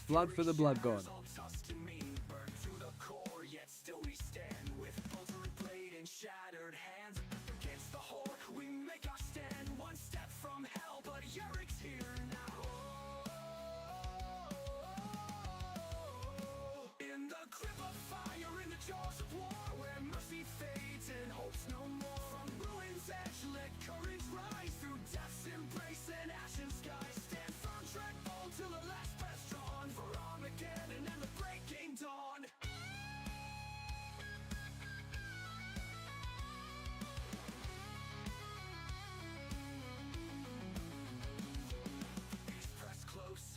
Blood for the blood god. Shattered hands against the whole. We make our stand one step from hell, but Yurik's here now. In the grip of fire, in the jaws of war, where mercy fades and hope's no more. From ruin's edge, let courage rise through death's embrace and ashen skies. Stand firm, tread bold till the last breath's drawn for Armageddon and the breaking dawn.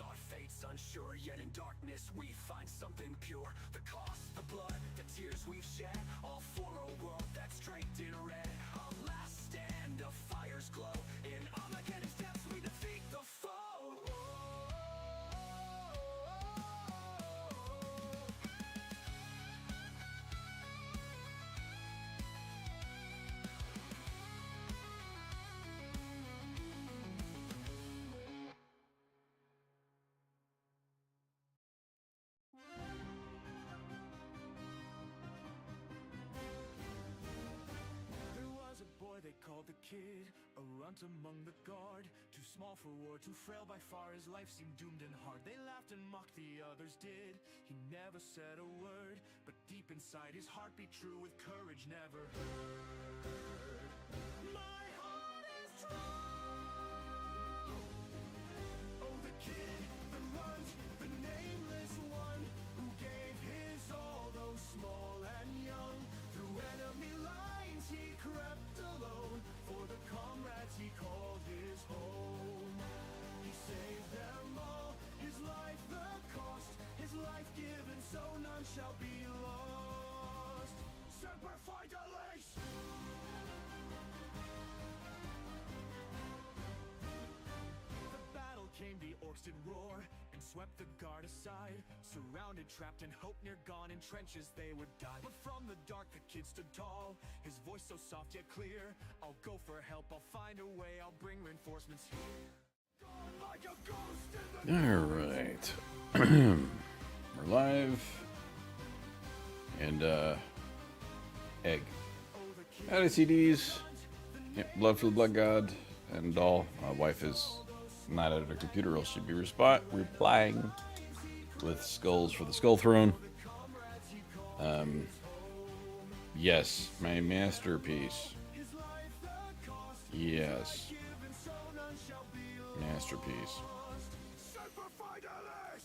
Our fate's unsure, yet in darkness we find something pure. The cost, the blood, the tears we've shed, all for a world that's draped in red. A last stand of fire's glow. In Armageddon's depths we defeat the foe. They called the kid a runt among the guard. Too small for war, too frail by far. His life seemed doomed and hard. They laughed and mocked, the others did. He never said a word, but deep inside his heart beat true with courage never heard. My heart is true. Oh, the kid, the runt, the nameless one, who gave his all, though small and young. Through enemy lines he crept alone, for the comrades he called his home. He saved them all, his life the cost, his life given so none shall be lost. Semper Fidelis! The battle came, the orcs did roar, and swept the guard aside. Surrounded, trapped, and hope near gone, in trenches they would die. But from the dark the kid stood tall, his voice so soft yet clear. I'll go for help, I'll find a way, I'll bring reinforcements here. Like a ghost in the Alright. We're live. And, egg. Howdy, CDs. Yep, Blood for the Blood God and Doll. My wife is not at her computer, else she'd be replying with skulls for the Skull Throne. Yes, my masterpiece. Yes. Masterpiece.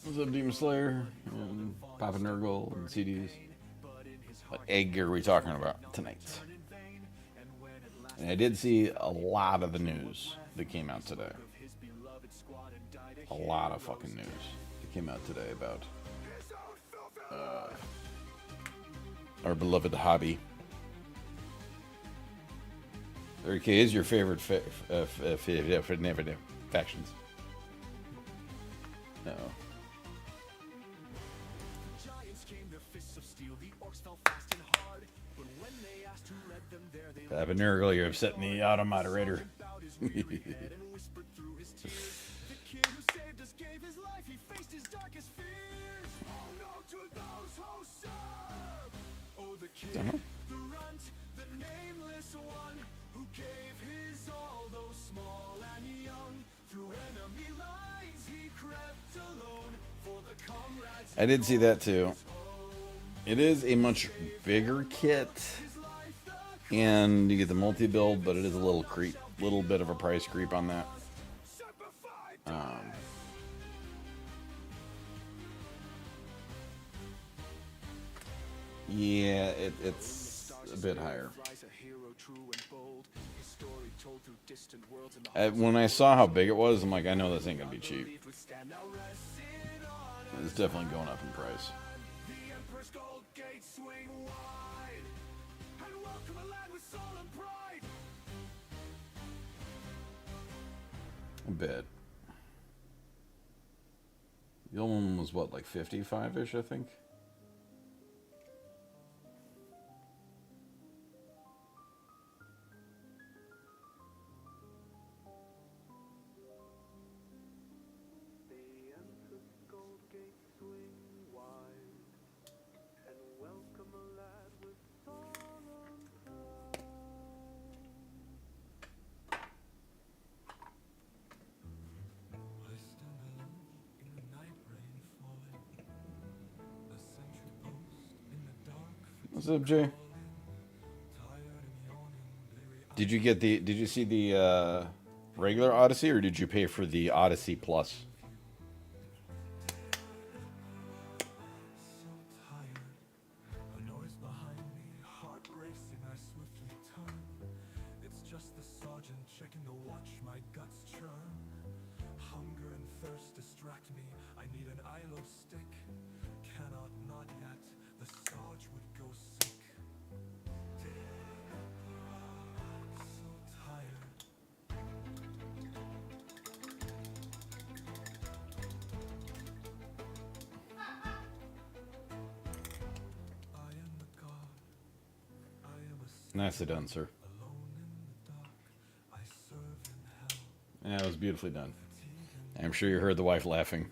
What's up, Demon Slayer? And Papa Nurgle and CDs. What egg are we talking about tonight? And I did see a lot of the news that came out today. A lot of fucking news that came out today about our beloved hobby. Okay, is your favorite factions? No. Nurgle, you're upsetting the auto moderator. Uh-huh. I did see that too. It is a much bigger kit, and you get the multi-build, but it is a little bit of a price creep on that. Yeah, it's a bit higher. When I saw how big it was, I'm like, I know this ain't gonna be cheap. It's definitely going up in price. A bit. The old one was what, like 55-ish, I think? What's up, Jay? Did you see the regular Odyssey, or did you pay for the Odyssey Plus? Nicely done, sir. Yeah, it was beautifully done. I'm sure you heard the wife laughing.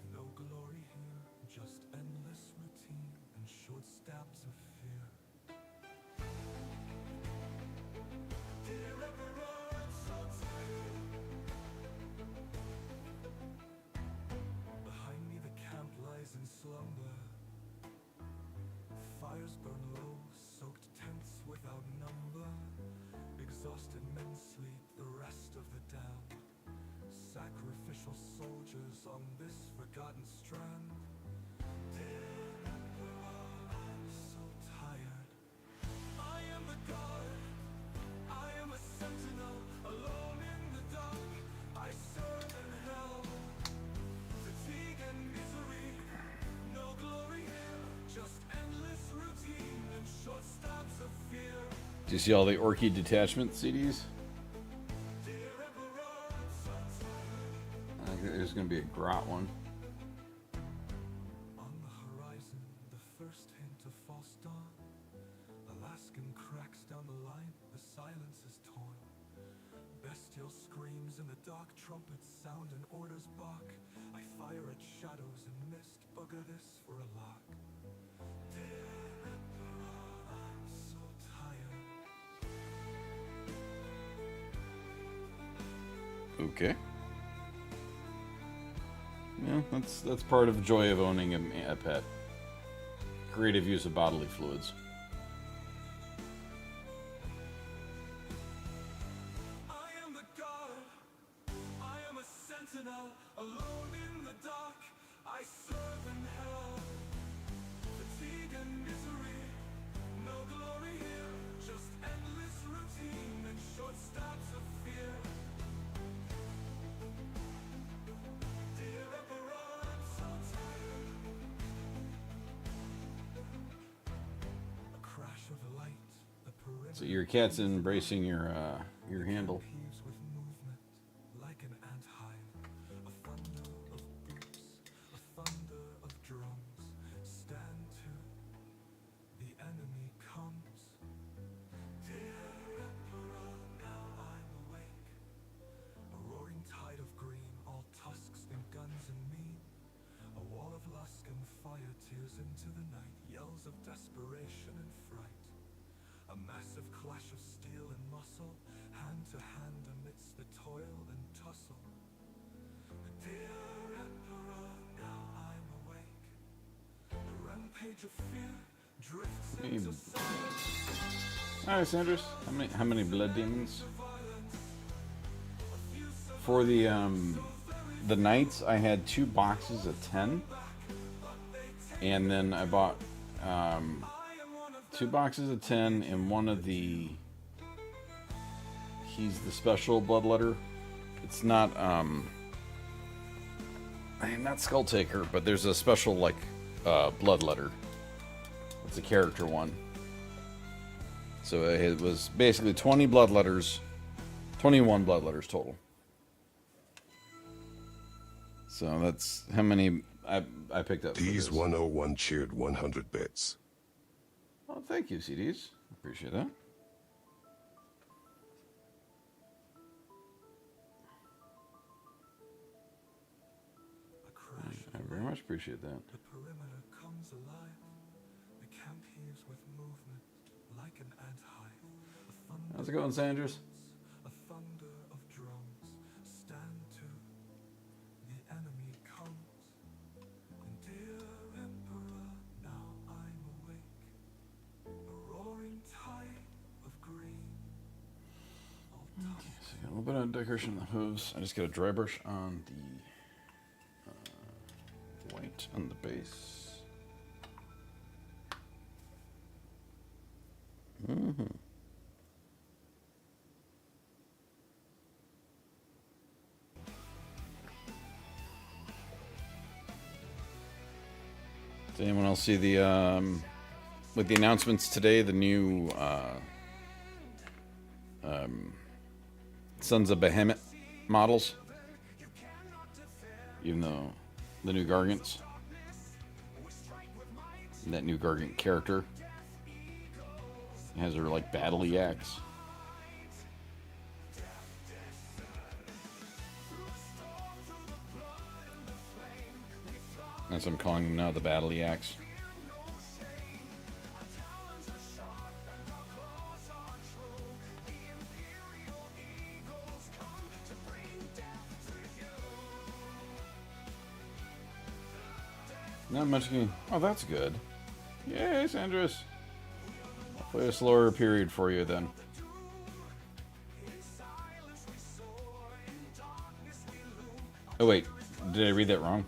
Do you see all the Orky detachment CDs? I think there's going to be a Grot one. On the horizon, the first hint of false dawn. Alaskan cracks down the line, the silence is torn. Bestial screams in the dark, trumpets sound and orders bark. I fire at shadows and mist, bugger this for a lark. Dear Emperor, I'm so tired. Okay. Yeah, that's part of the joy of owning a pet. Creative use of bodily fluids. I am the god, I am a sentinel, alone in the dark, I serve in hell. Fatigue and misery, no glory here, just endless routine and short stabs of fear. Dear Emperor, I'm so tired. A crash of a light, the perimeter. So your cat's embracing your handle. Heaves with movement, like an ant hive. A thunder of boots, a thunder of drums. Stand to, the enemy comes. Dear Emperor, now I'm awake. A roaring tide of green, all tusks and guns and mean. A wall of lusk and fire tears into the night. Yells of desperation and fright. A massive clash of steel and muscle, hand to hand amidst the toil and tussle. Dear Emperor, now I'm awake. A rampage of fear drifts into silence. Alright, Sanders. How many blood demons? For the knights, I had 2 boxes of 10, and then I bought 2 boxes of 10 and one of the. He's the special bloodletter. It's not not Skull Taker, but there's a special like bloodletter. It's a character one. So it was basically 20 bloodletters, 21 bloodletters total. So that's how many I picked up. D's 101 cheered 100 bits. Oh, thank you, CDs. Appreciate that. A crash. I very much appreciate that. The perimeter comes alive. The camp heaves with movement, like an ant hive. A thunder. How's it going, Sanders? A thunder of drums. Stand to, the enemy comes. And dear Emperor, now I'm awake. A roar So a little bit of decoration on the hooves. I just got a dry brush on the white on the base. Did anyone else see the with the announcements today? The new Sons of Behemoth models, even though the new Gargants, that new Gargant character has her like battle axe. That's what I'm calling him now, the battle axe. Not much game. Oh, that's good. Yay, Sandris. I'll play a slower period for you then. Oh wait, did I read that wrong?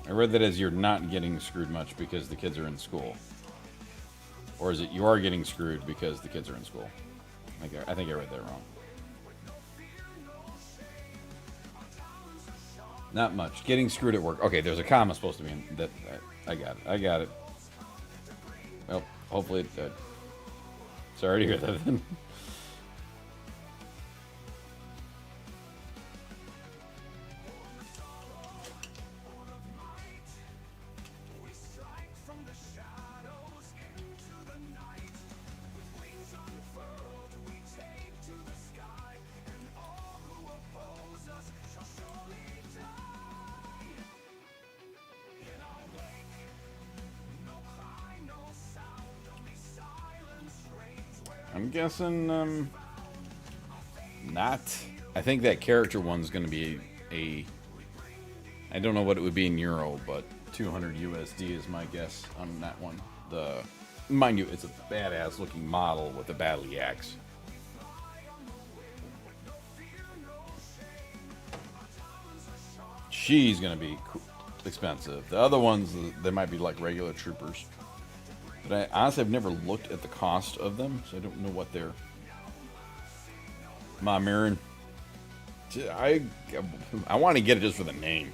I read that as you're not getting screwed much because the kids are in school. Or is it you are getting screwed because the kids are in school? I think I read that wrong. Not much. Getting screwed at work. Okay, there's a comma supposed to be in that. I got it. I got it. Well, hopefully it did. Sorry to hear that then. I'm guessing, not. I think that character one's going to be I don't know what it would be in Euro, but 200 USD is my guess on that one. Mind you, it's a badass looking model with a battle axe. She's going to be expensive. The other ones, they might be like regular troopers. But honestly, I've never looked at the cost of them, so I don't know what they're. Ma Mirren. I want to get it just for the name.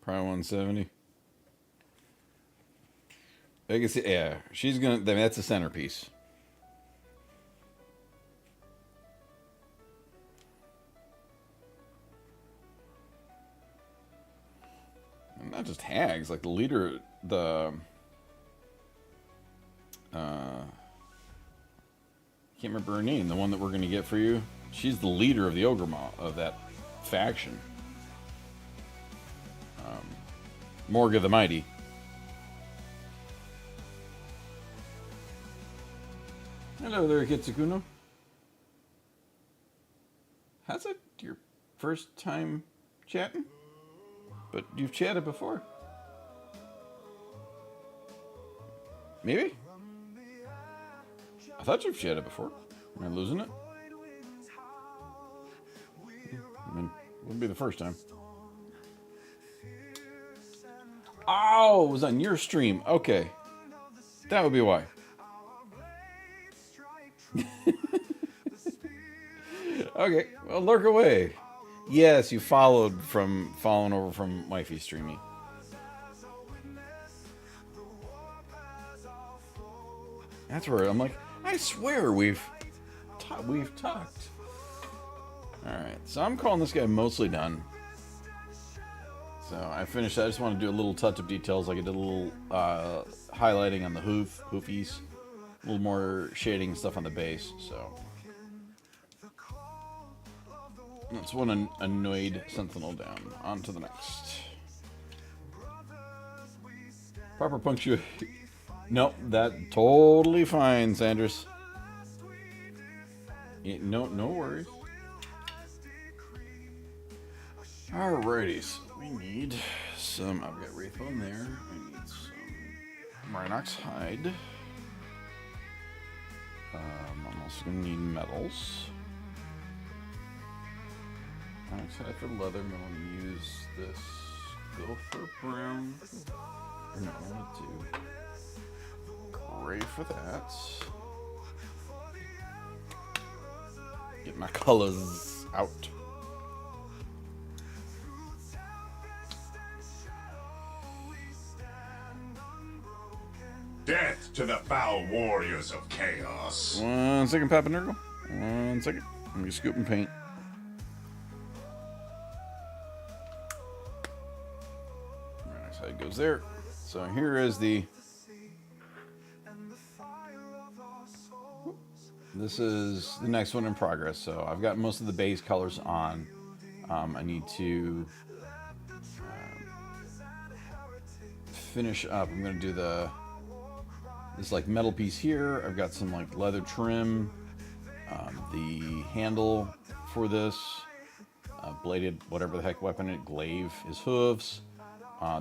Probably 170. I can see, yeah, she's gonna. I mean, that's a centerpiece. And not just hags, like the leader, can't remember her name. The one that we're gonna get for you. She's the leader of the Ogre of that faction. Morga the Mighty. Hello there, Kitsukuno. How's it your first time chatting? But you've chatted before. Maybe? I thought you've chatted before. Am I losing it? I mean, wouldn't be the first time. Oh, it was on your stream. Okay. That would be why. Okay, well, lurk away. Yes, you following over from Wifey streaming. That's where I'm like, I swear we've talked. All right, so I'm calling this guy mostly done. So I finished. I just want to do a little touch of details, like I did a little highlighting on the hoofies, a little more shading and stuff on the base. So that's one annoyed sentinel down. On to the next. Proper punctuation. Nope, that totally fine, Sanders. Yeah, no worries. Alrighty, we need some. I've got Wraithbone there. I need some Rhinox hide. I'm also gonna need metals. Rhinox hide for leather. I'm gonna use this. Go for brown. No, I'm gonna do gray for that. Get my colors out. Death to the foul warriors of chaos. 1 second, Papa Nurgle. 1 second. Let me scoop and paint. Right, so it goes there. So here is the. This is the next one in progress. So I've got most of the base colors on. I need to finish up. I'm going to do this like metal piece here. I've got some like leather trim. The handle for this bladed whatever the heck weapon it glaive is hooves.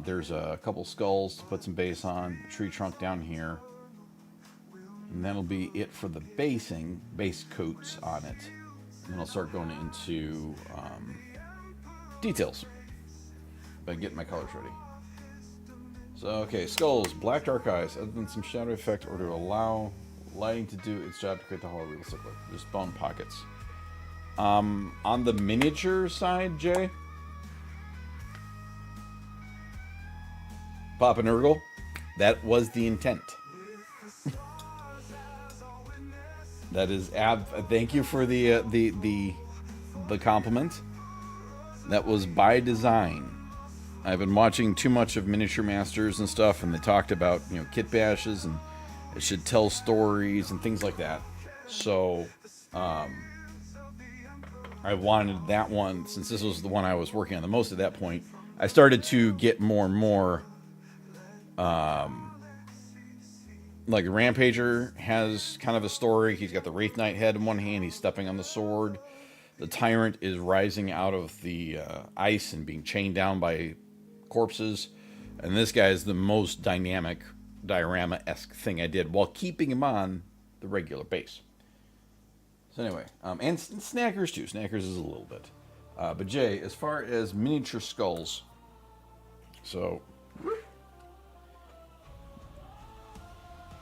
There's a couple skulls to put some base on. Tree trunk down here. And that'll be it for the base coats on it. And then I'll start going into details by getting my colors ready. So, okay, skulls, black dark eyes, other than some shadow effect or to allow lighting to do its job to create the hollow realistic look. Just bone pockets. On the miniature side, Jay, Papa Nurgle, that was the intent. That is thank you for the compliment. That was by design. I've been watching too much of Miniature Masters and stuff, and they talked about, kit bashes and it should tell stories and things like that. So I wanted that one, since this was the one I was working on the most at that point. I started to get more and more like Rampager has kind of a story. He's got the Wraith Knight head in one hand. He's stepping on the sword. The Tyrant is rising out of the ice and being chained down by corpses. And this guy is the most dynamic diorama-esque thing I did while keeping him on the regular base. So anyway, and Snackers too. Snackers is a little bit. But Jay, as far as miniature skulls, so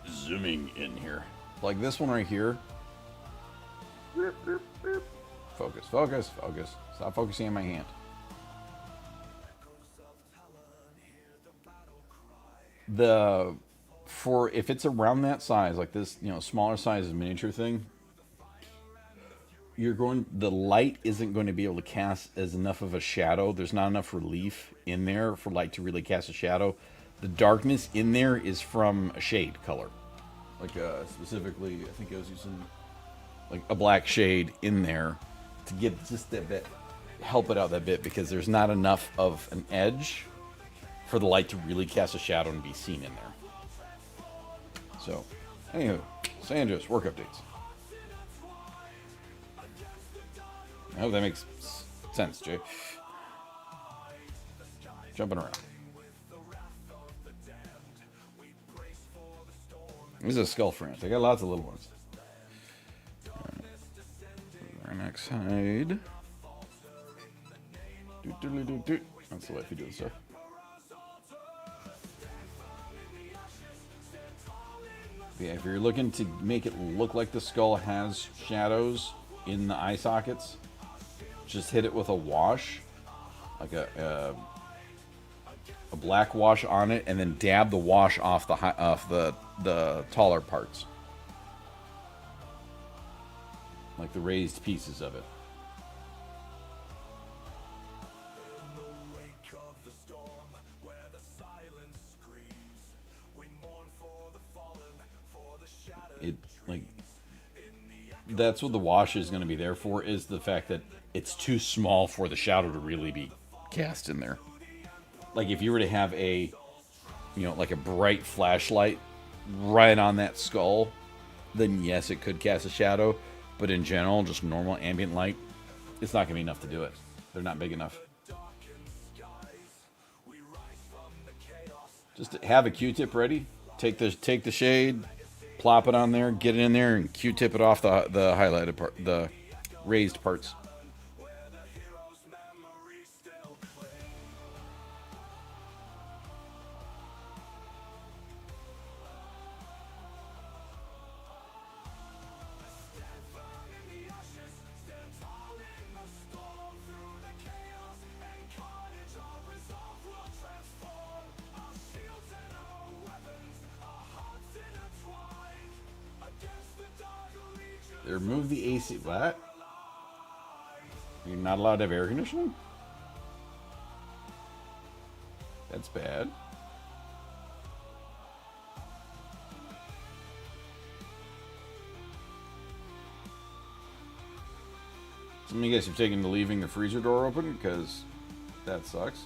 zooming in here, like this one right here. Focus, focus, focus. Stop focusing on my hand. If it's around that size, like this, smaller size of miniature thing, the light isn't going to be able to cast as enough of a shadow. There's not enough relief in there for light to really cast a shadow. The darkness in there is from a shade color. Like, specifically, I think I was using like a black shade in there to get just that bit, help it out that bit, because there's not enough of an edge for the light to really cast a shadow and be seen in there. So, anywho, Sandra's work updates. I hope that makes sense, Jay. Jumping around. This is a skull France. I got lots of little ones. Our next hide. That's the way we do this stuff. Yeah, if you're looking to make it look like the skull has shadows in the eye sockets, just hit it with a wash, like a black wash on it, and then dab the wash off the taller parts, like the raised pieces of it. it like that's what the wash is going to be there for, is the fact that it's too small for the shadow to really be cast in there. Like if you were to have a, like a bright flashlight right on that skull, then yes, it could cast a shadow. But in general, just normal ambient light, it's not going to be enough to do it. They're not big enough. Just have a Q-tip ready. Take the shade, plop it on there, get it in there, and Q-tip it off the highlighted part, the raised parts. Remove the AC. What? You're not allowed to have air conditioning? That's bad. Let me guess, you've taken to leaving the freezer door open, because that sucks.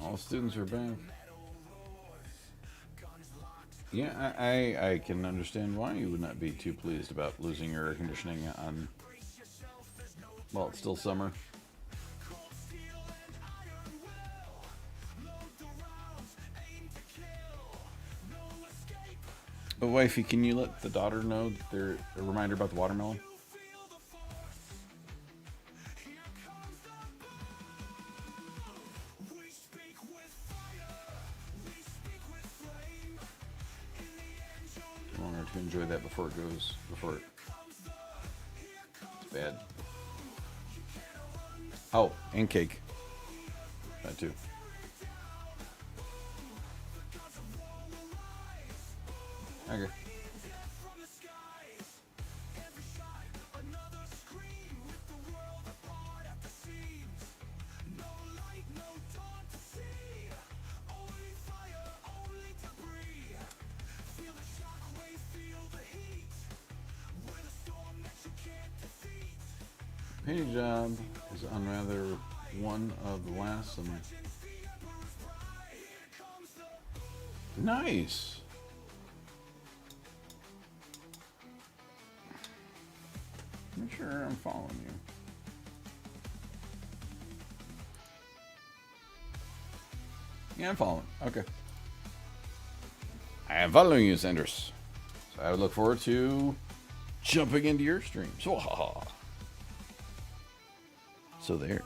All students are back. Yeah, I can understand why you would not be too pleased about losing your air conditioning on, well, it's still summer. But wifey, can you let the daughter know that they're a reminder about the watermelon? I want her to enjoy that before it goes, it's bad. Oh, and cake. That too. Okay. Painting job is on rather one of the last summer. Nice. I'm sure I'm following you. Yeah, I'm following. Okay. I am following you, Sanders. So I would look forward to jumping into your stream. So there.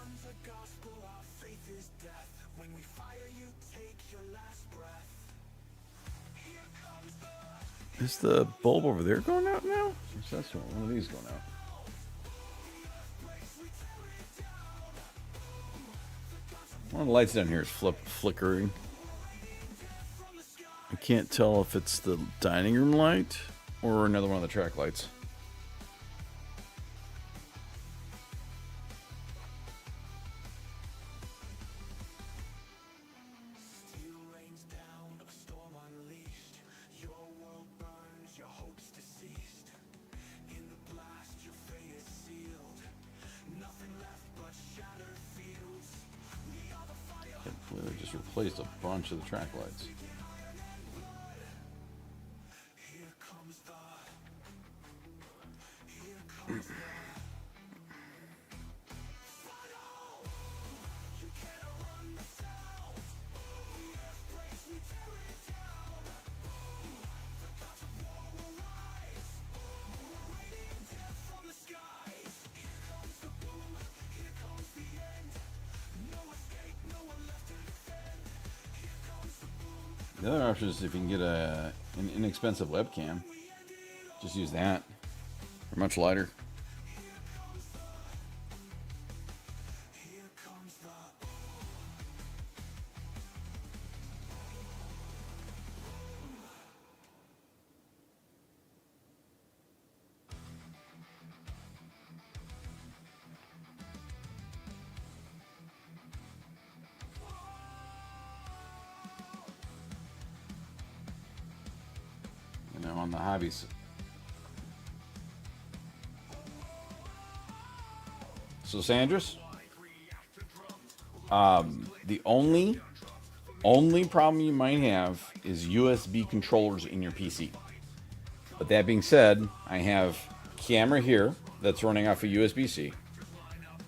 Is the bulb over there going out now? Or is that one of these going out? One of the lights down here is flickering. I can't tell if it's the dining room light or another one of the track lights. They just replaced a bunch of the track lights. The other option is if you can get an inexpensive webcam, just use that. They're much lighter. And I'm on the hobbies. So Sandras, the only problem you might have is USB controllers in your PC. But that being said, I have camera here that's running off a USB-C.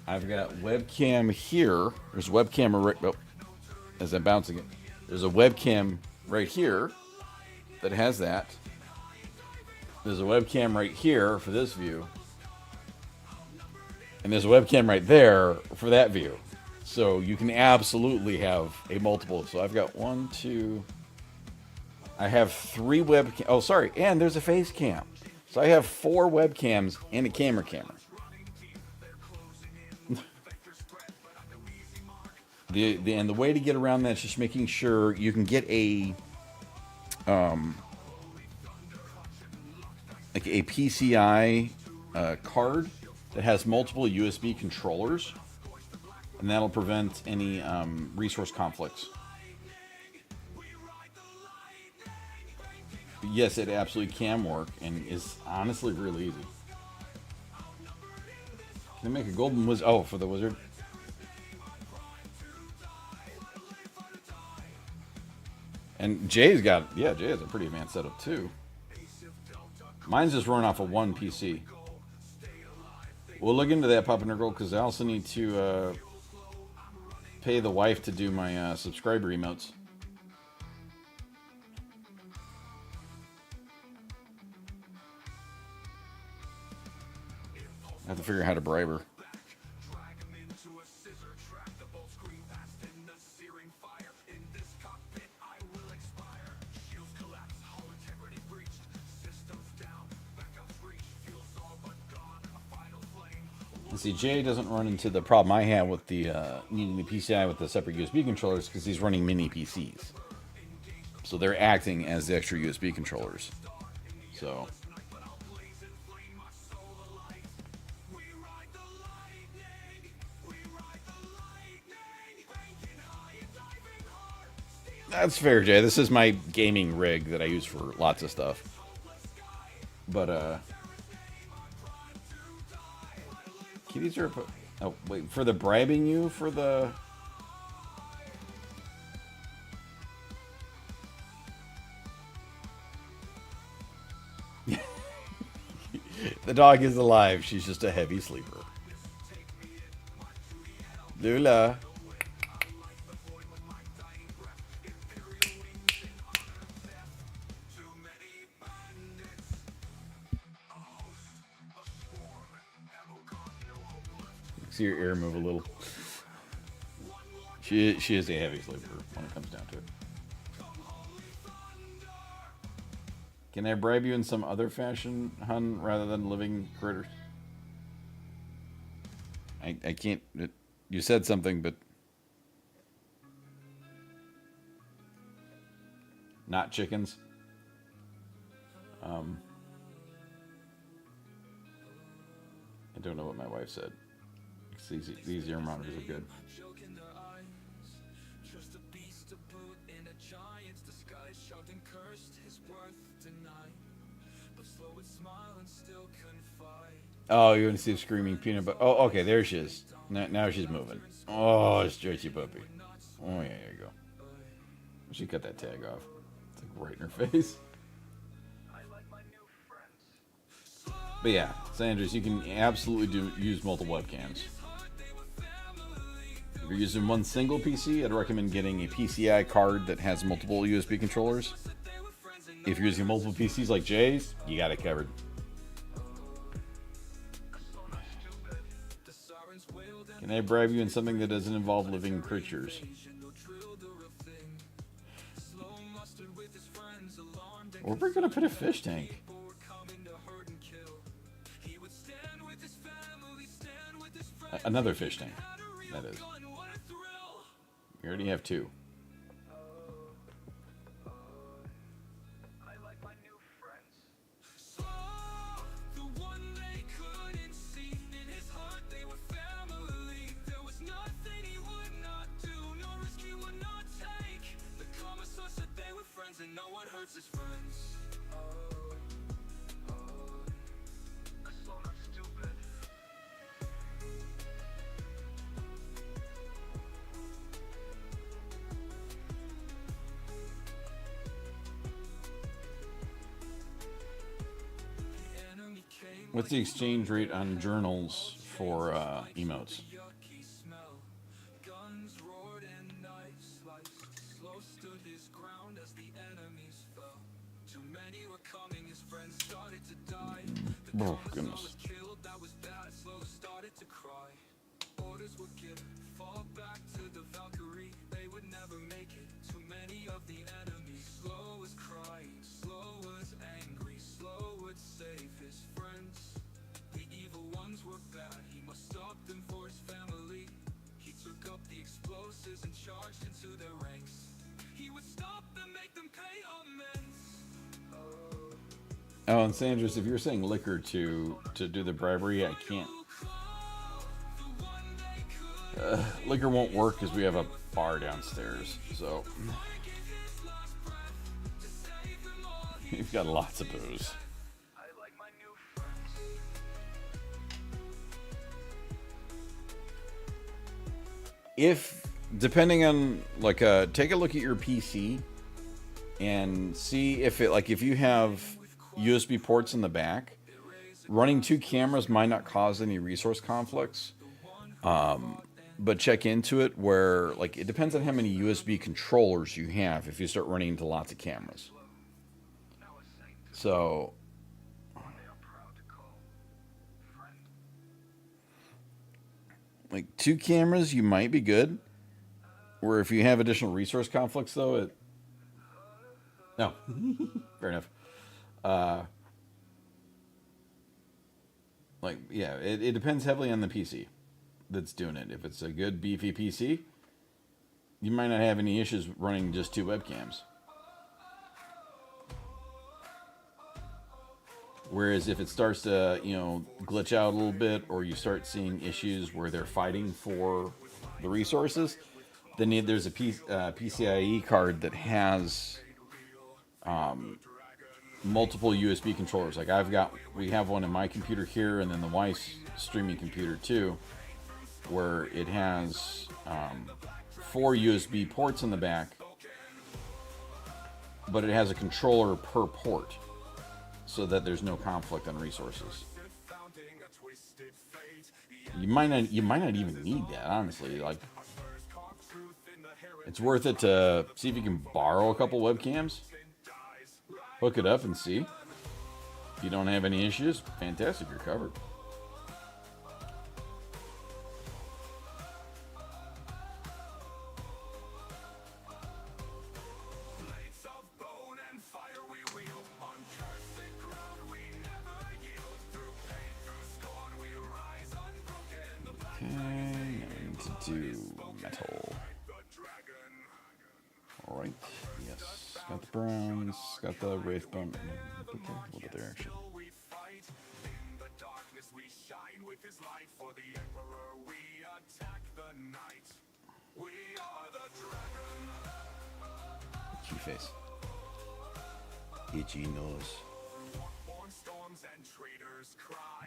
I've got webcam here. There's webcam right. Oh, as I'm bouncing it, there's a webcam right here that has that. There's a webcam right here for this view. And there's a webcam right there for that view. So you can absolutely have a multiple. So I've got 1, 2. I have 3 webcams. Oh, sorry. And there's a face cam. So I have 4 webcams and a camera. The way to get around that is just making sure you can get a like a PCI card that has multiple USB controllers, and that'll prevent any resource conflicts. But yes, it absolutely can work, and is honestly really easy. Can I make a golden wizard? Oh, for the wizard. And Jay's got, Jay has a pretty advanced setup too. Mine's just running off of one PC. We'll look into that, Papa Nurgle, because I also need to pay the wife to do my subscriber emotes. I have to figure out how to bribe her. See, Jay doesn't run into the problem I have with the needing the PCI with the separate USB controllers because he's running mini PCs. So they're acting as the extra USB controllers. So. That's fair, Jay. This is my gaming rig that I use for lots of stuff. But, kitties are... Oh, wait. For the bribing you for the... The dog is alive. She's just a heavy sleeper. Lula. See your ear move a little. She is a heavy sleeper when it comes down to it. Can I bribe you in some other fashion, hun, rather than living critters? I can't. You said something, but not chickens. I don't know what my wife said. These ear monitors are good. Oh, you want to see a screaming peanut butter? Oh, okay, there she is. Now she's moving. Oh, stretchy puppy. Oh, yeah, there you go. She cut that tag off. It's like right in her face. But yeah, Sanders, you can absolutely use multiple webcams. If you're using one single PC, I'd recommend getting a PCI card that has multiple USB controllers. If you're using multiple PCs like Jay's, you got it covered. Can I bribe you in something that doesn't involve living creatures? Where are we gonna put a fish tank? Another fish tank. That is. We already have two. And no one hurts his friends. I'm so not stupid. What's the exchange rate on journals for emotes? Oh, goodness. He must stop them for his family. He took up the explosives and charged into their ranks. He would stop them, make them pay amends. Oh, and Sanders, if you're saying liquor to do the bribery, I can't. Liquor won't work because we have a bar downstairs, so we've got lots of booze. If, depending on, like, take a look at your PC and see if it, like, if you have USB ports in the back, running two cameras might not cause any resource conflicts. But check into it where, like, it depends on how many USB controllers you have if you start running into lots of cameras. So, like, two cameras, you might be good. Where if you have additional resource conflicts, though, it... No. Fair enough. Like, yeah, it depends heavily on the PC that's doing it. If it's a good, beefy PC, you might not have any issues running just two webcams. Whereas if it starts to, you know, glitch out a little bit, or you start seeing issues where they're fighting for the resources, then there's a PCIe card that has multiple USB controllers. Like we have one in my computer here, and then the wife's streaming computer too, where it has 4 USB ports in the back, but it has a controller per port, so that there's no conflict on resources. You might not even need that, honestly. Like, it's worth it to see if you can borrow a couple webcams, hook it up, and see. If you don't have any issues, fantastic, you're covered. Do metal. Alright, yes. Got the bronze, got the wraith bone. A little bit there, actually. Itchy face. Itchy nose.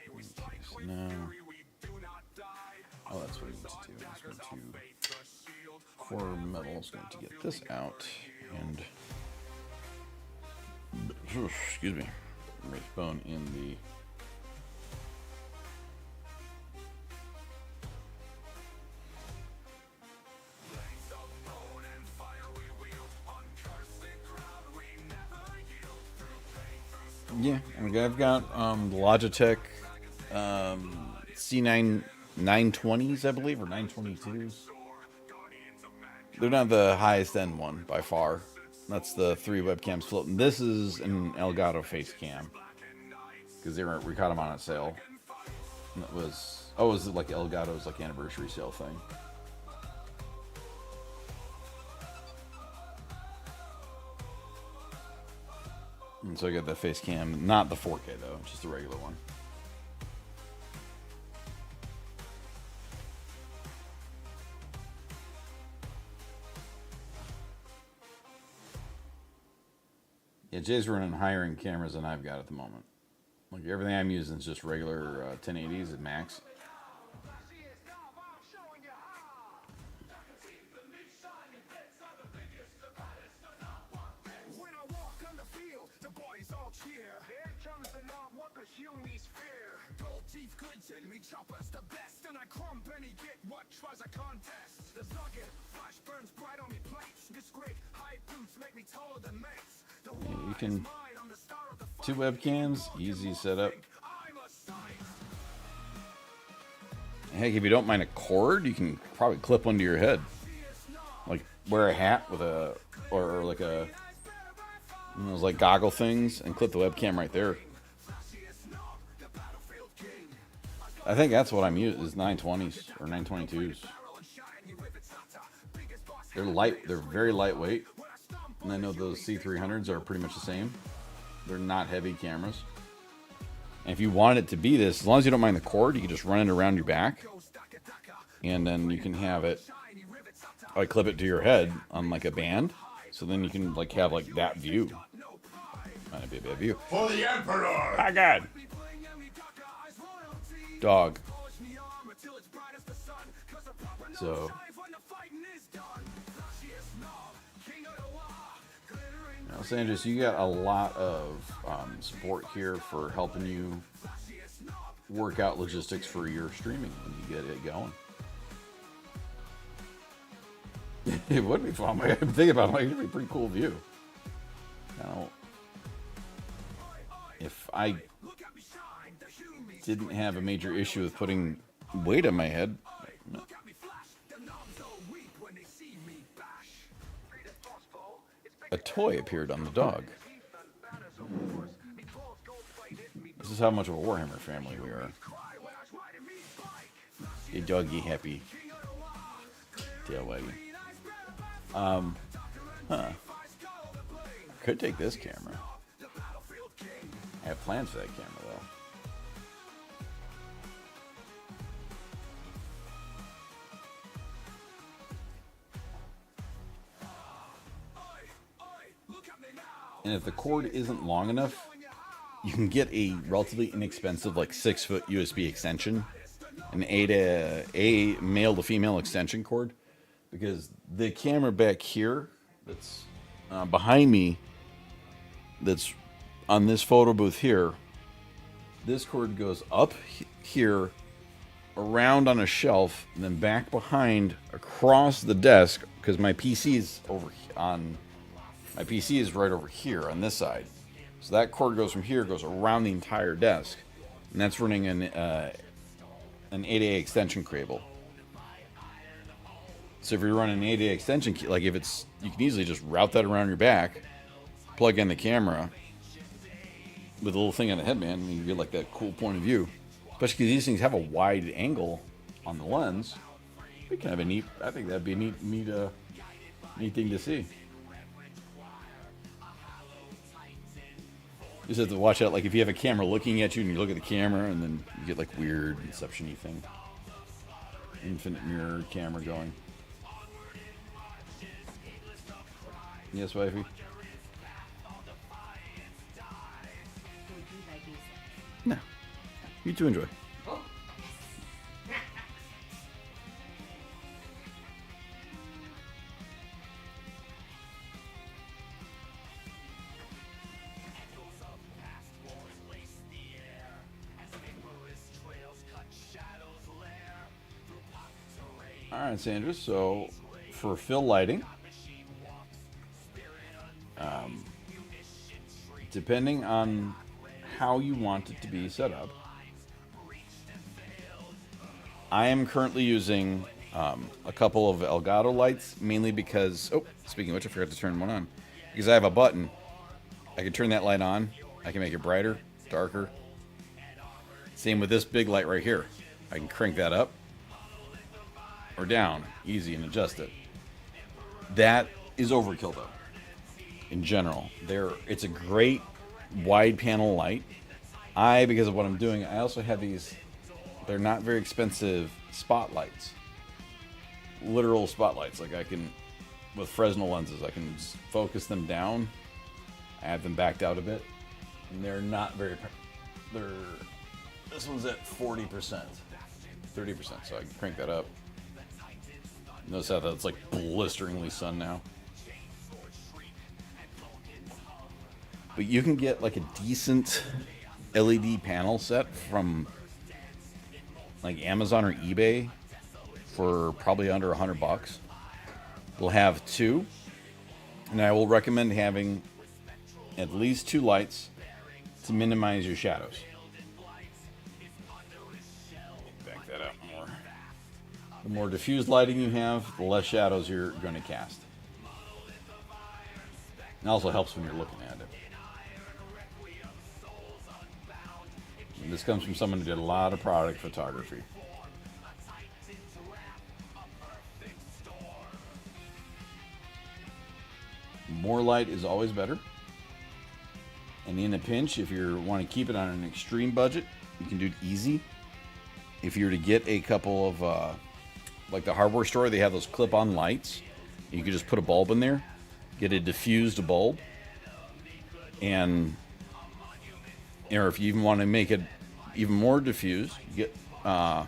Okay, so now... Oh, that's what we need to do. It's going to, for metal, is going to get this out, and, excuse me, wraith bone in the, yeah, I've got the Logitech C9 920s, I believe, or 922s. They're not the highest end one by far. That's the 3 webcams floating. This is an Elgato face cam because we caught them on a sale. And it was it was like Elgato's like anniversary sale thing. And so I got the face cam, not the 4K though, just the regular one. Yeah, Jay's running higher end cameras than I've got at the moment. Like everything I'm using is just regular 1080s at max. When I walk on the field, the boys all cheer. Here comes the knob, what consume me sphere. Gold teeth goods in me choppers the best, and I crump any get what tries a contest. The socket flash burns bright on me plates. This great high boots make me taller than mates. The Yeah, you can mine on the star of the 2 webcams, easy setup. I'm a sight. Heck, if you don't mind a cord, you can probably clip one to your head. Like wear a hat with a or like a those like goggle things and clip the webcam right there. I think that's what I'm using is 920s or 922s. They're light, they're very lightweight. And I know those C300s are pretty much the same. They're not heavy cameras. And if you want it to be this, as long as you don't mind the cord, you can just run it around your back. And then you can have it, like clip it to your head on like a band. So then you can like have like that view. Might be a bad view. For the Emperor! My God. Dog. So. Now, Sanders, you got a lot of support here for helping you work out logistics for your streaming when you get it going. It would be fun. I'm thinking about it. Like, it'd be a pretty cool view. Now, if I didn't have a major issue with putting weight on my head, a toy appeared on the dog. This is how much of a Warhammer family we are. A doggy happy tail wagging. Could take this camera. I have plans for that camera though. And if the cord isn't long enough, you can get a relatively inexpensive, like 6-foot USB extension, an a male to female extension cord, because the camera back here, that's behind me, that's on this photo booth here, this cord goes up here, around on a shelf, and then back behind across the desk, because my PC is my PC is right over here on this side. So that cord goes from here, goes around the entire desk. And that's running an 8A extension cable. So if you're running an 8A extension, like if it's, you can easily just route that around your back, plug in the camera with a little thing on the headband, and you get like that cool point of view. Especially because these things have a wide angle on the lens. It'd be kind of a neat, I think that'd be a neat thing to see. You just have to watch out, like if you have a camera looking at you and you look at the camera and then you get like weird inception-y thing. Infinite mirror camera going. Yes, wifey? No. You two enjoy. All right, Sandra. So, for fill lighting, depending on how you want it to be set up, I am currently using a couple of Elgato lights, mainly because, oh, speaking of which, I forgot to turn one on. because I have a button. I can turn that light on. I can make it brighter, darker. Same with this big light right here. I can crank that up or down, easy, and adjust it. That is overkill though. In general, it's a great wide panel light. Because of what I'm doing, I also have these. They're not very expensive spotlights. Literal spotlights. Like I can, with Fresnel lenses, I can focus them down. I have them backed out a bit, and they're not very. This one's at 40%, 30%. So I can crank that up. Notice how that's like blisteringly sun now. But you can get like a decent LED panel set from like Amazon or eBay for probably under $100. We'll have two, and I will recommend having at least two lights to minimize your shadows. Back that up more. The more diffused lighting you have, the less shadows you're going to cast. It also helps when you're looking at it. And this comes from someone who did a lot of product photography. More light is always better. And in a pinch, if you want to keep it on an extreme budget, you can do it easy. If you were to get a couple of, like the hardware store, they have those clip-on lights. You can just put a bulb in there, get a diffused bulb, and or if you even want to make it even more diffused, get those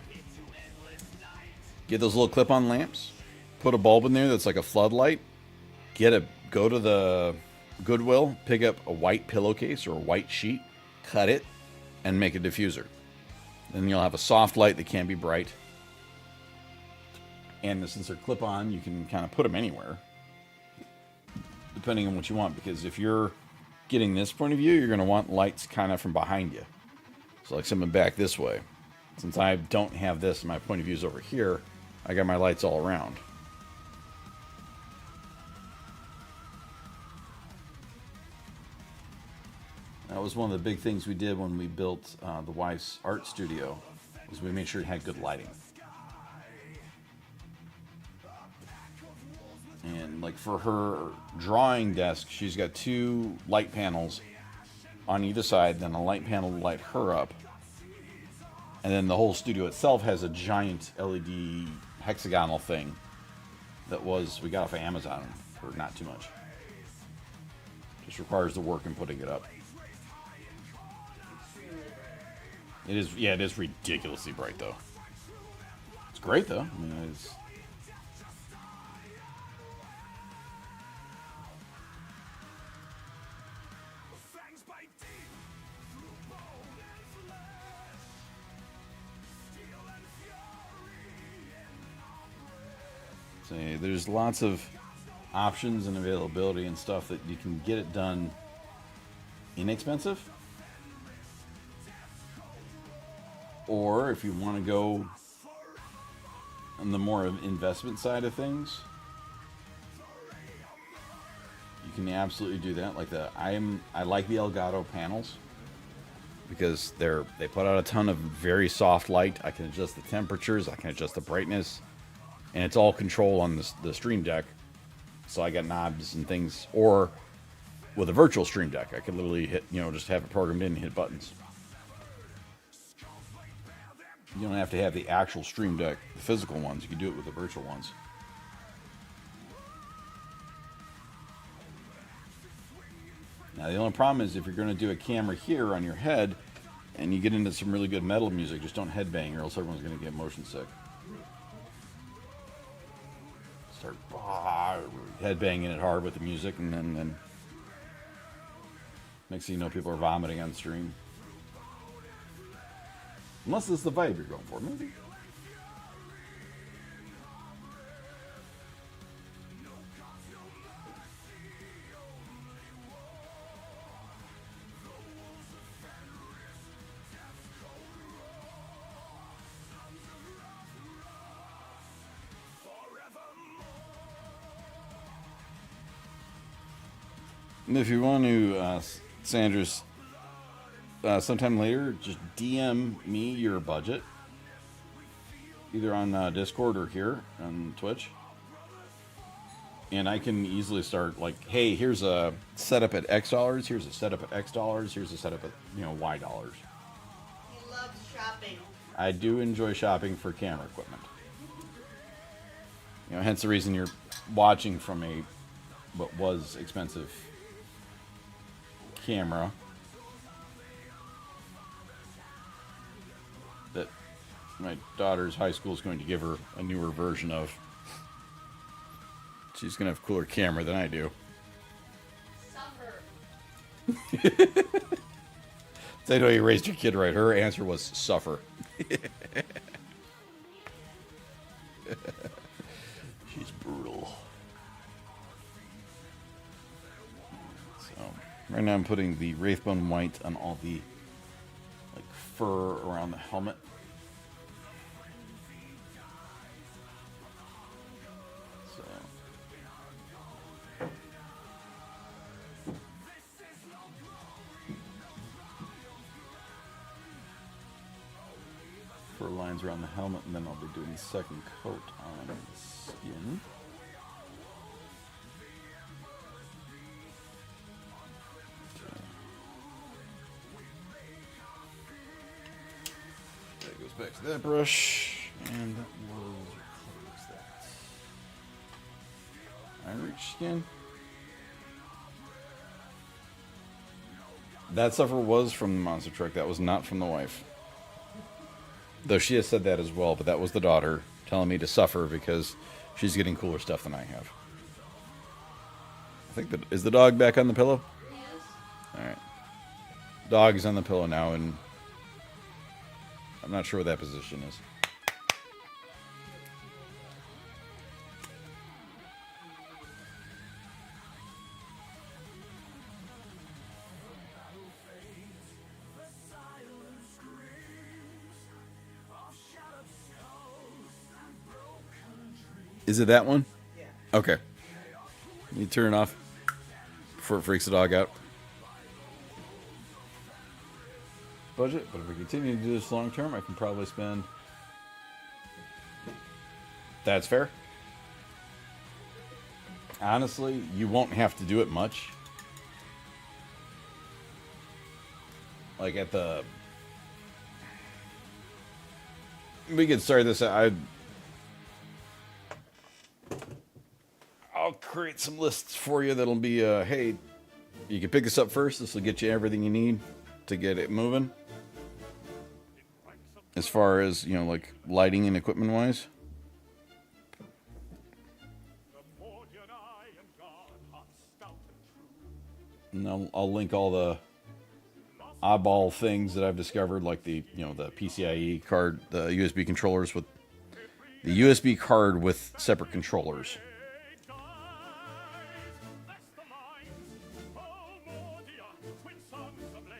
little clip-on lamps, put a bulb in there that's like a floodlight. Go to the Goodwill, pick up a white pillowcase or a white sheet, cut it, and make a diffuser. Then you'll have a soft light that can be bright. And since they're clip-on, you can kind of put them anywhere, depending on what you want. Because if you're getting this point of view, you're going to want lights kind of from behind you. So like something back this way. Since I don't have this, my point of view is over here, I got my lights all around. That was one of the big things we did when we built the wife's art studio, was we made sure it had good lighting. And like for her drawing desk, she's got two light panels on either side, then a light panel to light her up. And then the whole studio itself has a giant LED hexagonal thing that we got off of Amazon for not too much. Just requires the work in putting it up. It is ridiculously bright though. It's great though. I mean, it's there's lots of options and availability and stuff that you can get it done inexpensive. Or if you want to go on the more investment side of things, you can absolutely do that. Like I like the Elgato panels because they put out a ton of very soft light. I can adjust the temperatures, I can adjust the brightness, and it's all control on the Stream Deck. So I got knobs and things. Or with a virtual Stream Deck, I could literally hit, just have it programmed in and hit buttons. You don't have to have the actual Stream Deck, the physical ones. You can do it with the virtual ones. Now, the only problem is if you're going to do a camera here on your head and you get into some really good metal music, just don't headbang or else everyone's going to get motion sick. Start headbanging it hard with the music, and then next thing you know, people are vomiting on stream. Unless it's the vibe you're going for, maybe. And if you want to, Sandra's, sometime later, just DM me your budget, either on Discord or here on Twitch, and I can easily start like, hey, here's a setup at X dollars, here's a setup at X dollars, here's a setup at Y dollars. He loves shopping. I do enjoy shopping for camera equipment. Hence the reason you're watching from a what was expensive camera that my daughter's high school is going to give her a newer version of. She's going to have a cooler camera than I do. Suffer. I know you raised your kid right. Her answer was suffer. She's brutal. So right now I'm putting the Wraithbone White on all the like fur around the helmet. So fur lines around the helmet, and then I'll be doing the second coat on the skin. That goes back to that brush, and that was that. Irish skin. That suffer was from the monster truck. That was not from the wife. Though she has said that as well, but that was the daughter telling me to suffer because she's getting cooler stuff than I have. I think that is the dog back on the pillow? Yes. Alright. Dog is on the pillow now, and I'm not sure what that position is. Is it that one? Yeah. Okay. You turn it off before it freaks the dog out. Budget, but if we continue to do this long term, I can probably spend. That's fair. Honestly, you won't have to do it much. Like at the. We could start this. I'll create some lists for you that'll be, hey, you can pick this up first. This will get you everything you need to get it moving. As far as, like lighting and equipment wise. And I'll link all the oddball things that I've discovered, like the PCIe card, the USB controllers with the USB card with separate controllers.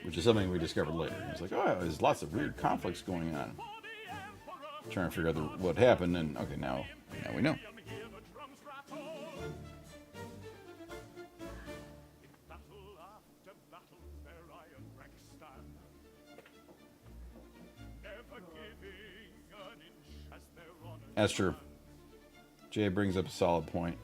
Which is something we discovered later. It's like, oh, there's lots of weird conflicts going on. Trying to figure out what happened, and okay, now we know. That's true. Jay brings up a solid point.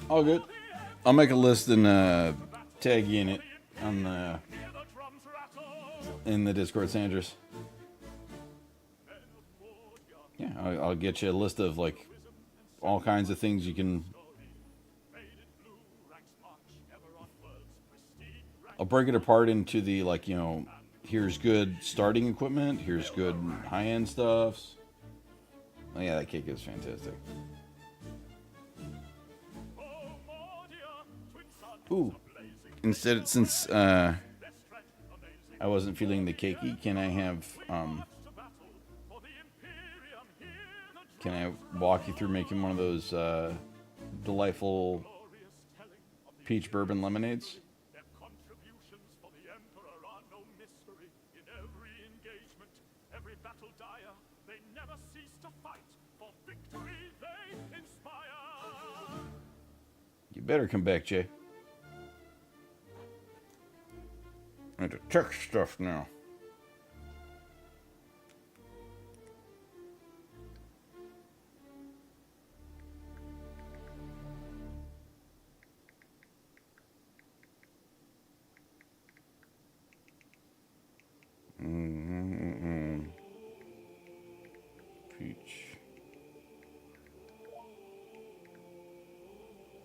All good. I'll make a list and tag you in it on in the Discord, Sanders. Yeah, I'll get you a list of like all kinds of things you can. I'll break it apart into the, like, you know, here's good starting equipment, here's good high-end stuffs. Oh yeah, that cake is fantastic. Ooh. Instead, since I wasn't feeling the cakey, can I have can I walk you through making one of those delightful peach bourbon lemonades? You better come back, Jay. Into tech stuff now. Peach.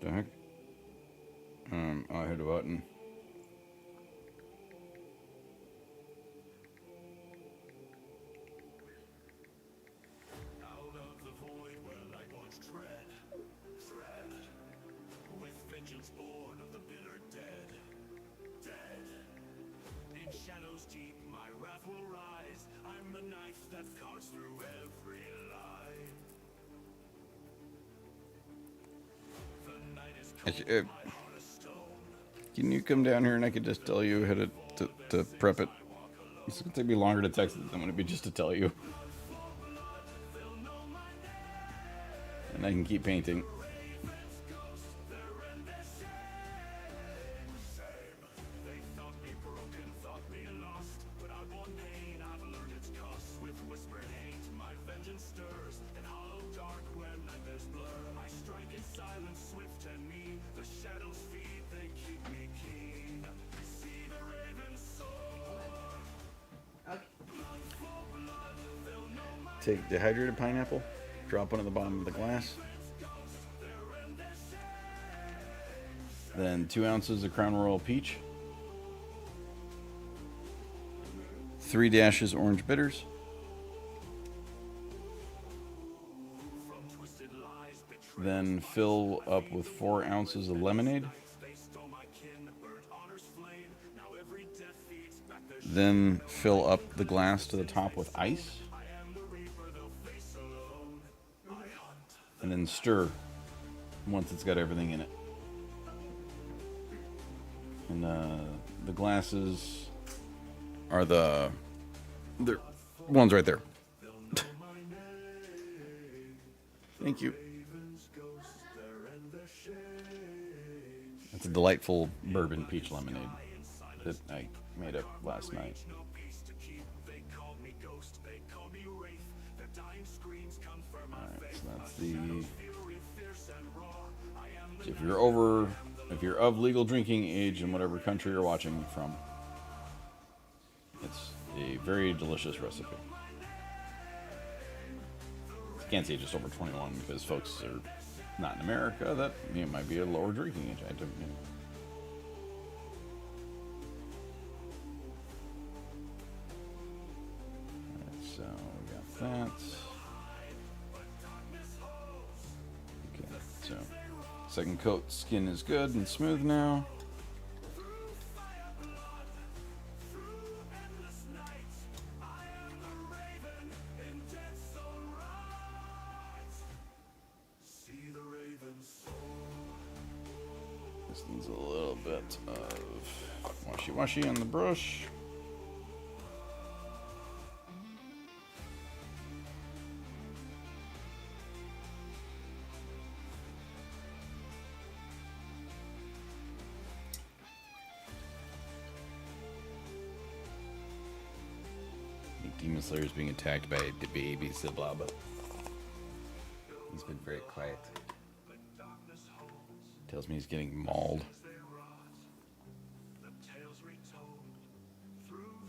The heck? I hit a button. Out of the void where light once tread, with vengeance born of the bitter dead. In shadows deep my wrath will rise, I'm the knife that cuts through every lie. The night is cold, my heart is stone. Can you come down here and I could just tell you how to prep it? It's gonna take me longer to text it than would it be just to tell you. And I can keep painting. They thought me broken, thought me lost, but I've won pain, I've learned its cost. With whispered hate, my vengeance stirs, in hollow dark where nightmares blur. I strike in silence, swift and mean, the shadows feed, they keep me keen. See the raven soar. Okay. Take dehydrated pineapple, drop one at the bottom of the glass. Then 2 ounces of Crown Royal peach. 3 dashes orange bitters. Then fill up with 4 ounces of lemonade. Then fill up the glass to the top with ice. And then stir once it's got everything in it. And the glasses are the ones right there. Thank you. It's a delightful bourbon peach lemonade that I made up last night. Alright, so that's the... If you're of legal drinking age in whatever country you're watching from, it's a very delicious recipe. I can't say just over 21 because folks are not in America. That might be a lower drinking age. I don't. Alright, so we got that. Okay, so second coat skin is good and smooth now. This needs a little bit of washy-washy on the brush. Demon Slayer is being attacked by the baby Ziblaba. He's been very quiet. Tells me he's getting mauled.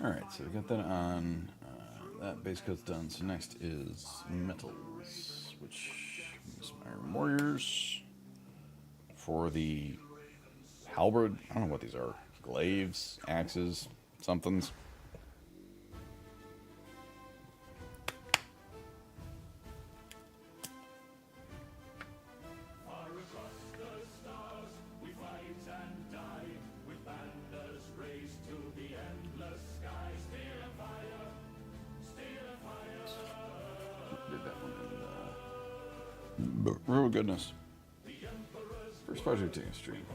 Alright, so we got that on. That base coat's done. So next is metals, which Some Iron Warriors. For the halberd, I don't know what these are. Glaives, axes, somethings. Did that one in real goodness. First project taking stream.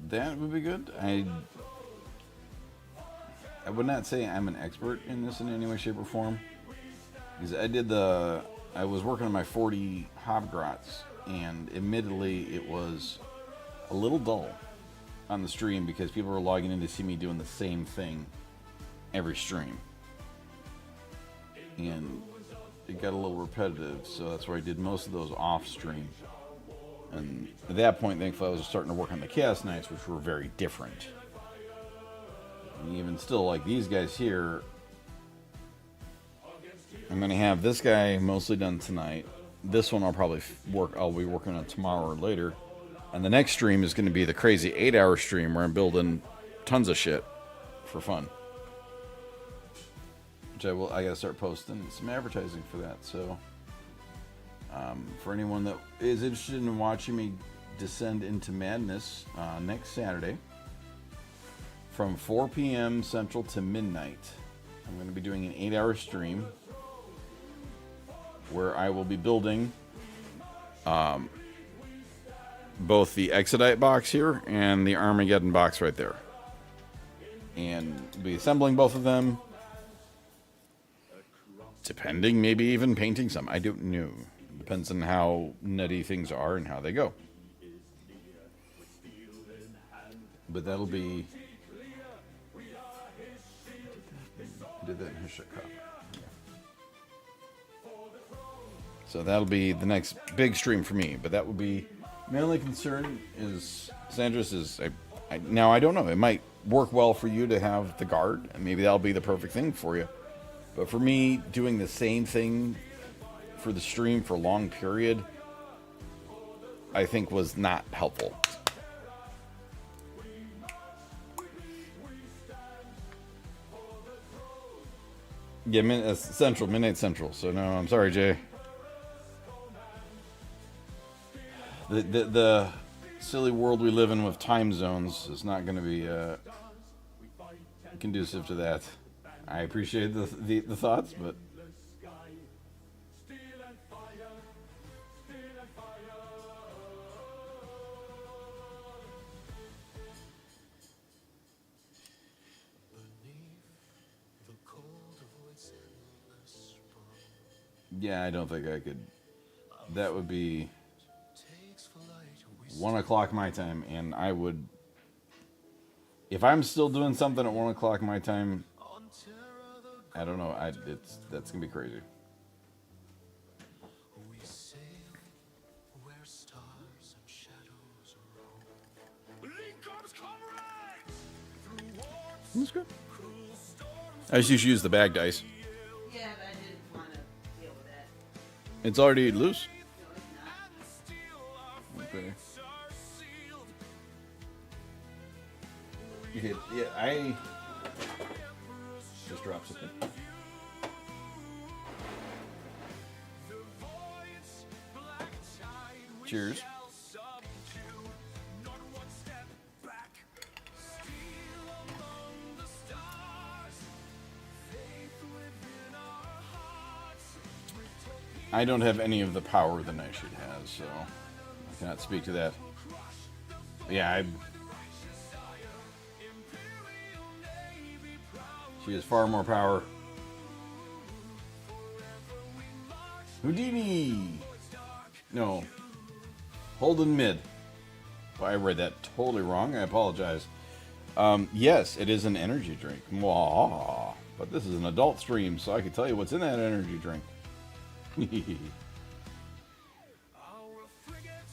That would be good. I would not say I'm an expert in this in any way, shape, or form. Because I was working on my 40 Hobgrots, and admittedly it was a little dull on the stream because people were logging in to see me doing the same thing every stream. And it got a little repetitive, so that's why I did most of those off stream. And at that point, thankfully, I was starting to work on the Chaos Knights, which were very different. And even still, like these guys here, I'm going to have this guy mostly done tonight. This one I'll be working on tomorrow or later. And the next stream is going to be the crazy 8-hour stream where I'm building tons of shit for fun. Which I got to start posting some advertising for that. So, for anyone that is interested in watching me descend into madness next Saturday from 4 p.m. Central to midnight, I'm going to be doing an 8-hour stream where I will be building both the Exodite box here and the Armageddon box right there. And be assembling both of them. Depending, maybe even painting some. I don't know. Depends on how nutty things are and how they go. But that'll be... Did that in his shit cup. So that'll be the next big stream for me. But that would be... My only concern is, Sandras, is now I don't know. It might work well for you to have the guard, and maybe that'll be the perfect thing for you. But for me, doing the same thing for the stream for a long period, I think was not helpful. Yeah, midnight central. So no, I'm sorry, Jay. The silly world we live in with time zones is not going to be conducive to that. I appreciate the thoughts, but yeah, I don't think I could. That would be 1 o'clock my time, and I would, if I'm still doing something at 1 o'clock my time, I don't know. That's gonna be crazy. That's good. I just use the bag dice. Yeah, but I didn't want to deal with that. It's already loose. No, it's not. Okay. Okay, yeah, I just dropped something. Cheers. I don't have any of the power the Night Shade has, so I cannot speak to that. But yeah, she has far more power. Houdini! No. Holden Mid. Well, I read that totally wrong. I apologize. Yes, it is an energy drink. Mwah. But this is an adult stream, so I can tell you what's in that energy drink.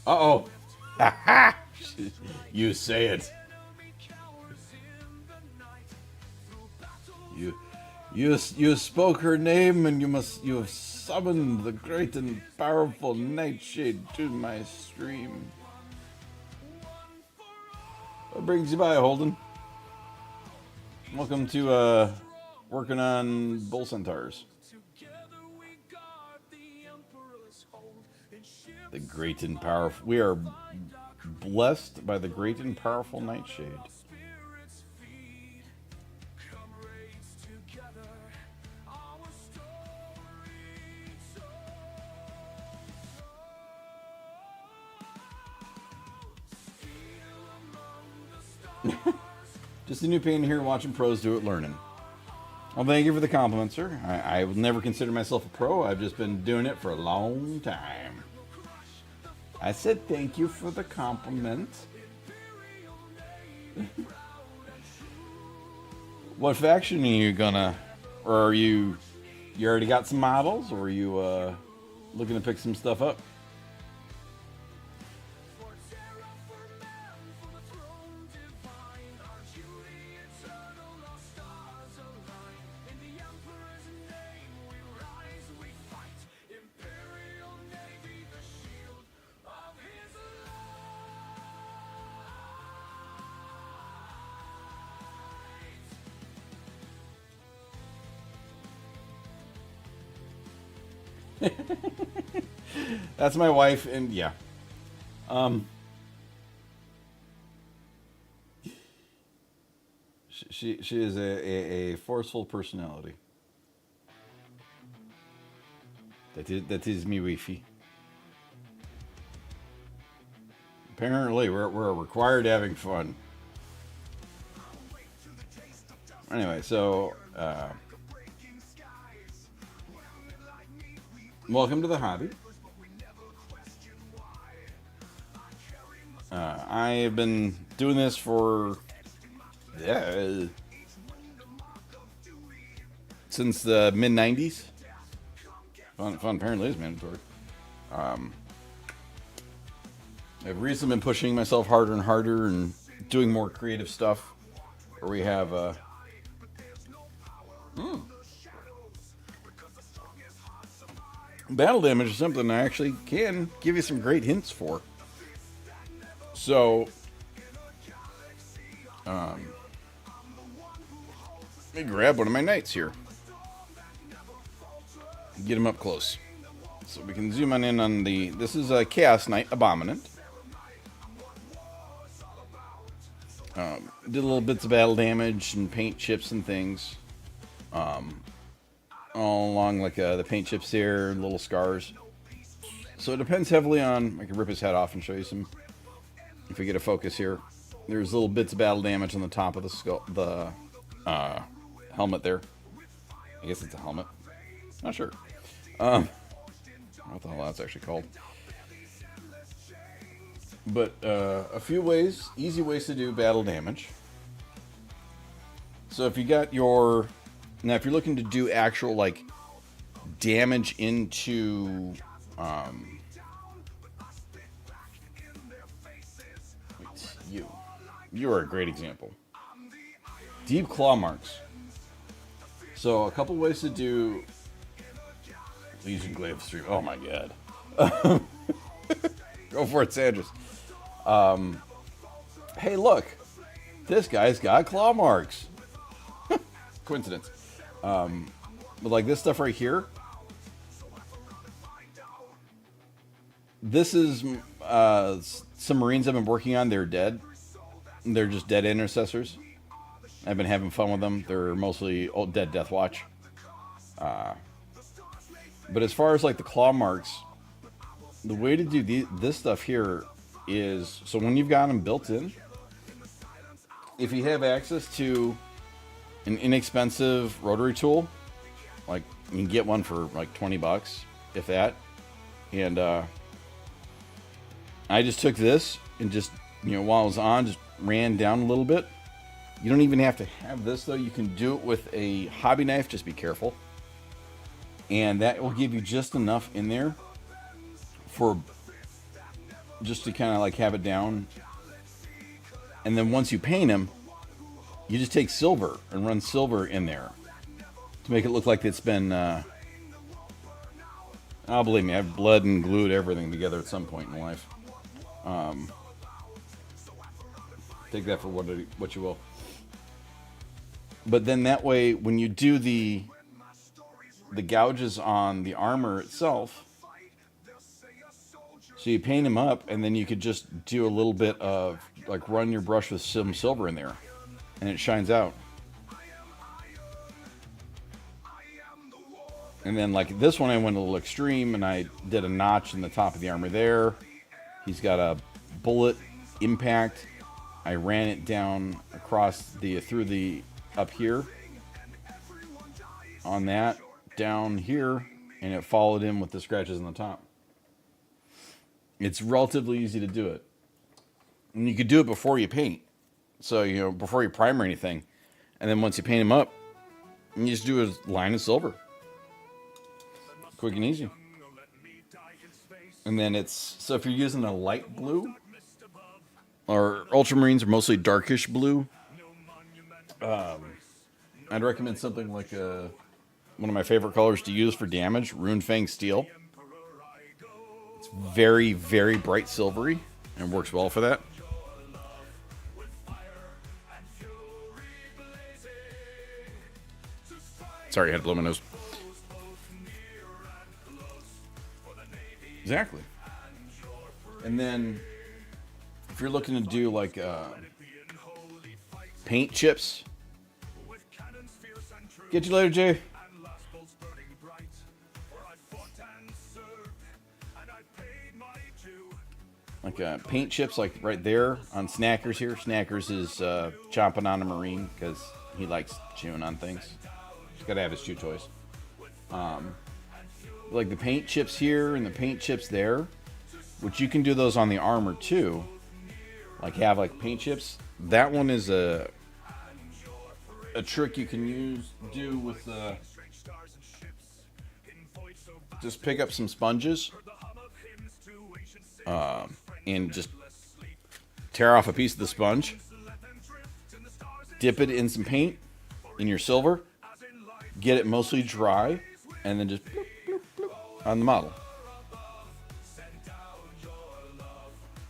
Uh-oh. You say it. You spoke her name, and you have summoned the great and powerful Nightshade to my stream. What brings you by, Holden? Welcome to working on Bull Centaurs. The great and powerful. We are blessed by the great and powerful Nightshade. Just a new pain here watching pros do it learning. Well, thank you for the compliment, sir. I would never consider myself a pro. I've just been doing it for a long time. I said thank you for the compliment. What faction are you gonna... Or are you... You already got some models? Or are you looking to pick some stuff up? That's my wife, and yeah. She is a forceful personality. That is me wifey. Apparently, we're required having fun. Anyway, so welcome to the hobby. I have been doing this for since the mid-90s. Fun apparently is mandatory. I've recently been pushing myself harder and harder and doing more creative stuff. Where we have battle damage is something I actually can give you some great hints for. So, let me grab one of my knights here. Get him up close. So we can zoom in on the... This is a Chaos Knight Abominant. Did little bits of battle damage and paint chips and things. All along like the paint chips here, and little scars. So it depends heavily on... I can rip his head off and show you some... If we get a focus here, there's little bits of battle damage on the top of the skull, the helmet there. I guess it's a helmet. Not sure. What the hell that's actually called. But a few ways, easy ways to do battle damage. So if you got your... Now if you're looking to do actual, like, damage into... You are a great example. Deep claw marks. So a couple ways to do Legion Glaive Stream. Oh my god. Go for it, Sanders. Hey, look. This guy's got claw marks. Coincidence. But like this stuff right here. This is some Marines I've been working on. They're dead. They're just dead intercessors. I've been having fun with them. They're mostly dead Deathwatch. But as far as like the claw marks, the way to do this stuff here is, so when you've got them built in, if you have access to an inexpensive rotary tool, like you can get one for like 20 bucks, if that. And I just took this and just, while I was on, just ran down a little bit. You don't even have to have this though. You can do it with a hobby knife. Just be careful. And that will give you just enough in there for just to kind of like have it down. And then once you paint him, you just take silver and run silver in there to make it look like it's been. Oh, believe me, I've bled and glued everything together at some point in life. Take that for what you will. But then that way, when you do the gouges on the armor itself, so you paint him up, and then you could just do a little bit of, like, run your brush with some silver in there, and it shines out. And then, like, this one I went a little extreme, and I did a notch in the top of the armor there. He's got a bullet impact. I ran it down across through the, up here, on that, down here, and it followed in with the scratches on the top. It's relatively easy to do it. And you could do it before you paint. So, you know, before you primer anything. And then once you paint him up, you just do a line of silver. Quick and easy. And then it's, so if you're using a light blue, or ultramarines are mostly darkish blue, I'd recommend something like one of my favorite colors to use for damage, Runefang Steel. It's very, very bright silvery and works well for that. Sorry, I had to blow my nose. Exactly. And then, if you're looking to do like paint chips, get you later, Jay. Like paint chips, like right there on Snackers here. Snackers is chomping on a marine because he likes chewing on things. He's got to have his chew toys. Like the paint chips here and the paint chips there, which you can do those on the armor too. Like have like paint chips. That one is a trick you can do with just pick up some sponges and just tear off a piece of the sponge, dip it in some paint in your silver, get it mostly dry, and then just bloop, bloop, bloop on the model.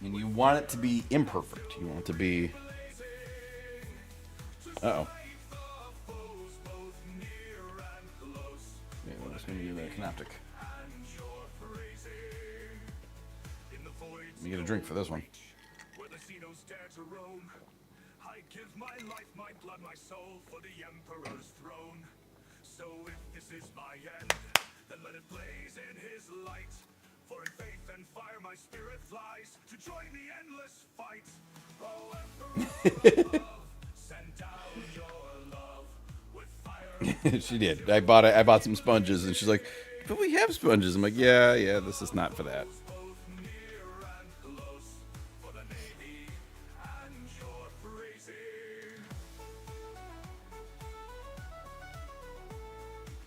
And you want it to be imperfect. You want it to be... Uh-oh. Yeah, that's going to be the Canoptic. Let me get a drink for this one. I give my life, my blood, my soul for the Emperor's throne. So if this is my end, then let it blaze in his light. For in faith and fire my spirit flies to join the endless fight. Oh, Emperor, send down your love with fire. She did. I bought some sponges, and she's like, "But we have sponges." I'm like, "Yeah, this is not for that."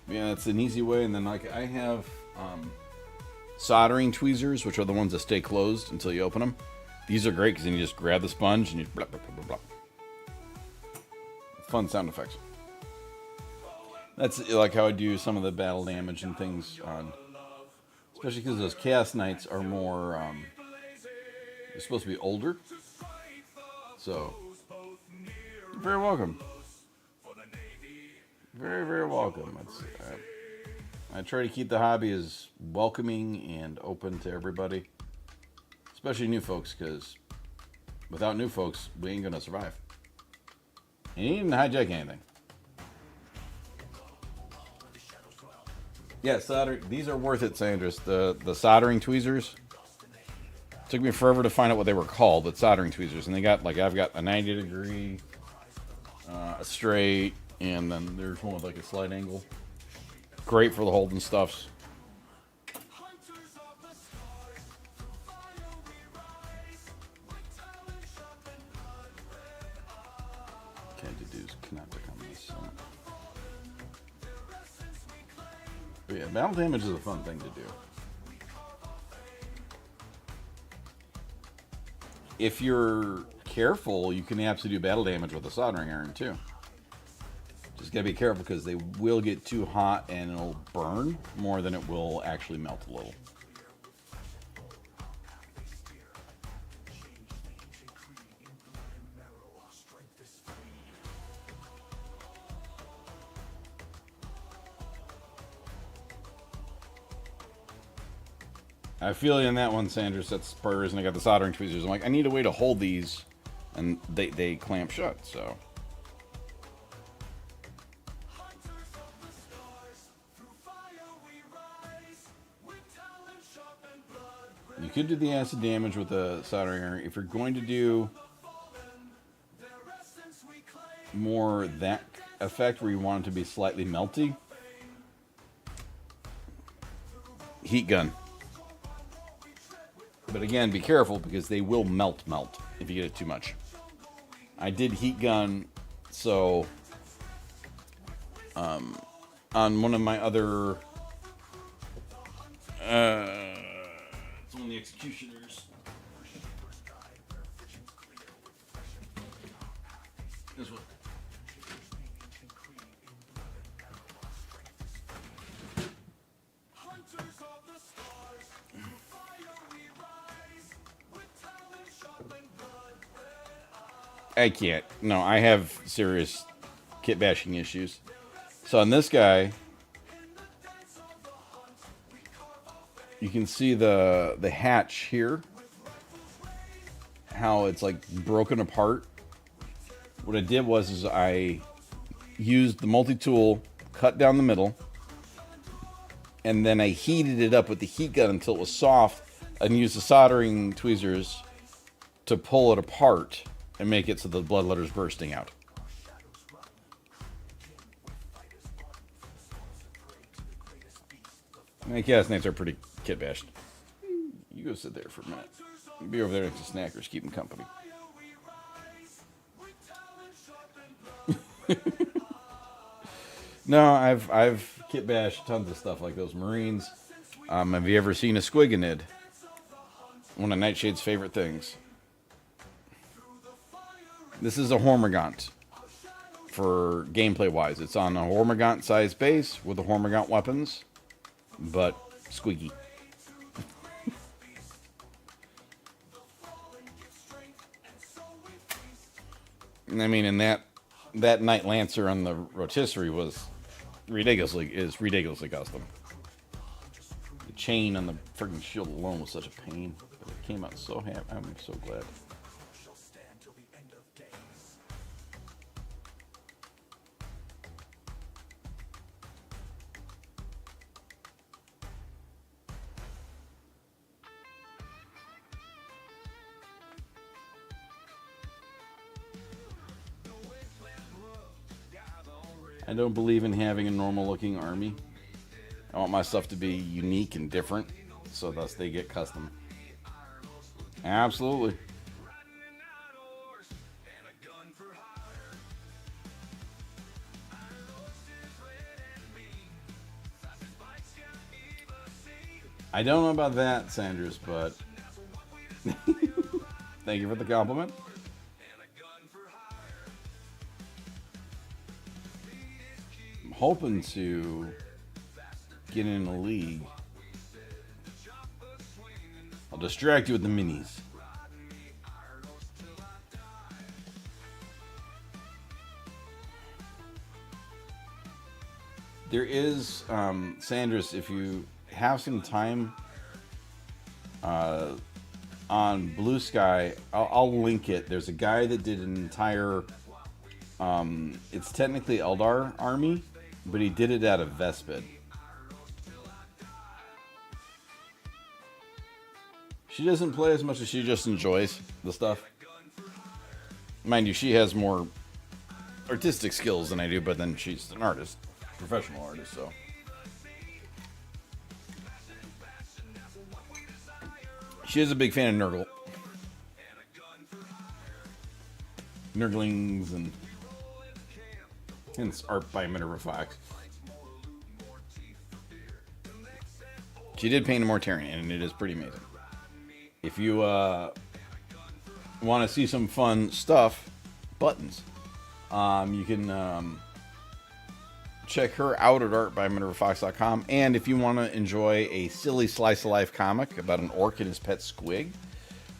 Yeah, it's an easy way. And then like I have soldering tweezers, which are the ones that stay closed until you open them. These are great because then you just grab the sponge and you blah, blah, blah, blah, blah. Fun sound effects. That's like how I do some of the battle damage and things on, especially because those Chaos Knights are more, they're supposed to be older. So, you're very welcome. Very, very welcome. I try to keep the hobby as welcoming and open to everybody, especially new folks, because without new folks, we ain't gonna survive. And you ain't gonna hijack anything. Yeah, solder. These are worth it, Sandras. The soldering tweezers. Took me forever to find out what they were called, but soldering tweezers, and they got like I've got a 90-degree, a straight. And then there's one with like a slight angle. Great for the holding stuffs. Can't do Canoptic on this. But yeah, battle damage is a fun thing to do. if you're careful, you can absolutely do battle damage with a soldering iron too. Just gotta be careful because they will get too hot and it'll burn more than it will actually melt a little. I feel you on that one, Sanders. That's part of the reason I got the soldering tweezers. I'm like, I need a way to hold these, and they clamp shut, so. You could do the acid damage with a soldering iron. If you're going to do more that effect where you want it to be slightly melty, heat gun. But again, be careful because they will melt if you get it too much. I did heat gun, so on one of my other it's one of the executioners. This one. I can't. No, I have serious kit bashing issues. So on this guy, you can see the hatch here, how it's like broken apart. What I did was I used the multi-tool, cut down the middle, and then I heated it up with the heat gun until it was soft, and used the soldering tweezers to pull it apart and make it so the bloodletter's bursting out. My castmates are pretty kit bashed. You go sit there for a minute. Be over there next to Snackers, keep them company. No, I've kit bashed tons of stuff like those Marines. Have you ever seen a Squiganid? One of Nightshade's favorite things. This is a Hormigaunt for gameplay wise. It's on a Hormigaunt size base with the Hormigaunt weapons, but squeaky. I mean, and that Knight Lancer on the rotisserie was ridiculously custom. The chain on the freaking shield alone was such a pain, but it came out so happy. I'm so glad. I don't believe in having a normal-looking army. I want my stuff to be unique and different, so thus they get custom. Absolutely. I don't know about that, Sanders, but thank you for the compliment. I'm hoping to get in a league. I'll distract you with the minis. There is, Sanders, if you have some time on Blue Sky, I'll link it. There's a guy that did an entire, it's technically Eldar army, but he did it out of Vespid. She doesn't play as much as she just enjoys the stuff. Mind you, she has more artistic skills than I do, but then she's an artist, professional artist, so. She is a big fan of Nurgle. Nurglings and hence art by Minerva Fox. She did paint a Mortarion, and it is pretty amazing. If you want to see some fun stuff, buttons, you can check her out at art.minervafox.com. And if you want to enjoy a silly slice of life comic about an orc and his pet Squig,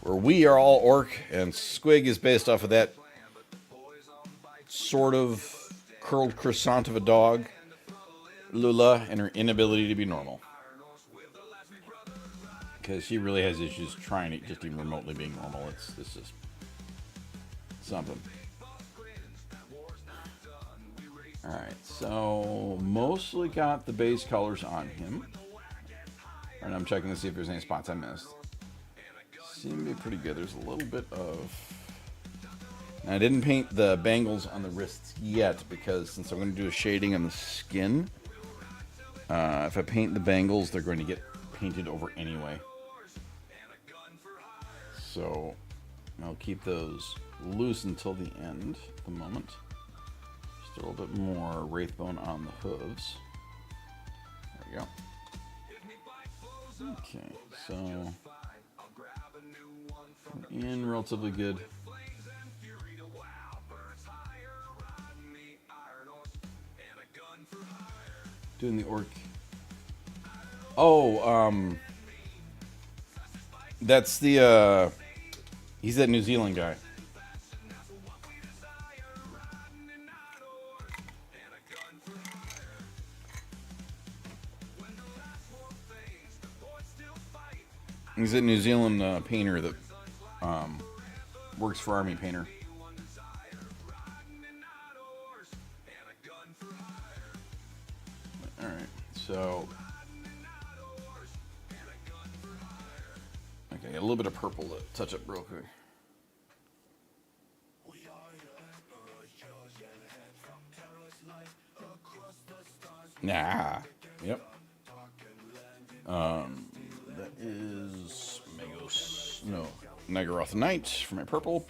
where we are all orc and Squig is based off of that sort of curled croissant of a dog, Lula, and her inability to be normal. Because she really has issues trying to just even remotely being normal. It's just something. Alright, so mostly got the base colors on him. And I'm checking to see if there's any spots I missed. Seem to be pretty good. There's a little bit of... Now, I didn't paint the bangles on the wrists yet because since I'm going to do a shading on the skin, if I paint the bangles, they're going to get painted over anyway. So I'll keep those loose until the end at the moment. Just a little bit more Wraithbone on the hooves. There we go. Okay, so in relatively good. Doing the orc. Oh, that's the, he's that New Zealand guy. He's a New Zealand painter that works for Army Painter. Alright, so... Okay, a little bit of purple to touch up real quick. Nah. Yep. That is Magos. No, Nagaroth Knight for my purple.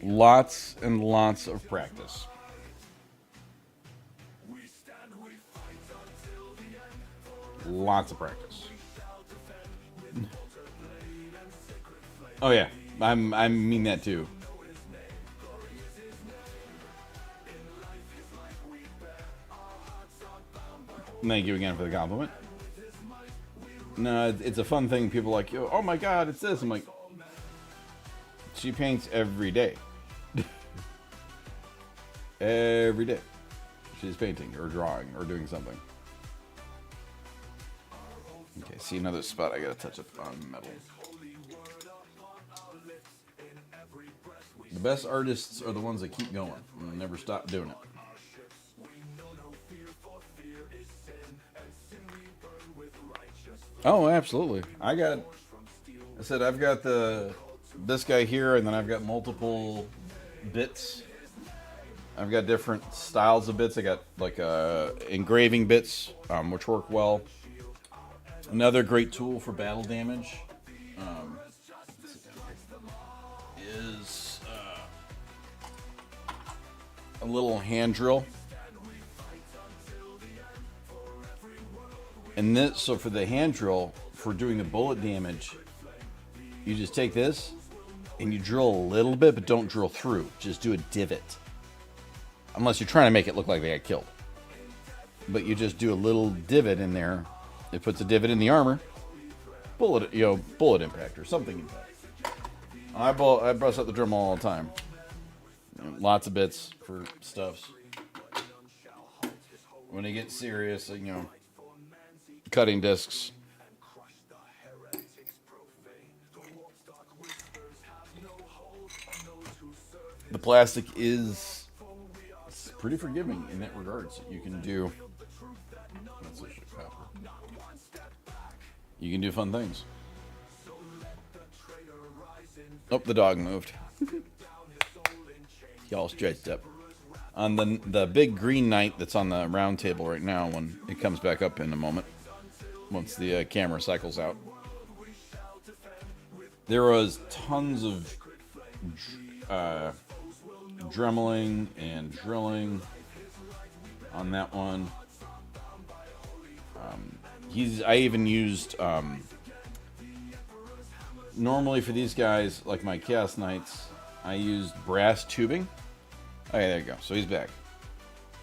Lots and lots of practice. Lots of practice. Oh yeah, I mean that too. Thank you again for the compliment. No, it's a fun thing. People are like, oh my god, it's this. I'm like, she paints every day. Every day. She's painting or drawing or doing something. Okay, see another spot I gotta touch up on metal. The best artists are the ones that keep going and never stop doing it. Oh, absolutely. I've got this guy here, and then I've got multiple bits. I've got different styles of bits. I got like engraving bits, which work well. Another great tool for battle damage is a little hand drill. And this, so for the hand drill, for doing the bullet damage, you just take this and you drill a little bit, but don't drill through. Just do a divot. Unless you're trying to make it look like they got killed. But you just do a little divot in there. It puts a divot in the armor. Bullet impact or something impact. I bust out the Dremel all the time. Lots of bits for stuffs. When it gets serious, cutting discs. The plastic is pretty forgiving in that regards. You can do fun things. Oh, the dog moved. Y'all stretched up. On the big green knight that's on the round table right now, when it comes back up in a moment, once the camera cycles out. There was tons of dremeling and drilling on that one. I even used normally for these guys, like my Chaos Knights, I used brass tubing. Okay, there you go. So he's back.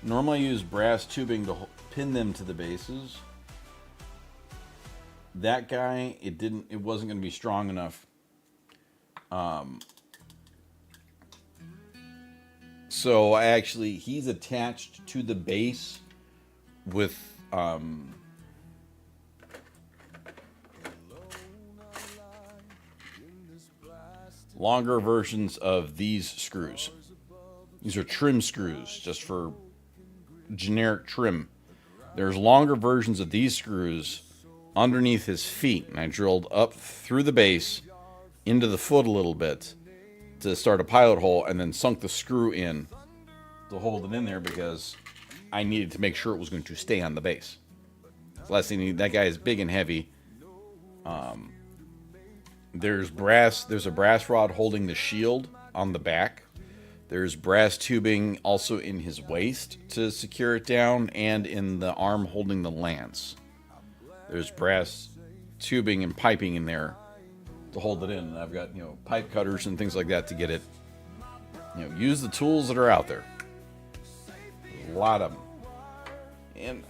Normally I use brass tubing to pin them to the bases. That guy, it wasn't going to be strong enough. So he's attached to the base with longer versions of these screws. These are trim screws, just for generic trim. There's longer versions of these screws underneath his feet, and I drilled up through the base into the foot a little bit to start a pilot hole, and then sunk the screw in to hold it in there because I needed to make sure it was going to stay on the base. The last thing you need, that guy is big and heavy. There's a brass rod holding the shield on the back. There's brass tubing also in his waist to secure it down, and in the arm holding the lance. There's brass tubing and piping in there to hold it in. And I've got, pipe cutters and things like that to get it. Use the tools that are out there. There's a lot of them. And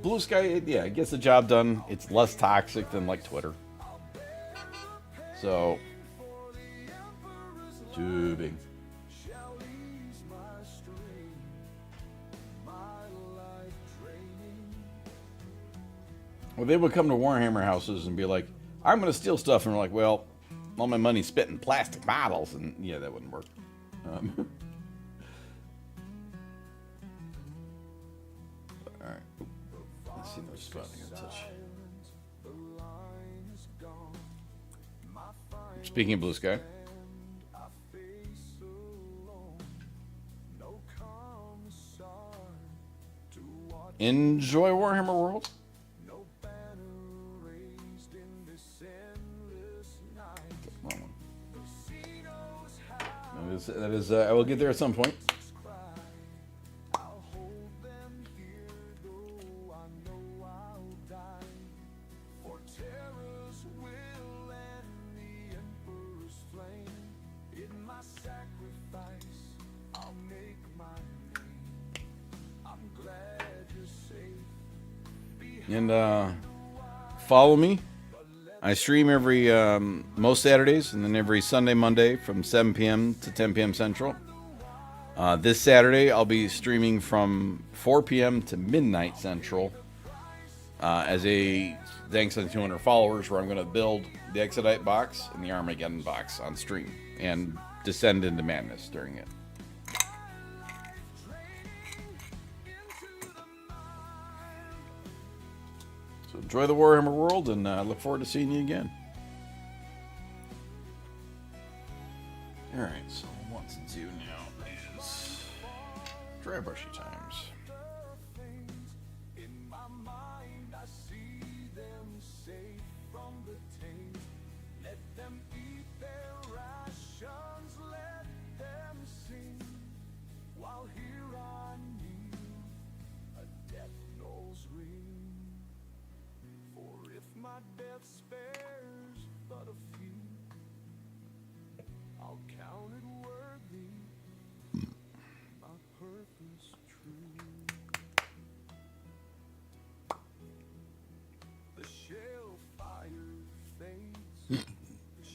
Blue Sky, yeah, it gets the job done. It's less toxic than like Twitter. So, tubing. Well, they would come to Warhammer houses and be like, I'm going to steal stuff. And we're like, well, all my money's spent in plastic bottles. And yeah, that wouldn't work. All right. Let's see another spot I can touch. Speaking of Blue Sky. Enjoy Warhammer World. That is I will get there at some point. And follow me. I stream every most Saturdays, and then every Sunday, Monday from 7 p.m. to 10 p.m. Central. This Saturday, I'll be streaming from 4 p.m. to midnight Central as a thanks to 200 followers, where I'm going to build the Exodite box and the Armageddon box on stream and descend into madness during it. So enjoy the Warhammer world, and look forward to seeing you again. Alright, so what to do now is dry brushy times.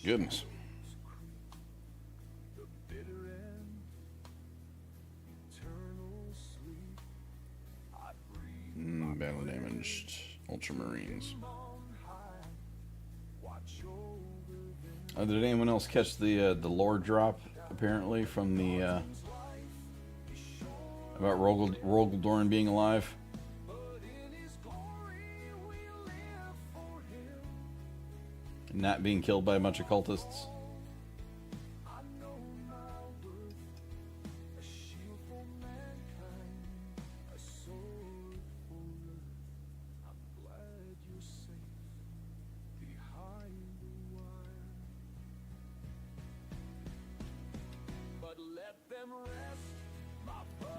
Goodness. Battle damaged Ultramarines. Did anyone else catch the lore drop, apparently, from the about Rogel Dorn being alive? Not being killed by a bunch of cultists.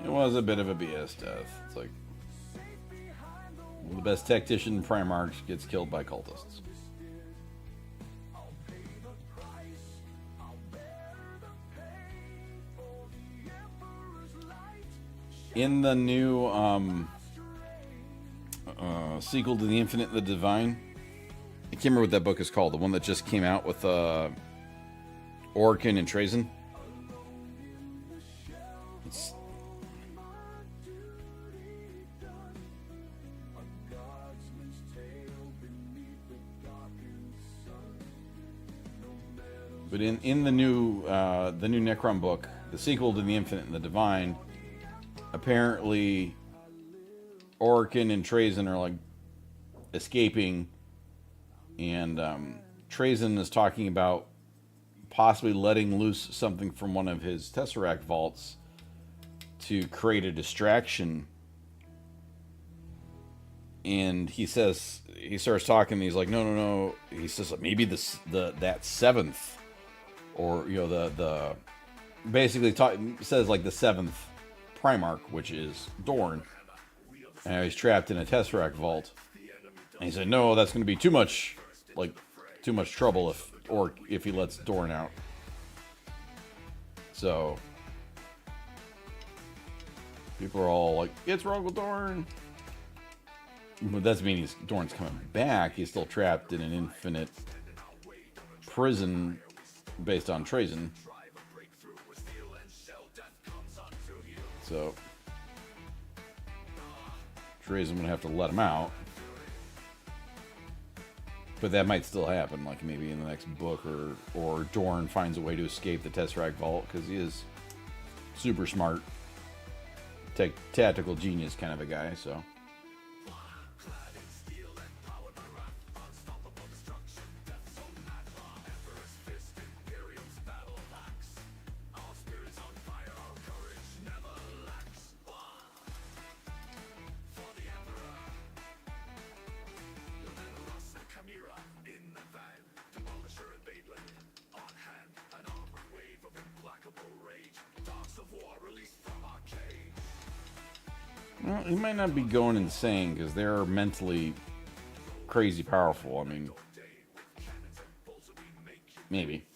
It was a bit of a BS death. It's like the best tactician in Primarch gets killed by cultists. In the new sequel to The Infinite and the Divine, I can't remember what that book is called. The one that just came out with Orkin and Trazen. But in the new Necron book, the sequel to The Infinite and the Divine, apparently Orkin and Trazen are like escaping, and Trazen is talking about possibly letting loose something from one of his Tesseract vaults to create a distraction. And he starts talking, and he's like, no. He says maybe that seventh, or the basically says like the seventh Primarch, which is Dorn, and he's trapped in a Tesseract vault. And he said, no, that's going to be too much trouble if he lets Dorn out. So people are all like, it's wrong with Dorn. But that doesn't mean Dorn's coming back. He's still trapped in an infinite prison based on Trazen. So Trazen would have to let him out. But that might still happen, like maybe in the next book, or Dorn finds a way to escape the Tesseract Vault, because he is super smart, tactical genius kind of a guy, so. Well, he might not be going insane, because they're mentally crazy powerful. I mean, maybe.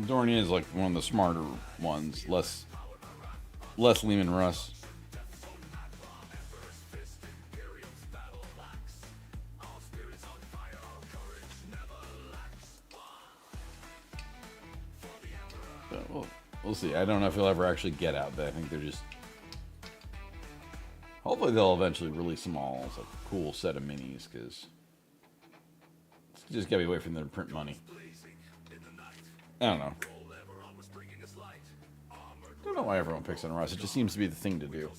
Dorn is like one of the smarter ones, less Leman Russ. We'll see. I don't know if he'll ever actually get out, but I think they're just... Hopefully they'll eventually release them all as a cool set of minis, because it's just gotta be waiting for them to print money. I don't know. I don't know why everyone picks on Russ. It just seems to be the thing to do.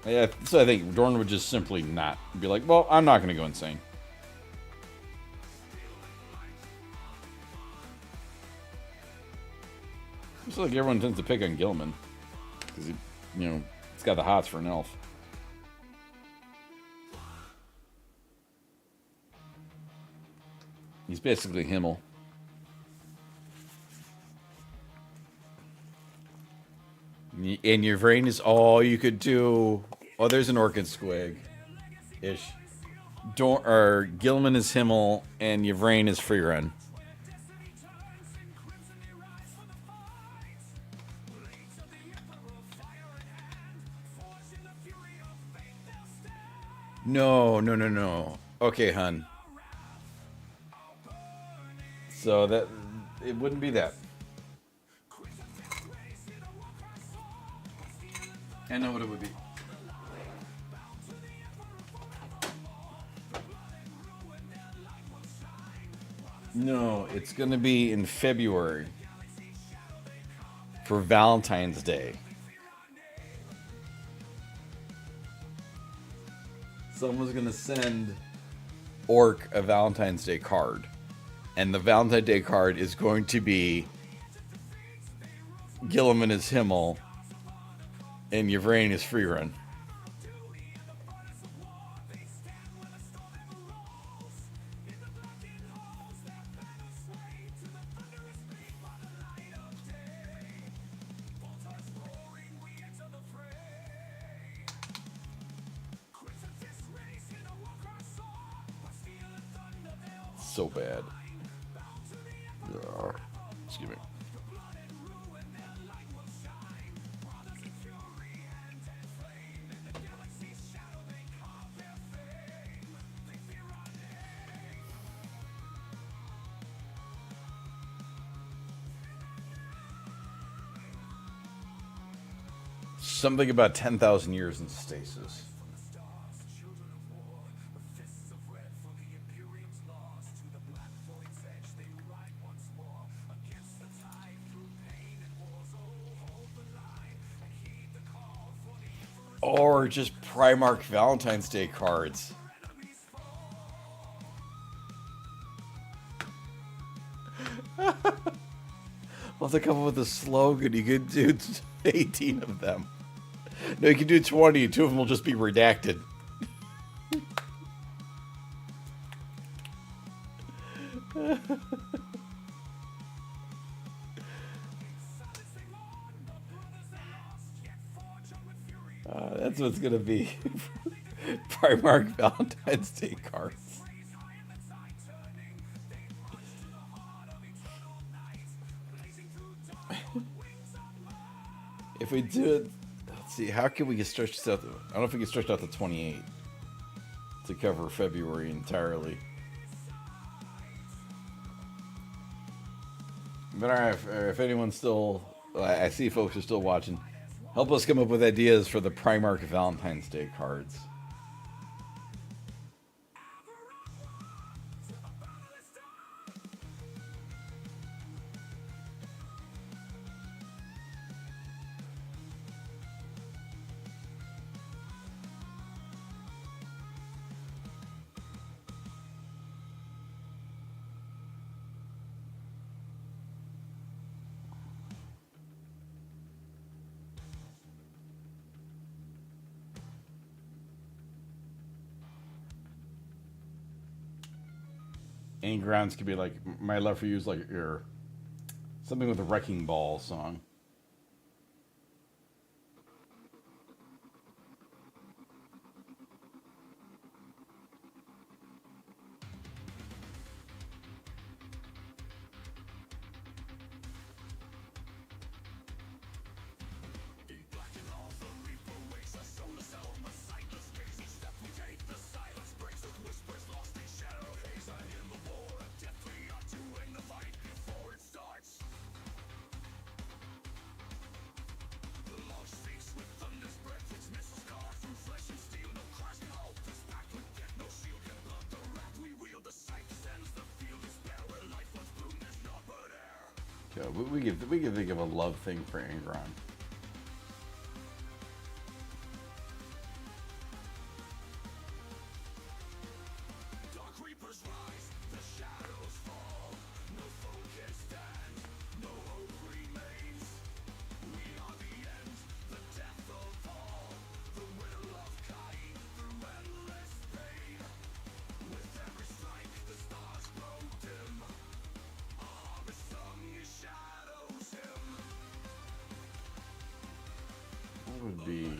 Yeah, so I think Dorn would just simply not be like, well, I'm not going to go insane. It's like everyone tends to pick on Gilman, because he's got the hots for an elf. He's basically Himmel. And your brain is all you could do. Oh, there's an Orchid Squig. Ish. Gilman is Himmel, and Yvraine is Freerun. No. Okay, hun. So that it wouldn't be that. I know what it would be. No, it's going to be in February for Valentine's Day. Someone's going to send Orc a Valentine's Day card. And the Valentine's Day card is going to be Gilliman is Himmel and Yvraine is Freerun. so bad. Excuse me. Something about 10,000 years in stasis. Or just Primark Valentine's Day cards. Well, to come up with a slogan, you could do 18 of them. No, you can do 20. 2 of them will just be redacted. That's what's gonna be. Primark Valentine's Day cards. If we do it, let's see, how can we get stretched this out? I don't know if we can stretch out the 28 to cover February entirely. But alright, if anyone's still, I see folks are still watching, help us come up with ideas for the Primark Valentine's Day cards. Any grounds could be like My Love for You is like your something with a Wrecking Ball song. Yeah, we could think of a love thing for Angron. Would be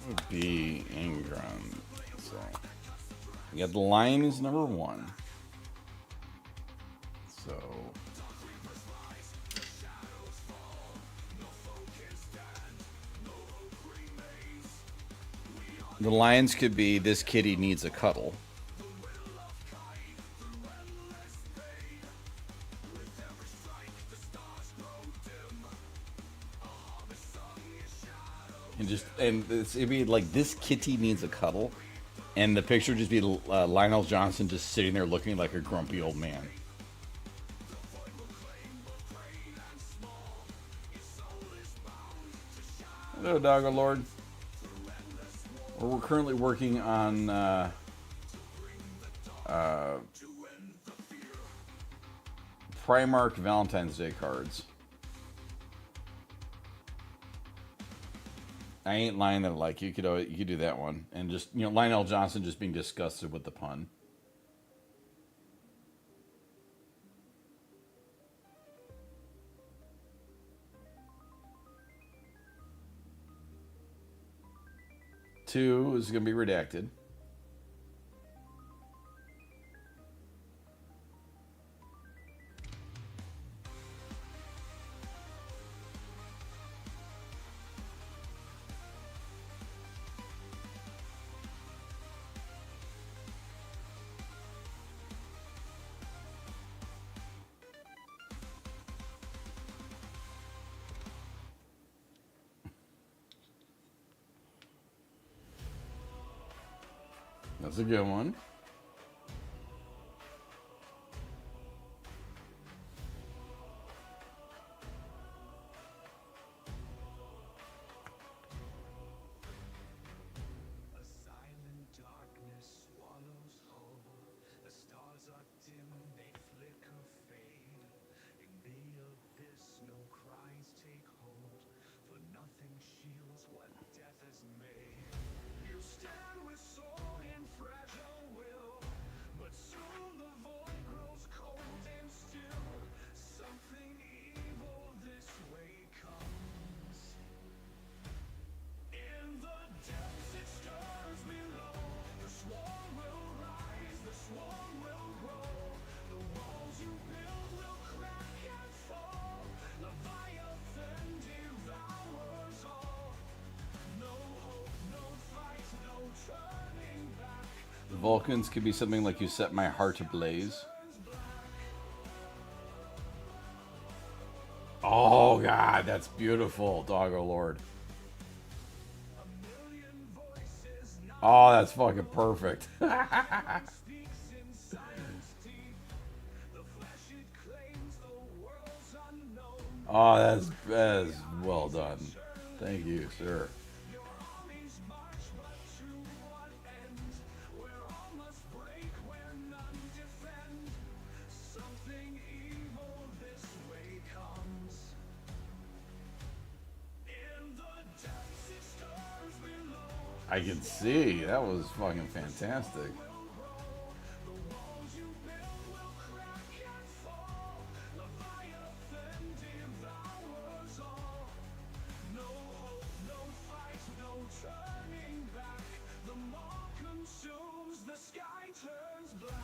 would be Angron. So we got the Lion is number 1. So the lines could be this kitty needs a cuddle. And it'd be like this kitty needs a cuddle, and the picture would just be Lionel Johnson just sitting there looking like a grumpy old man. Hello, Doggo Lord. We're currently working on Primarch Valentine's Day cards. I ain't lying that I like you. You could do that one, and just Lionel Johnson just being disgusted with the pun. Two is going to be redacted. That's a good one. A silent darkness swallows whole. The stars are dim, they flicker, fade. In the abyss, no cries take hold, for nothing shields what death has made. You stand with soul and fragile will, but soon the void grows cold and still. Something evil this way comes. In the depths it stirs below. The swarm will rise, the swarm will grow. The walls you build will crack and fall. Leviathan devours all. No hope, no fight, no turning back. The Vulcans could be something like "You Set My Heart Ablaze." Oh God, that's beautiful, Doggo Lord. Oh, that's fucking perfect. Speaks in silence deep. The flesh it claims, the world's unknown. Oh, that's well done. Thank you, sir. Your armies march, but to what end? Where all must break, where none defend. Something evil this way comes. In the depths it stirs below. I can see that was fucking fantastic. The walls you build will crack and fall. Leviathan devours all. No hope, no fight, no turning back. The maw consumes, the sky turns black.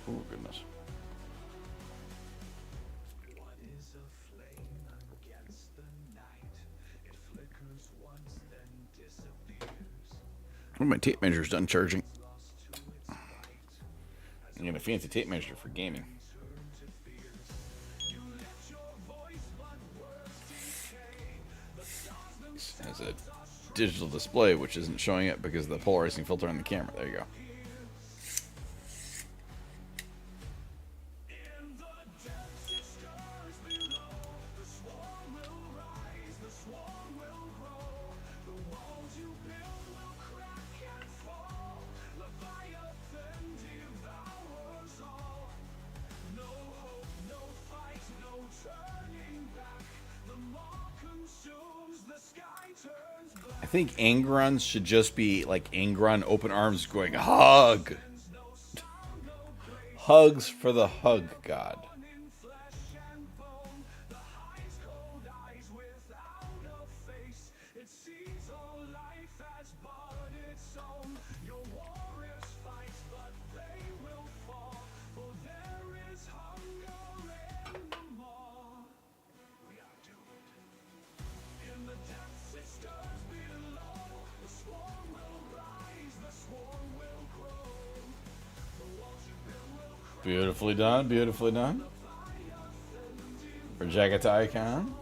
Oh goodness. What is a flame against the night? It flickers once, then disappears. Oh, my tape measure's done charging. Lost to its light. I got a fancy tape measure for gaming. Turn to fears. You let your voice, but words decay. The stars themselves Has a digital display, which isn't showing it because of the polarizing filter on the camera. There you go. in the depths it stirs below. The swarm will rise, the swarm will grow. The walls you build will crack and fall. Leviathan devours all. No hope, no fight, no turning back. The maw consumes, the sky turns black. I think Angrons should just be like Angron open arms going hug. Hugs for the hug god. In flesh and bone, the high's cold eyes without a face. It sees all life as but its own. Your warriors fight, but they will fall. For there is hunger in the maw. We are doomed. In the depths it stirs below. The swarm will rise, the swarm will grow. The walls you build will crack. Beautifully done, beautifully done. For Jagatai Khan.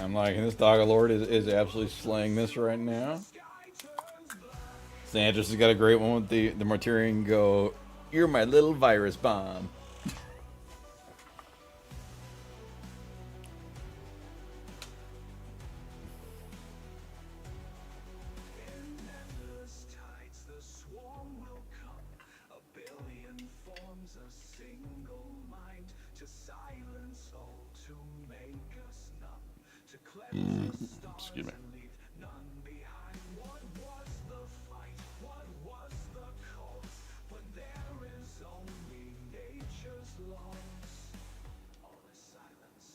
I'm liking this. Dog Lord is absolutely slaying this right now. Santos has got a great one with the Mortarian go, "You're my little virus bomb." endless tides, the swarm will come. A billion forms, a single mind to silence all, to make us numb, to cleanse the stars Excuse me. and leave none behind. What was the fight? What was the cause? But there is only nature's laws. All is silence.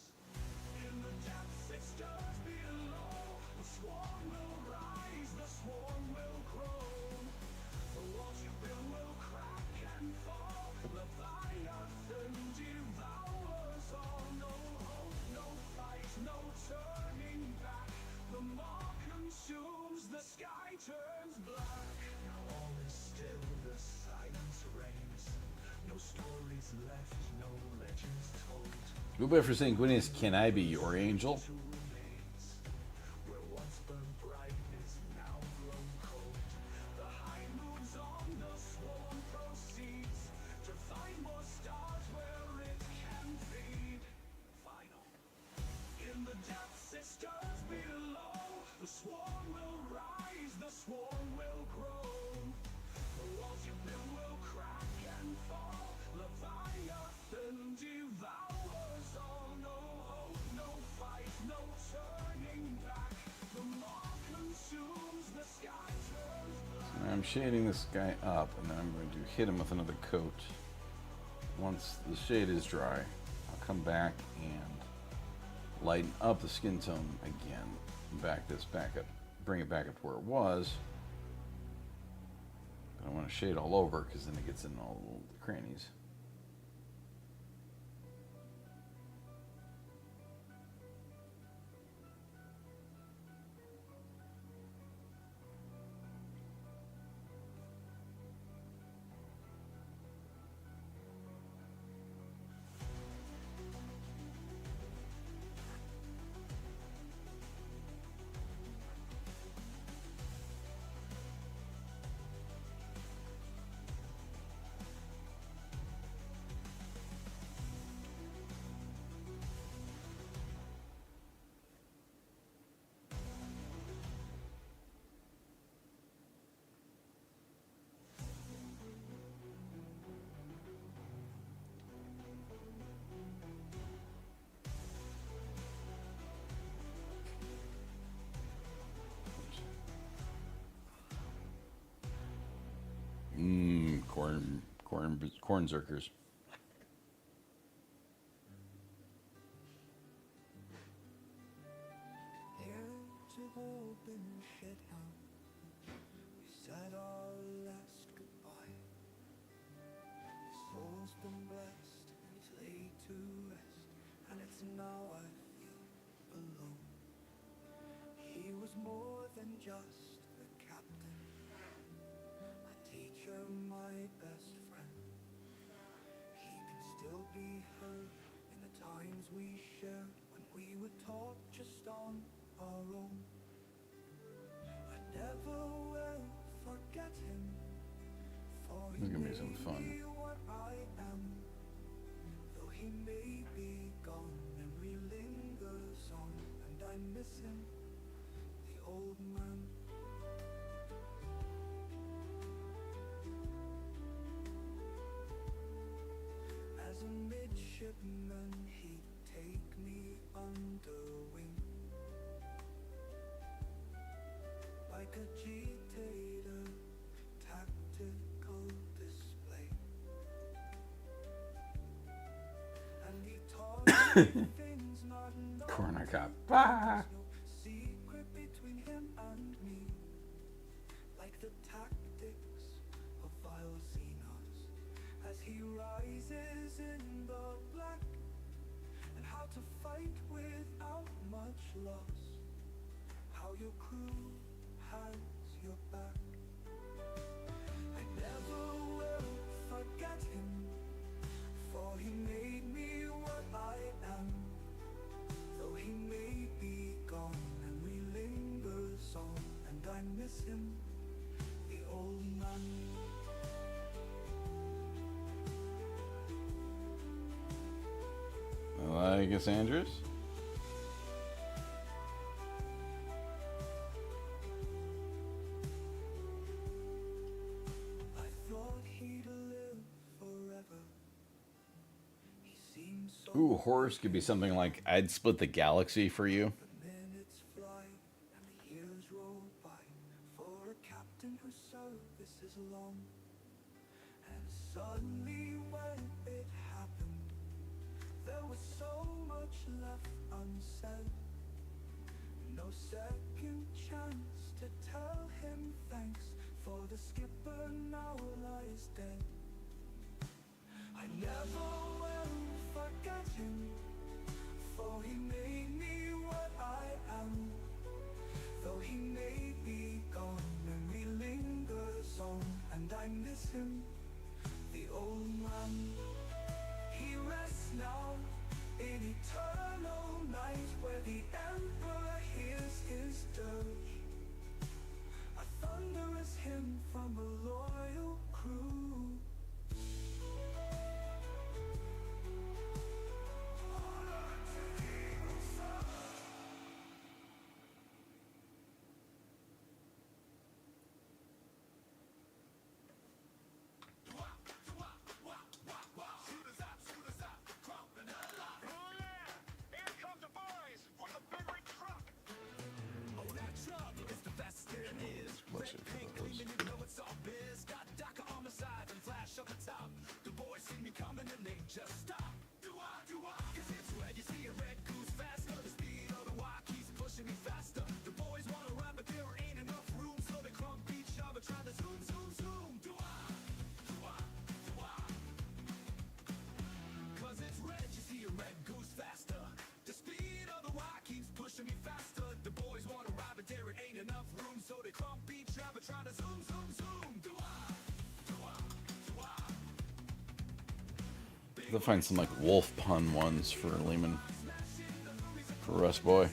In the depths it stirs below. The swarm will rise, the swarm will grow. The walls you build will crack and fall. Leviathan devours all. No hope, no fight, no turning back. The maw consumes, the sky turns black. Now all is still, the silence reigns. No stories left, no legends told. Goodbye for saying, "Gwyneth, can I be your angel?" Who remains where once burned bright is now grown cold. The hive moves on, the swarm proceeds to find more stars where it can feed. Final. In the depths it stirs below. The swarm will rise, the swarm will grow. The walls you build will crack and fall. Leviathan devours all. No hope, no fight, no turning back. The maw consumes, the sky turns black. I'm shading this guy up, and then I'm going to hit him with another coat. Once the shade is dry, I'll come back and lighten up the skin tone again. Back this back up, bring it back up to where it was. But I want to shade all over because then it gets in all the crannies. Corn zerkers. Here to the open shed now, we said our last goodbye. His soul's been blessed, he's laid to rest, and it's now I feel alone. He was more than just a captain, my teacher, my best friend. He can still be heard in the times we shared when we would talk just on our own. I never will forget him, for he This is gonna be some made fun. me what I am. Though he may be gone, memory lingers on, and I miss him, the old man. As a midshipman, he'd take me under wing, like a G-tator, tactical display. And he taught me things not known. Corner cop. There's no secret between him and me, like the tactics of vile Xenos, as he rises in the black, and how to fight without much loss, how your crew has your back. I never will forget him, for he made me what I am. Though he may be Andrews. I thought he'd live forever. He seemed so Ooh, horrors could be something like I'd split the galaxy for you. the minutes fly and the years roll by for a captain whose service is long. And suddenly when it happened, there was so much left unsaid. No second chance to tell him thanks, for the skipper now lies dead. I never will forget him, for he made me what I am. Though he may be gone, memory lingers on, and I miss him, the old man. He rests now in eternal night, where the emperor hears his dirge, a thunderous hymn from a loyal crew. They'll find some like wolf pun ones for Lehman. For Russ Boy.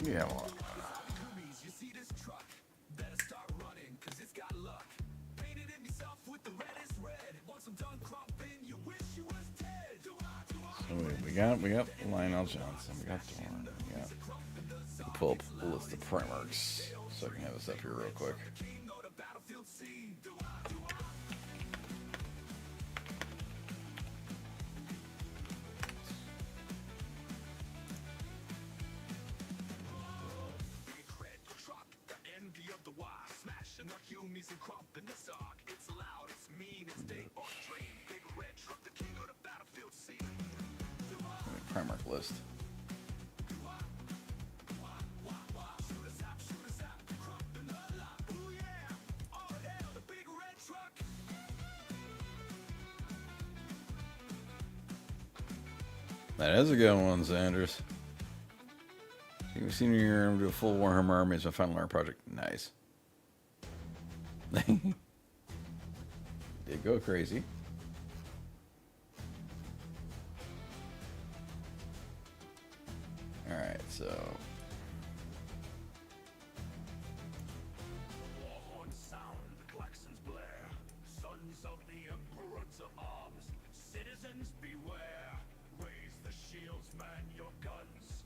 Yeah, well. You see this truck? Better start running, cause it's got luck. Painted it myself with the reddest red. Once I'm done crumping, you wish you was dead. So we got Lionel Johnson, we got Dorn, we got pull up a list of Primarchs so I can have this up here real quick. Primarch list. That is a good one, Sanders. You've seen your do a full Warhammer army as a final art project. Nice. Did go crazy. Alright, so Warhorn sound, the klaxons blare. Sons of the emperors of arms, citizens beware. Raise the shields, man your guns.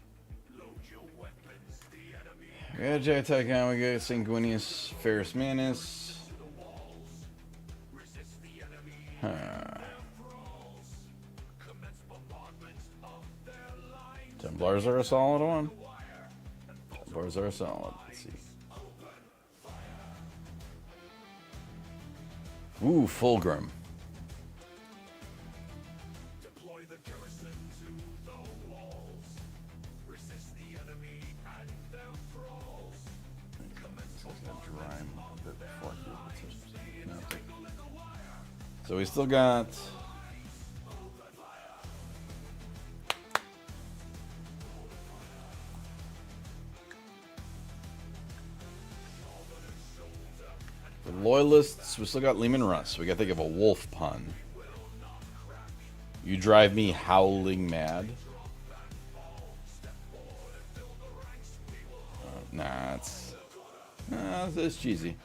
Load your weapons, the enemy. we got Jay Tycon, we got Sanguinius, Ferris Manus. Resist the enemy. Huh. Brawls. Commence bombardment of their lines. Some Templars are a solid one. Templars are solid. Let's see. Ooh, Fulgrim. Deploy the garrison to the walls. Resist the enemy and their thralls. So we still got the Loyalists. We still got Lehman Russ. We gotta think of a wolf pun. You drive me howling mad. Nah, it's cheesy.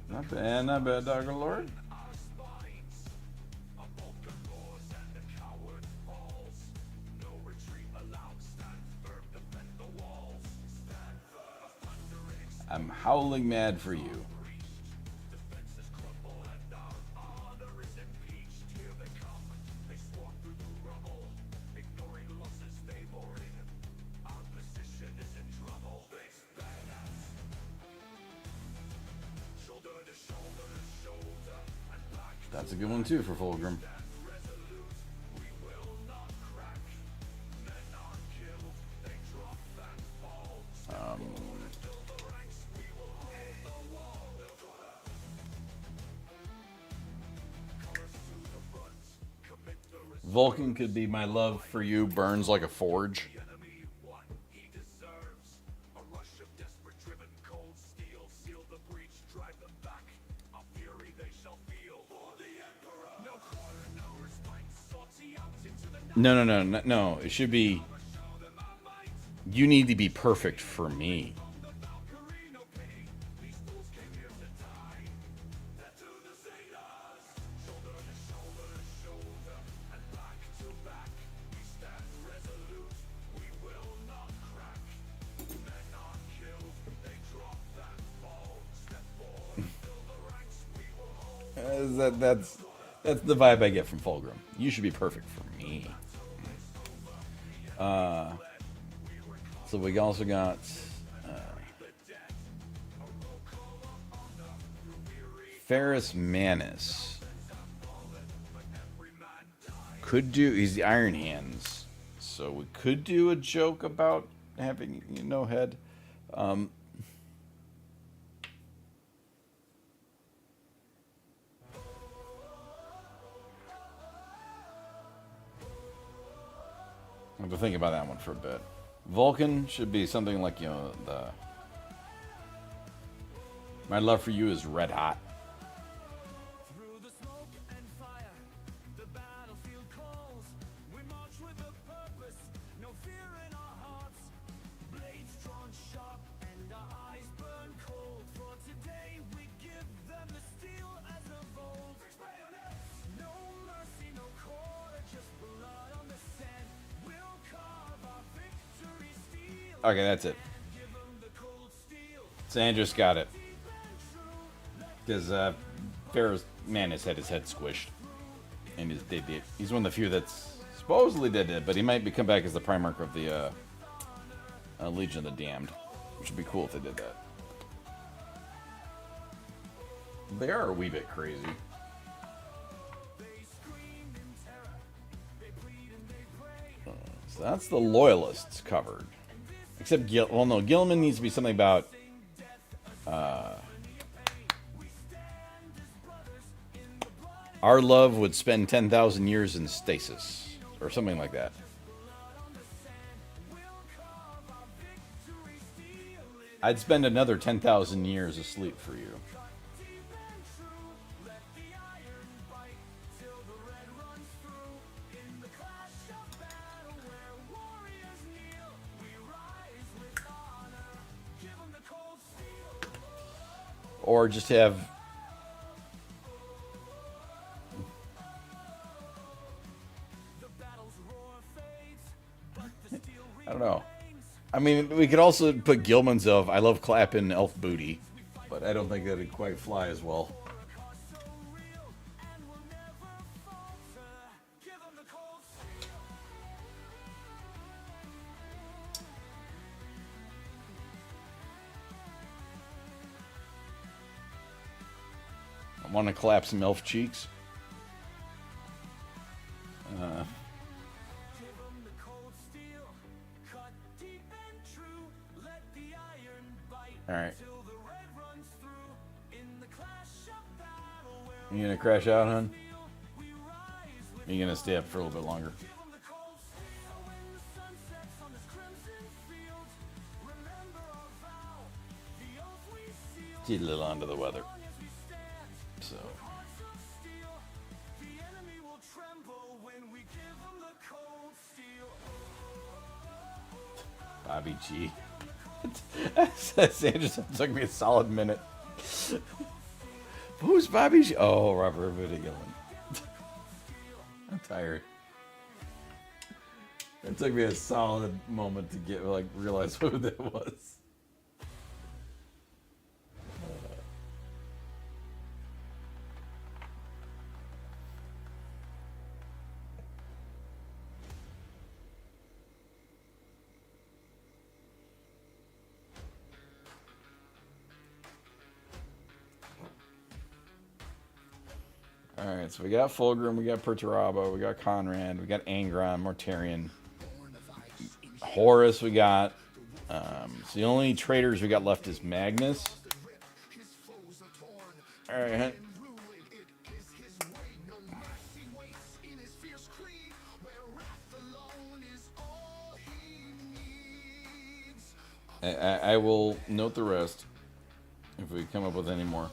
Not bad, Dogger Lord. I'm howling mad for you. That's a good one too for Fulgrim. Vulcan could be my love for you burns like a forge. No. It should be, you need to be perfect for me. That's the vibe I get from Fulgrim. You should be perfect for me. So we also got Ferrus Manus. Could do. He's the Iron Hands, so we could do a joke about having no head. I have to think about that one for a bit. Vulcan should be something like, my love for you is red hot. Through the smoke and fire, the battlefield calls. We march with a purpose, no fear in our hearts. Blades drawn sharp and our eyes burn cold. For today we give them the steel as of old. No mercy, no quarter, just blood on the sand. We'll carve our victory steel. Okay, that's it. Give them the cold steel. Sanders got it. Because Ferrus Manus had his head squished. And he's one of the few that's supposedly did it, but he might come back as the Primarch of the Legion of the Damned. Which would be cool if they did that. They are a wee bit crazy. So that's the Loyalists covered. Except Gilman needs to be something about our love would spend 10,000 years in stasis, or something like that. I'd spend another 10,000 years asleep for you. Or just have I don't know. I mean, we could also put Gilman's of I love clapping elf booty, but I don't think that'd quite fly as well. Want to collapse some elf cheeks? Alright. You gonna crash out, hon? Or you gonna stay up for a little bit longer? She's a little under the weather. So. Bobby G. Sandra took me a solid minute. Who's Bobby G? Oh, Robert Vidigalin. I'm tired. It took me a solid moment to get realize who that was. Alright, so we got Fulgrim, we got Perturabo, we got Conrad, we got Angron, Mortarion, Horus we got. So the only traders we got left is Magnus. Alright. I will note the rest if we come up with any more.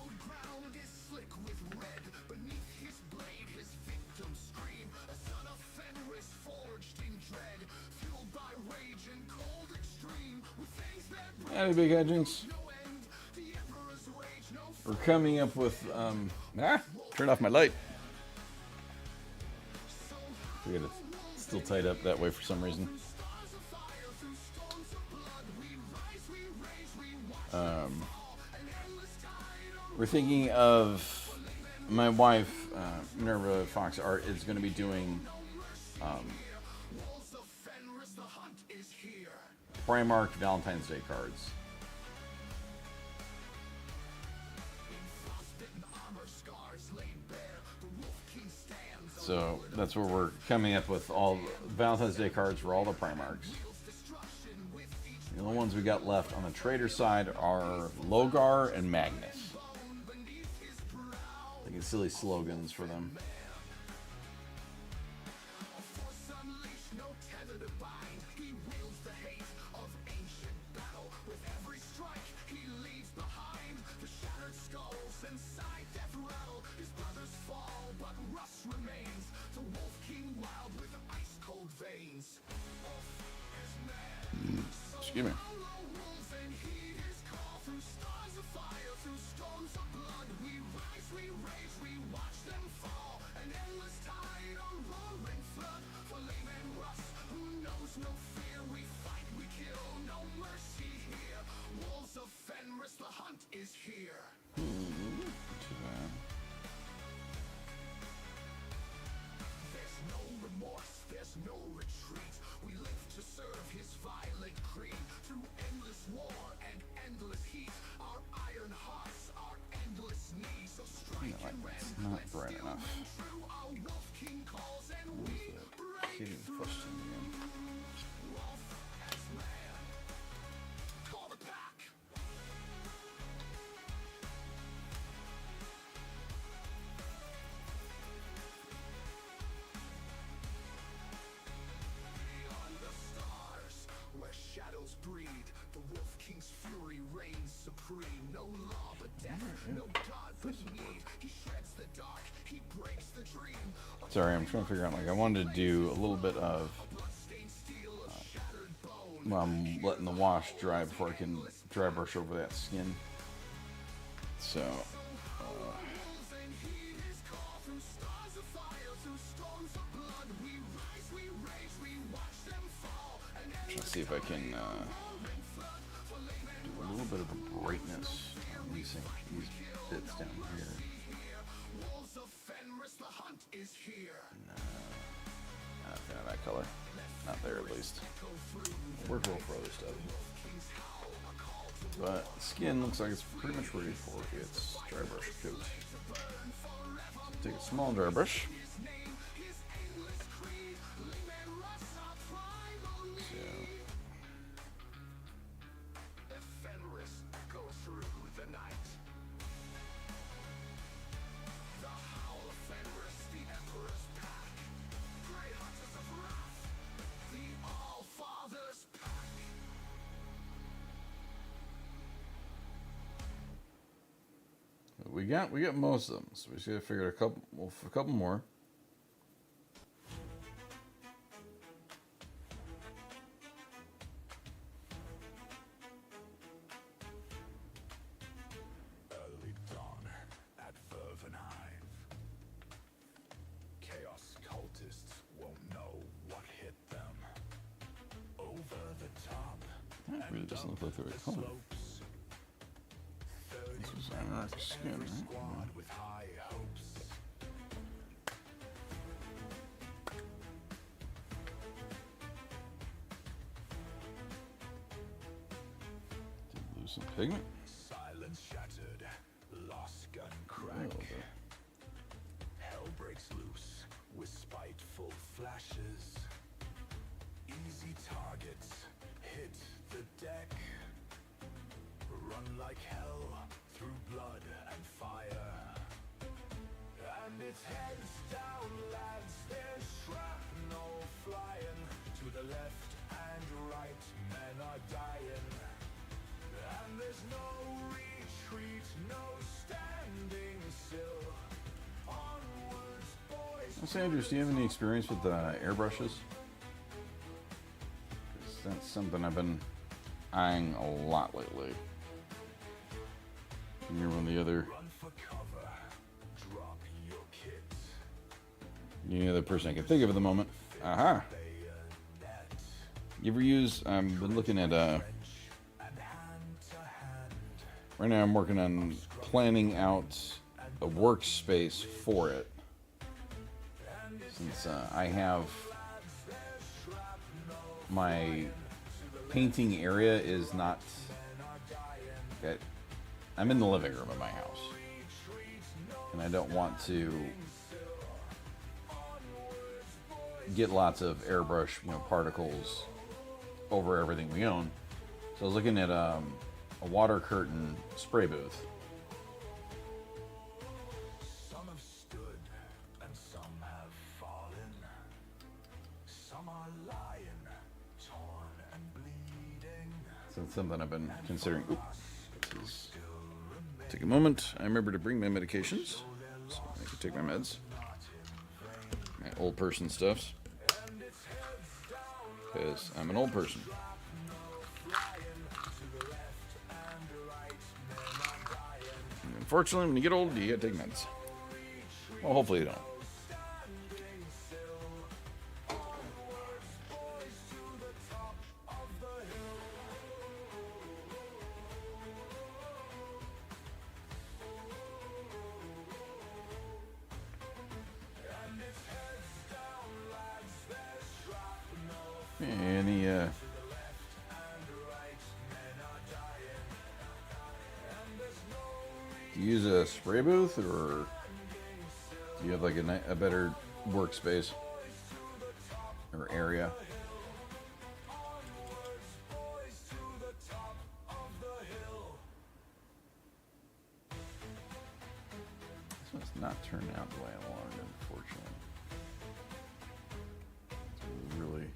Howdy, Big Hijinks. We're coming up with, turn off my light. We got it still tied up that way for some reason. We're thinking of my wife, Minerva Fox Art, is going to be doing Primarch Valentine's Day cards. So that's where we're coming up with all Valentine's Day cards for all the Primarchs. The only ones we got left on the trader side are Logar and Magnus. Like silly slogans for them. Excuse me. Not bright enough. Hidden question again. Shadows breed, the Wolf King's fury reigns supreme. No law but death, no god but need. He shreds the dark, he breaks the dream. Sorry, I'm trying to figure out, I wanted to do a little bit of I'm letting the wash dry before I can dry brush over that skin. So trying to see if I can do a little bit of a brightness on these bits down here. No, not that color. Not there, at least. We'll work for other stuff. But skin looks like it's pretty much ready for its dry brush coat. take a small dry brush. We got most of them, so we just gotta figure out a couple more. Early dawn at Vervenhive. Chaos cultists won't know what hit them. Over the top. That really doesn't look like the right color. This is Anarch's skin, right? Squad with high hopes. Did lose some pigment. Silence shattered. Lost gun crack. Oh, okay. Hell breaks loose with spiteful flashes. Easy targets hit the deck. Run like hell through blood and fire. And it's heads down, lads. There's shrapnel flying to the left and right. Men are dying. And there's no retreat, no standing still. Onwards, boys. So Andrews, do you have any experience with airbrushes? 'Cause that's something I've been eyeing a lot lately. And you're one of the other. Run for cover. Drop your kit. The other person I can think of at the moment. Aha. Bayonet. You ever use? I've been looking at And hand to hand. right now. I'm working on planning out a workspace for it. Since I have my painting area is not. I'm in the living room of my house, and I don't want to get lots of airbrush, particles over everything we own. So I was looking at a water curtain spray booth. Some have stood and some have fallen. Some are lying, torn and bleeding. So it's something I've been considering. Oop. This is- Take a moment. I remember to bring my medications, so I can take my meds. My old person stuffs. Because I'm an old person. And unfortunately, when you get old, you gotta take meds. Well, hopefully you don't. Any do you use a spray booth, or do you have like a better workspace or area? This one's not turned out the way I wanted, unfortunately. It's really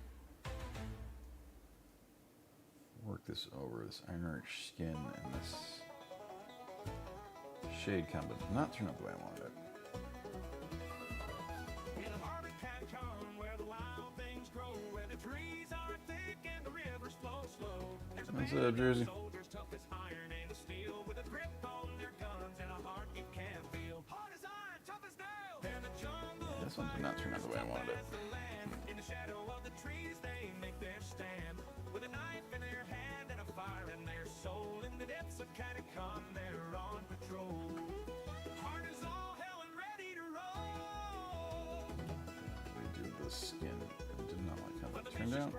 work this over this iron-rich skin and this shade combo did not turn out the way I wanted it. In a Barbican town where the wild things grow, where the trees are thick and the rivers flow slow. There's a What's band up, Jersey? of soldiers tough as iron and steel, with a grip on their guns and a heart you can feel. Hard as iron, tough as nails. In the jungle, This one did not turn out the way I wanted it. in the shadow of the trees, they make their stand. With a knife in their hand and a fire in their soul. In the depths of Catacomb, they're on patrol. Hard as all hell and ready to roll. They do the skin. I did not like how that turned out.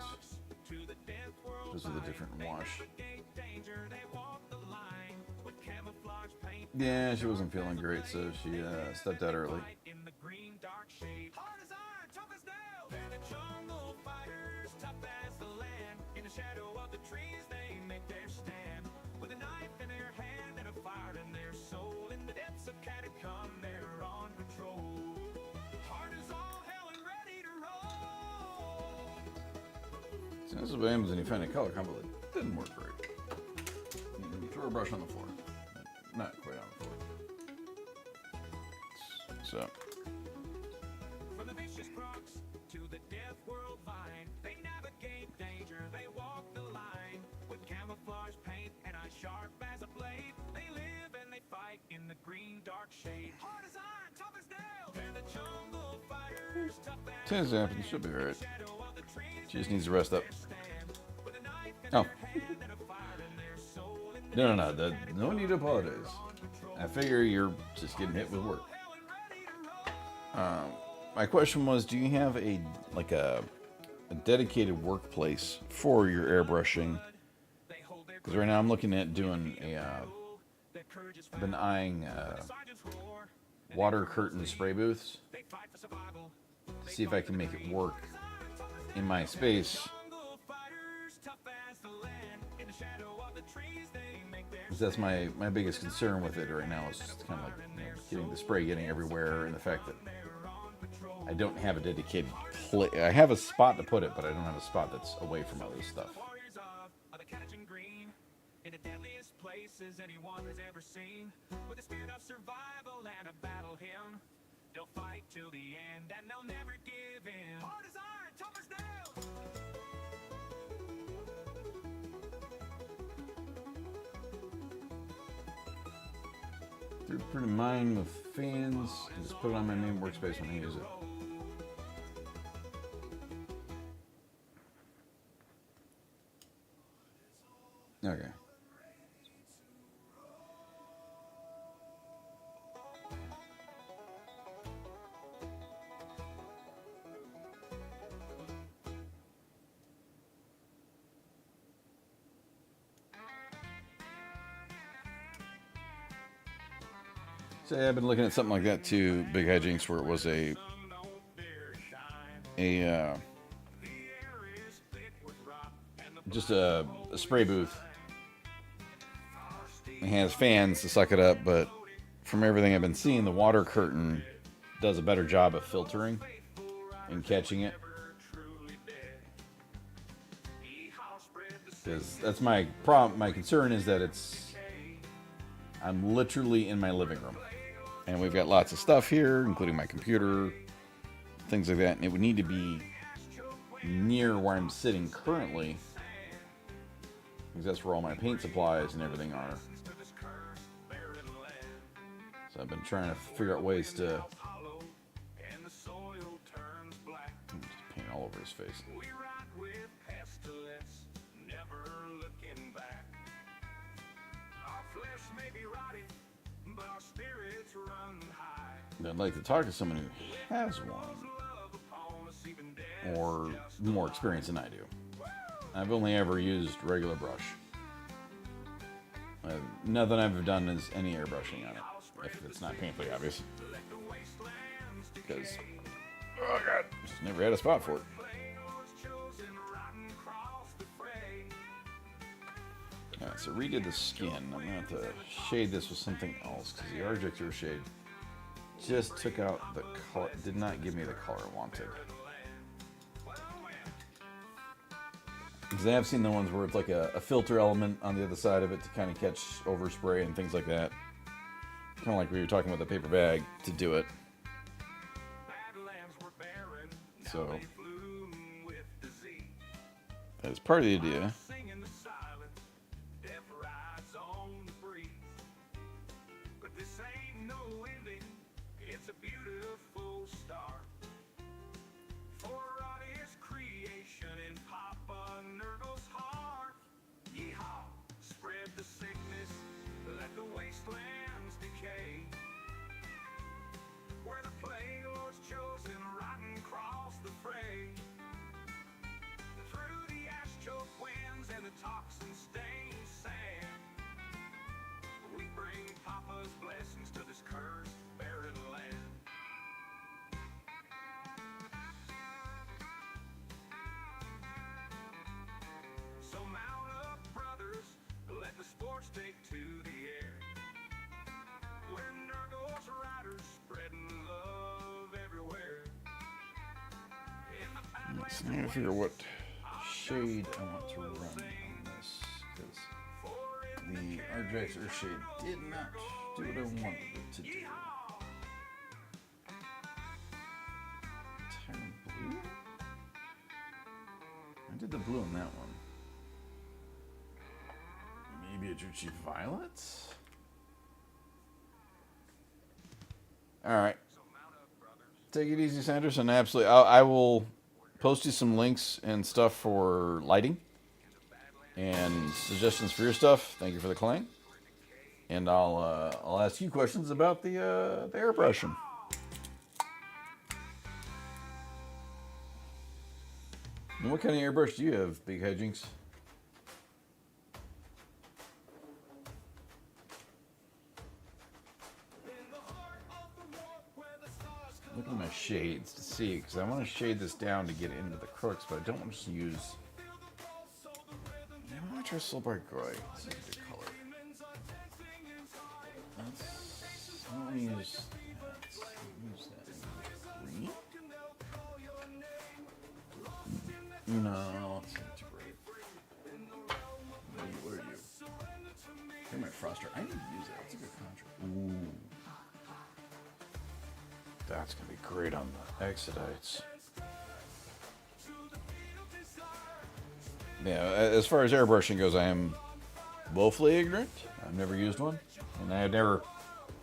To the death world This is a different wash. navigate danger, they walk the line with camouflage paint. Yeah, she wasn't feeling great, so she stepped out early. In This is what happens when you find a color combo that didn't work great. You throw a brush on the floor. Not quite on the floor. So. From the vicious crux to the death world vine, they navigate danger, they walk the line. With camouflage paint and eyes sharp as a blade, they live and they fight in the green dark shade. Hard as iron, tough as nails, they're the jungle fighters, tough as Soon as it happens, she'll be alright. shadow of the trees. She just needs to rest up. With a knife in Oh. their hand and a fire in their soul. In No. No need to apologize. I figure you're just getting hit with work. My question was, do you have a dedicated workplace for your airbrushing? Because right now I'm looking at doing I've been eyeing water curtain spray booths to see if I can make it work in my space. Because that's my biggest concern with it right now is just kind of like getting the spray getting everywhere, and the fact that I don't have a dedicated place. I have a spot to put it, but I don't have a spot that's away from other stuff. warriors of the catching green, in the deadliest places anyone has ever seen. With the spirit of survival and a battle hymn, they'll fight till the end and they'll never give in. Hard as iron, tough as nails. Through printing mine with fans, and just put it on my main workspace when I use it. Okay. So yeah, I've been looking at something like that too, Big Hijinks, where it was a just a spray booth. It has fans to suck it up, but from everything I've been seeing, the water curtain does a better job of filtering and catching it. Because that's my problem. My concern is that I'm literally in my living room, and we've got lots of stuff here, including my computer, things like that, and it would need to be near where I'm sitting currently, because that's where all my paint supplies and everything are. So I've been trying to figure out ways to just paint all over his face. I'd like to talk to someone who has one, or more experience than I do. I've only ever used regular brush. Nothing I've done is any airbrushing on it, if it's not painfully obvious. Because, oh god, just never had a spot for it. Alright, so redid the skin. I'm going to have to shade this with something else, because the Argictor shade just took out the color, did not give me the color I wanted. Because I have seen the ones where it's like a filter element on the other side of it to kind of catch overspray and things like that. Kind of like we were talking about the paper bag to do it. So, that's part of the idea. I gotta figure what shade I want to run on this, because the Arjax Earthshade did not do what I wanted it to do. Tyrant Blue? I did the blue on that one. Maybe a Druchii Violet? Alright. Take it easy, Sanderson. Absolutely. I will post you some links and stuff for lighting and suggestions for your stuff. Thank you for the claim. And I'll ask you questions about the airbrushing. And what kind of airbrush do you have, Big Hedgings? Look at my shades to see, because I want to shade this down to get into the crooks, but I don't want to just use. I want to try Soulbright Gray. It's a good color. Let me use that. Green? No, it's not too bright. What are you? You're my Froster. I need to use that. It's a good contrast. Ooh. That's going to be great on the Exodites. Yeah, as far as airbrushing goes, I am woefully ignorant. I've never used one. And I had never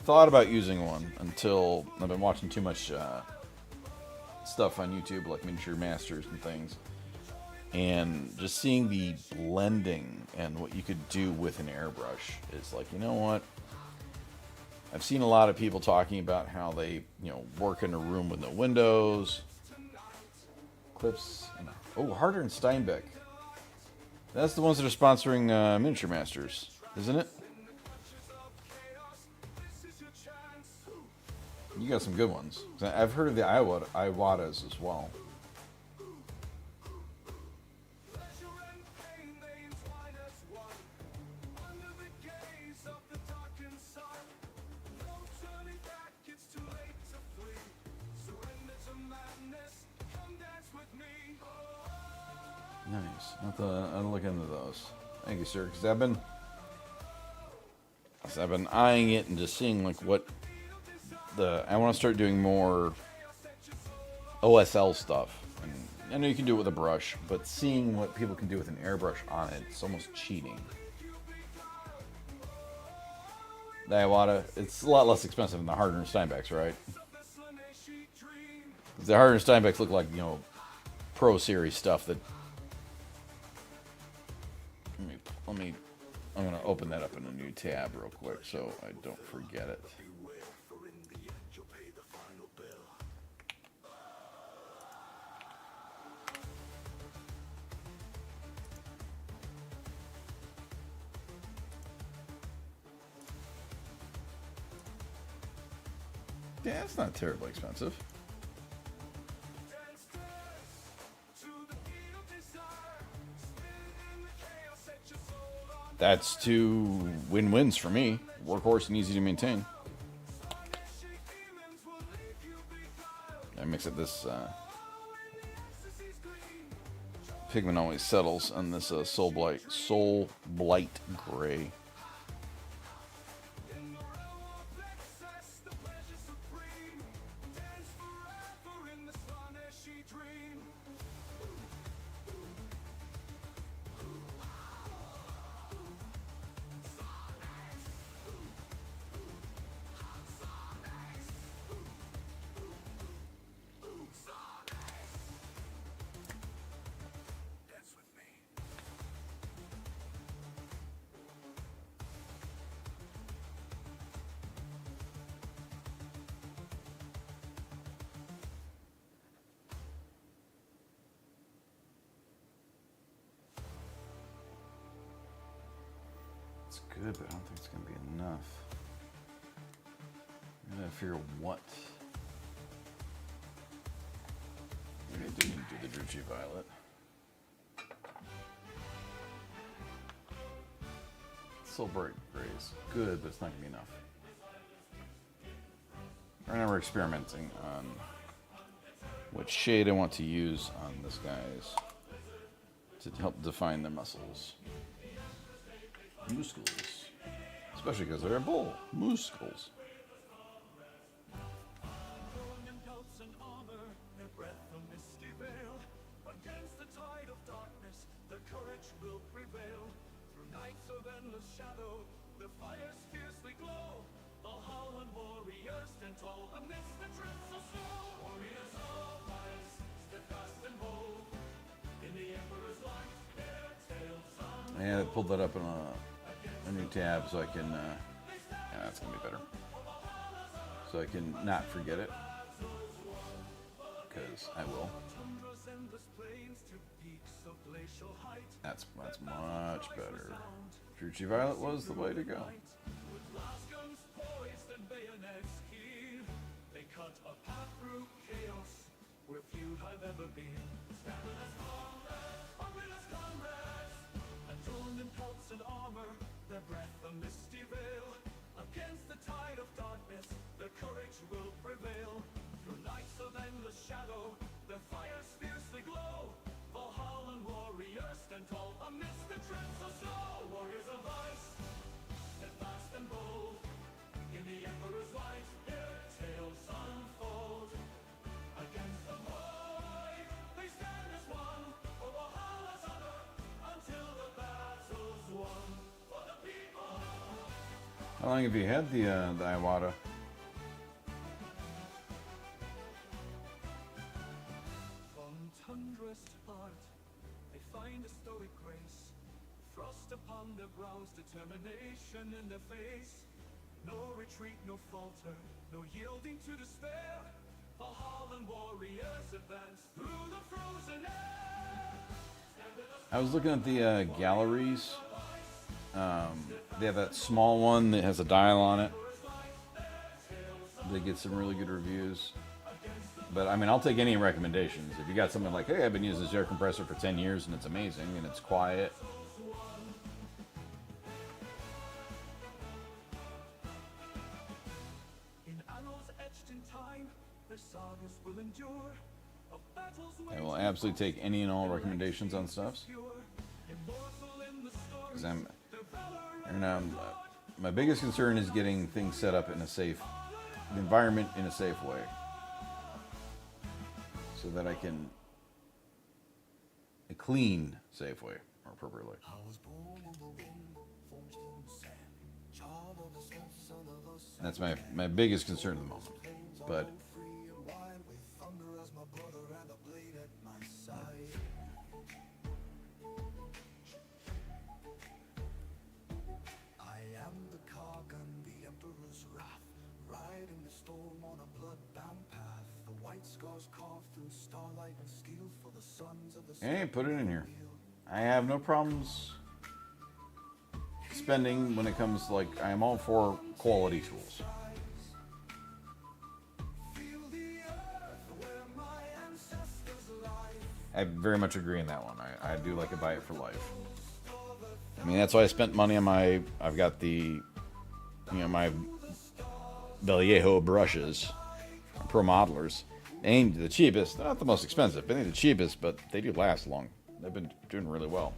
thought about using one until I've been watching too much stuff on YouTube, like Miniature Masters and things. And just seeing the blending and what you could do with an airbrush is like, you know what? I've seen a lot of people talking about how they, work in a room with no windows. Clips. Oh, Harder and Steinbeck. That's the ones that are sponsoring Miniature Masters, isn't it? You got some good ones. I've heard of the Iwatas as well. Nice. I'll look into those. Thank you, sir. Because I've been eyeing it and just seeing like what I want to start doing more OSL stuff. And I know you can do it with a brush, but seeing what people can do with an airbrush on it, it's almost cheating. The Iwata, it's a lot less expensive than the Harder and Steinbecks, right? The Harder and Steinbecks look like, Pro Series stuff that. I'm going to open that up in a new tab real quick so I don't forget it. Yeah, it's not terribly expensive. That's two win-wins for me. Workhorse and easy to maintain. I mix it this pigment always settles on this Soul Blight Gray. Good, but I don't think it's going to be enough. I'm going to figure what. Maybe I do need to do the Druchii Violet. Soulbright Gray is good, but it's not going to be enough. Right now we're experimenting on what shade I want to use on this guy's to help define their muscles. Muscles. Especially because they're bull. Muscles. In pelts and armor, their breath a misty veil. Against the tide of darkness, their courage will prevail. Through nights of endless shadow, the fires fiercely glow. Valhallan warriors stand tall amidst the drifts of snow. Warriors of ice, steadfast and bold. In the Emperor's light, their tales unfold. And I pulled that up in a new tab so I can, yeah, that's going to be better. So I can not forget it. Because I will. Tundra's endless plains to peaks of glacial height. That's much better. Druchii Violet was the way to go. With blast guns poised and bayonets keen, they cut a path through chaos where few have ever been. Stand as comrades, as comrades, adorned in pelts and armor, their breath a misty veil. Against the tide of darkness, their courage will prevail. Through nights of endless shadow, their fires fiercely glow. Valhallan warriors stand tall amidst the drifts of snow. Warriors of ice, steadfast and bold. In the Emperor's light, their tales unfold. Against the void, they stand as one. For Valhalla's honor, until the battle's won. For the people. How long have you had the Iwata? From tundra's heart, they find a stoic grace. Frost upon their brows, determination in their face. No retreat, no falter, no yielding to despair. Valhallan warriors advance through the frozen air. I was looking at the galleries. They have that small one that has a dial on it. They get some really good reviews. But I mean, I'll take any recommendations. If you got something like, hey, I've been using this air compressor for 10 years and it's amazing and it's quiet. In annals etched in time, their sagas will endure. Of battles I will absolutely take any and all recommendations on stuff. pure, immortal in the stories. 'Cause my biggest concern is getting things set up in a safe, the environment in a safe way. So that I can, a clean, safe way, more appropriately. That's my biggest concern at the moment. But I am the Kargan, the Emperor's wrath, riding the storm on a blood-bound path. The white scars carved through starlight and steel for the sons of the hey, put it in here. I have no problems spending when it comes, like, I am all for quality tools. Feel the earth where my ancestors lie. I very much agree in that one. I do like a buy it for life. I mean, that's why I spent money on my, I've got the, my Vallejo brushes, Pro Modelers. They ain't the cheapest, they're not the most expensive, but they're the cheapest, but they do last long. They've been doing really well.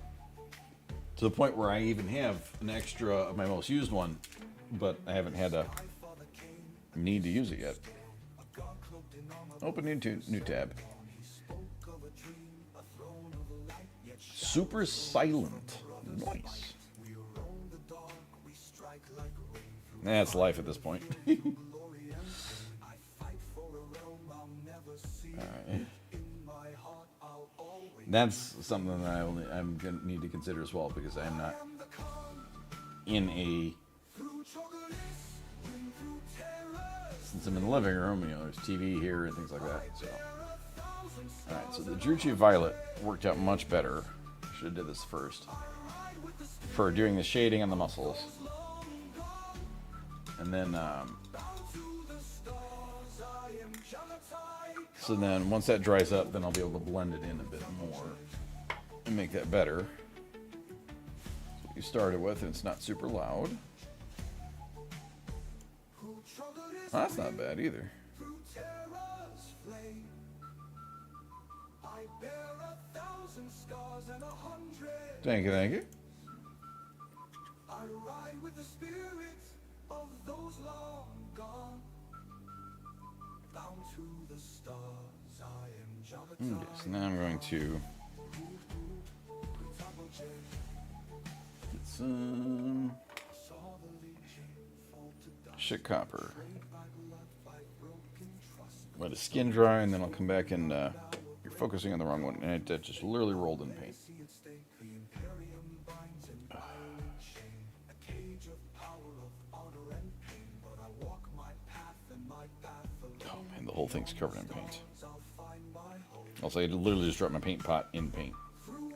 To the point where I even have an extra of my most used one, but I haven't had a need to use it yet. Open new tab. Super silent. Nice. That's life at this point. Alright. That's something that I'm gonna need to consider as well, because I'm not in a, since I'm in the living room, there's TV here and things like that. So, all right. So the Druchii Violet worked out much better. Should have did this first for doing the shading on the muscles, and then so then once that dries up, then I'll be able to blend it in a bit more and make that better. That's what you started with, and it's not super loud. Oh, that's not bad either. I bear 1,000 thousand scars and 100. Thank you, thank you. I ride with the spirits of those long gone. Bound to the stars, I am Jabba. Okay, so now I'm going to get some shit copper. Let it skin dry, and then I'll come back and you're focusing on the wrong one, and it just literally rolled in paint. Oh man, the whole thing's covered in paint. Also, I literally just dropped my paint pot in paint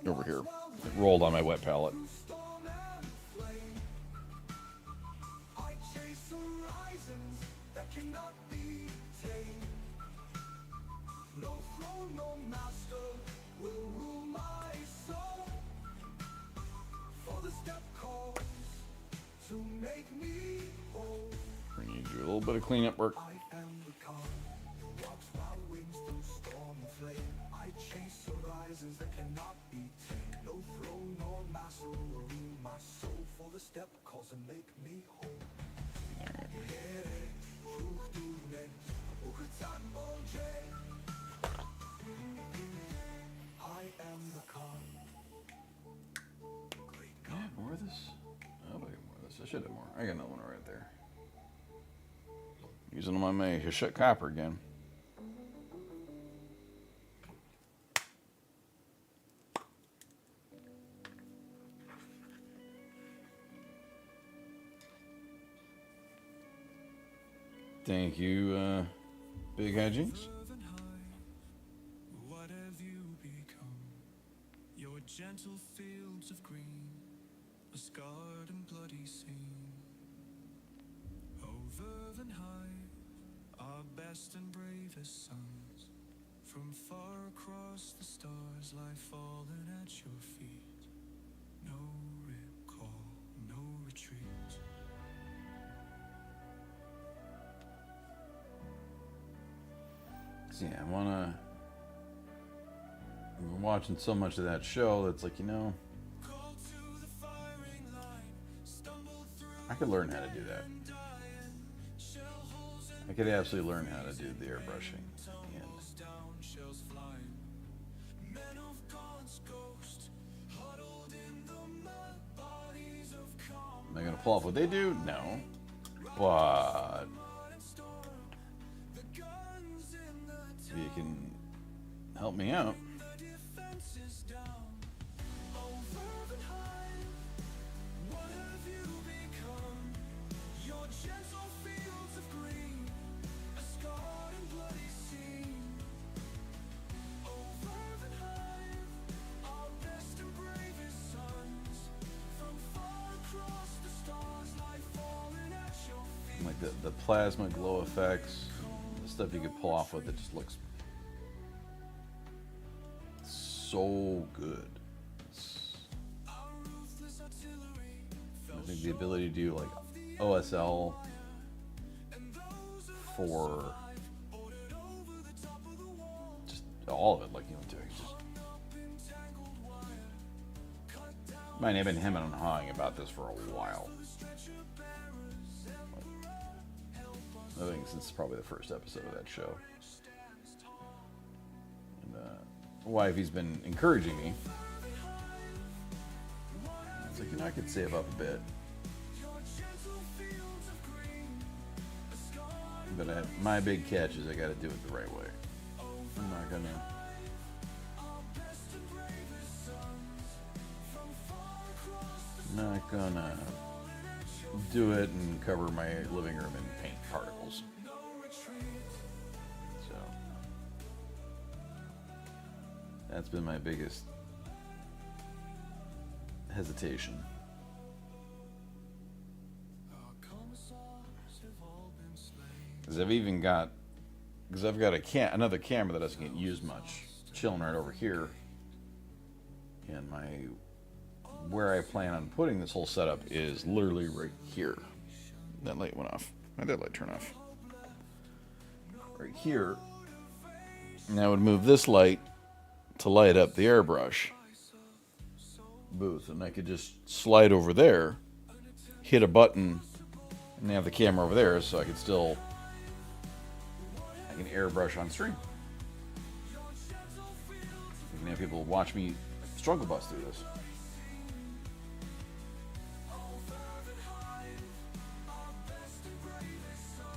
over here. It rolled on my wet palette. I chase horizons that cannot be tamed. No throne, no master will rule my soul. For the step calls to make me whole. We need to do a little bit of cleanup work. I am the calm, walks wild wings through storm and flame. I chase horizons that cannot be tamed. No throne nor master will rule my soul. For the step calls to make me whole. I am the calm. Yeah, more of this. Oh, I got more of this. I should have more. I got another one right there. Using my Hachette copper again. Thank you, Big Hijinks. What have you become? Your gentle fields of green, a scarred and bloody scene. Over and high, our best and bravest sons, from far across the stars lie fallen at your feet. No recall, no retreat. So yeah, I'm watching so much of that show that's like, you know, Called to the firing line, stumbled through I could learn how to do that. and dying, shell holes and I could absolutely learn how to do the airbrushing. And tumbles down, shells flying. Men of God's ghost, huddled in the mud, bodies of calm. am I gonna pull off what they do? No. But Mud and storm, the guns in the if you can help me out. the defense is down. Over and high, what have you become? Your gentle fields of green, a scarred and bloody scene. Over and high, our best and bravest sons, from far across the stars lie falling at your feet. Like the plasma glow effects, the stuff you could pull off with, it just looks so good. Our ruthless artillery fell I think the ability to do like OSL for just all of it, like, you know, just might have been him and hawing about this for a while. I think since probably the first episode of that show. And wifey's been encouraging me. It's like, you know, I could save up a bit. But my big catch is I gotta do it the right way. I'm not gonna do it and cover my living room in paint particles. So that's been my biggest hesitation. Because I've got another camera that doesn't get used much, chilling right over here. And where I plan on putting this whole setup is literally right here. That light went off. Why'd that light turn off? Right here. And I would move this light to light up the airbrush booth, and I could just slide over there, hit a button, and have the camera over there, so I can airbrush on stream. You can have people watch me struggle bus through this.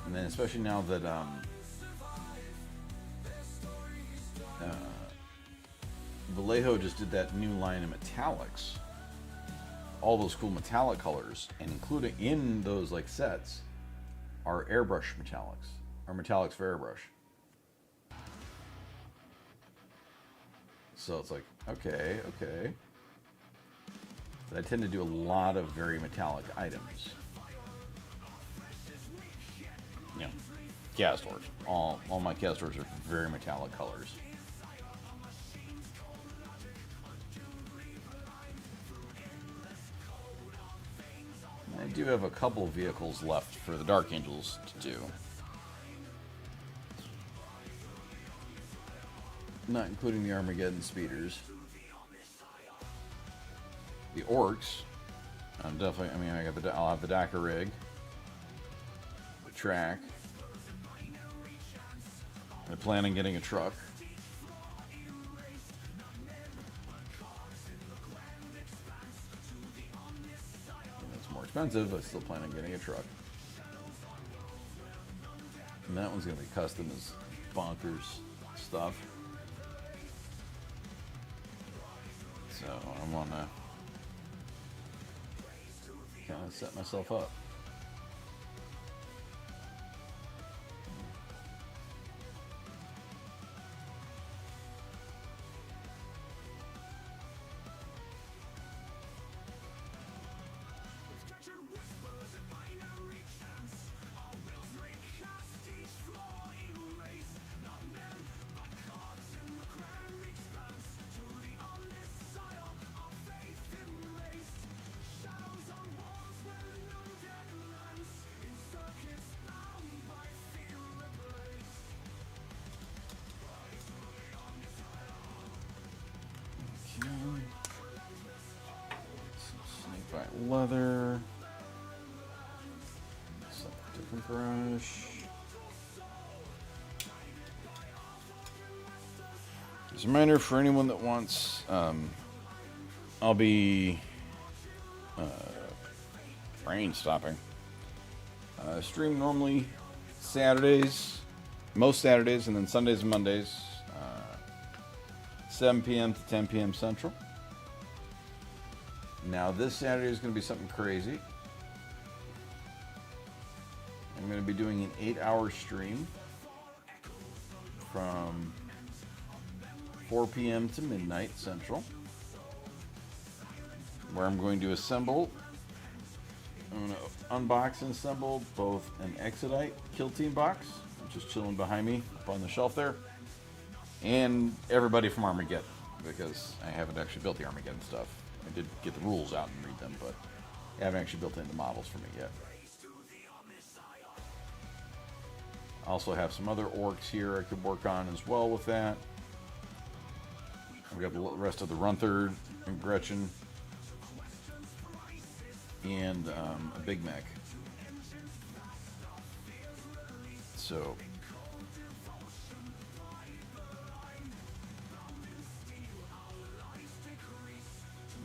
And then, especially now that Vallejo just did that new line of metallics, all those cool metallic colors, and including in those like sets are airbrush metallics, or metallics for airbrush. So it's like, okay. But I tend to do a lot of very metallic items. You know, castors. All my castors are very metallic colors. I do have a couple vehicles left for the Dark Angels to do. Not including the Armageddon speeders. The Orcs. I'm definitely, I'll have the Dakar rig. The track. I plan on getting a truck. It's more expensive, but I still plan on getting a truck. And that one's going to be custom as bonkers stuff. So I'm gonna kind of set myself up. Snakebite leather. Different brush. As a reminder for anyone that wants, I'll be rain stopping. Stream normally Saturdays, most Saturdays, and then Sundays and Mondays. 7 p.m. to 10 p.m. Central. Now this Saturday is going to be something crazy. I'm going to be doing an 8-hour stream from 4 p.m. to midnight Central, where I'm going to assemble, I'm going to unbox and assemble both an Exodite Kill Team box, which is chilling behind me up on the shelf there, and everybody from Armageddon, because I haven't actually built the Armageddon stuff. I did get the rules out and read them, but I haven't actually built any of the models from it yet. I also have some other orcs here I could work on as well with that. I've got the rest of the Runtherd and Gretchen, and a Big Mech. So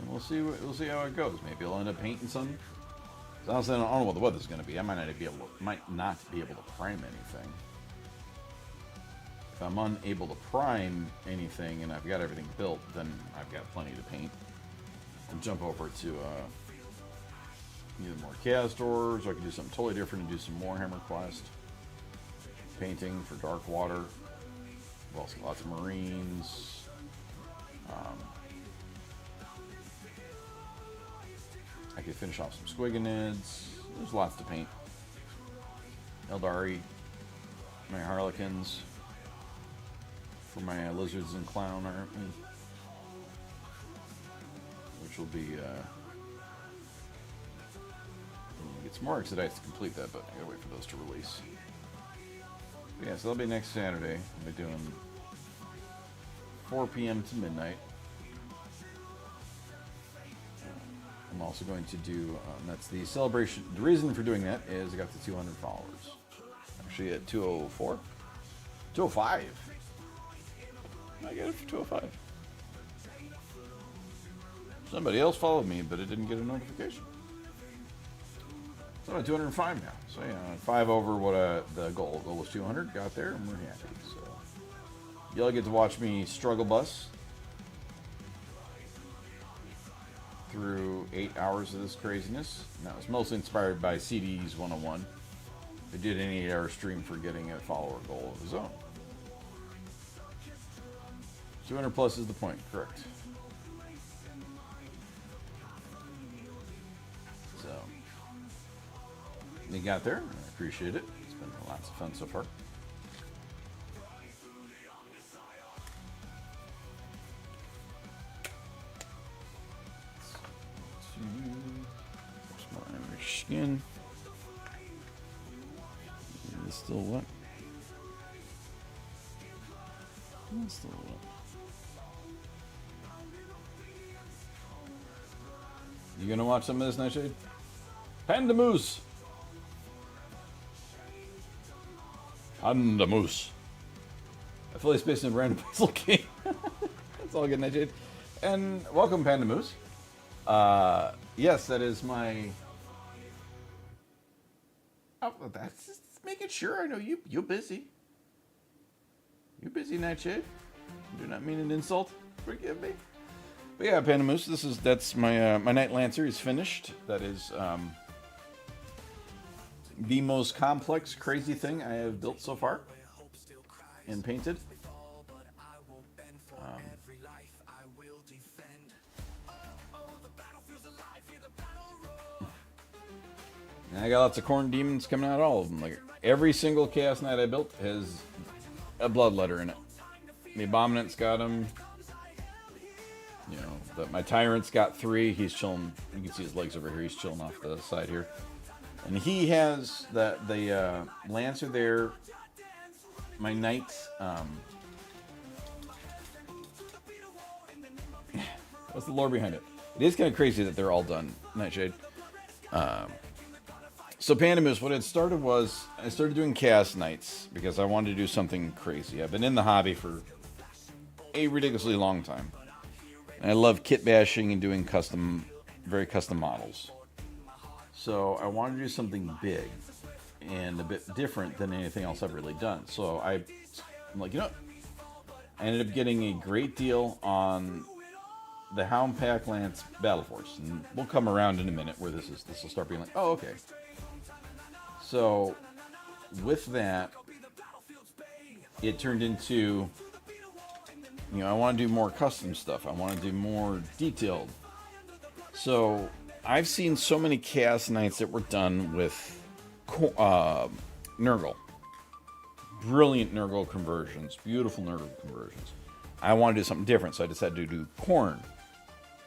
we'll see how it goes. Maybe I'll end up painting some. Honestly, I don't know what the weather's going to be. I might not be able to prime anything. If I'm unable to prime anything and I've got everything built, then I've got plenty to paint. And jump over to either more castors, or I can do something totally different and do some Warhammer Quest painting for Dark Water. Also lots of Marines. I could finish off some Squigonids. There's lots to paint. Eldari, my Harlequins, for my Lizards and Clown army, which will be get some more Exodites to complete that, but I gotta wait for those to release. But yeah, so that'll be next Saturday. I'll be doing 4 p.m. to midnight. I'm also going to do, that's the celebration. The reason for doing that is I got to 200 followers. Actually at 204. 205. I got it for 205. Somebody else followed me, but it didn't get a notification. So I'm at 205 now. So yeah, 5 over what the goal. The goal was 200. Got there, and we're happy. So y'all get to watch me struggle bus through 8 hours of this craziness. And that was mostly inspired by CD's 101. They did an 8-hour stream for getting a follower goal of his own. 200 plus is the point, correct? So, you got there. I appreciate it. It's been lots of fun so far. Some more Irish skin. It's still what? It's still what? You gonna watch some of this, Nightshade? Panda Moose! Panda Moose. I fully spaced in a random puzzle game. That's all good, Nightshade. And welcome, Panda Moose. Yes, that is my... Oh, that's just making sure I know you're busy. You're busy, Nightshade. I do not mean an insult. Forgive me. But yeah, Panda Moose, that's my my Night Lancer is finished. That is the most complex, crazy thing I have built so far and painted. And I got lots of corn demons coming out, all of them. Like every single Chaos Knight I built has a blood letter in it. The Abominant's got them. You know, my Tyrant's got 3. He's chilling. You can see his legs over here. He's chilling off the side here. And he has the Lancer there. My Knights. What's the lore behind it? It is kind of crazy that they're all done, Nightshade. So Panda Moose, what it started was, I started doing Chaos Knights because I wanted to do something crazy. I've been in the hobby for a ridiculously long time. And I love kit bashing and doing very custom models. So I wanted to do something big and a bit different than anything else I've really done. So I'm like, you know, I ended up getting a great deal on the Hound Pack Lance Battle Force. And we'll come around in a minute where this will start being like, oh, okay. So with that, it turned into, you know, I want to do more custom stuff. I want to do more detailed. So I've seen so many Chaos Knights that were done with Nurgle. Brilliant Nurgle conversions. Beautiful Nurgle conversions. I want to do something different, so I decided to do Khorne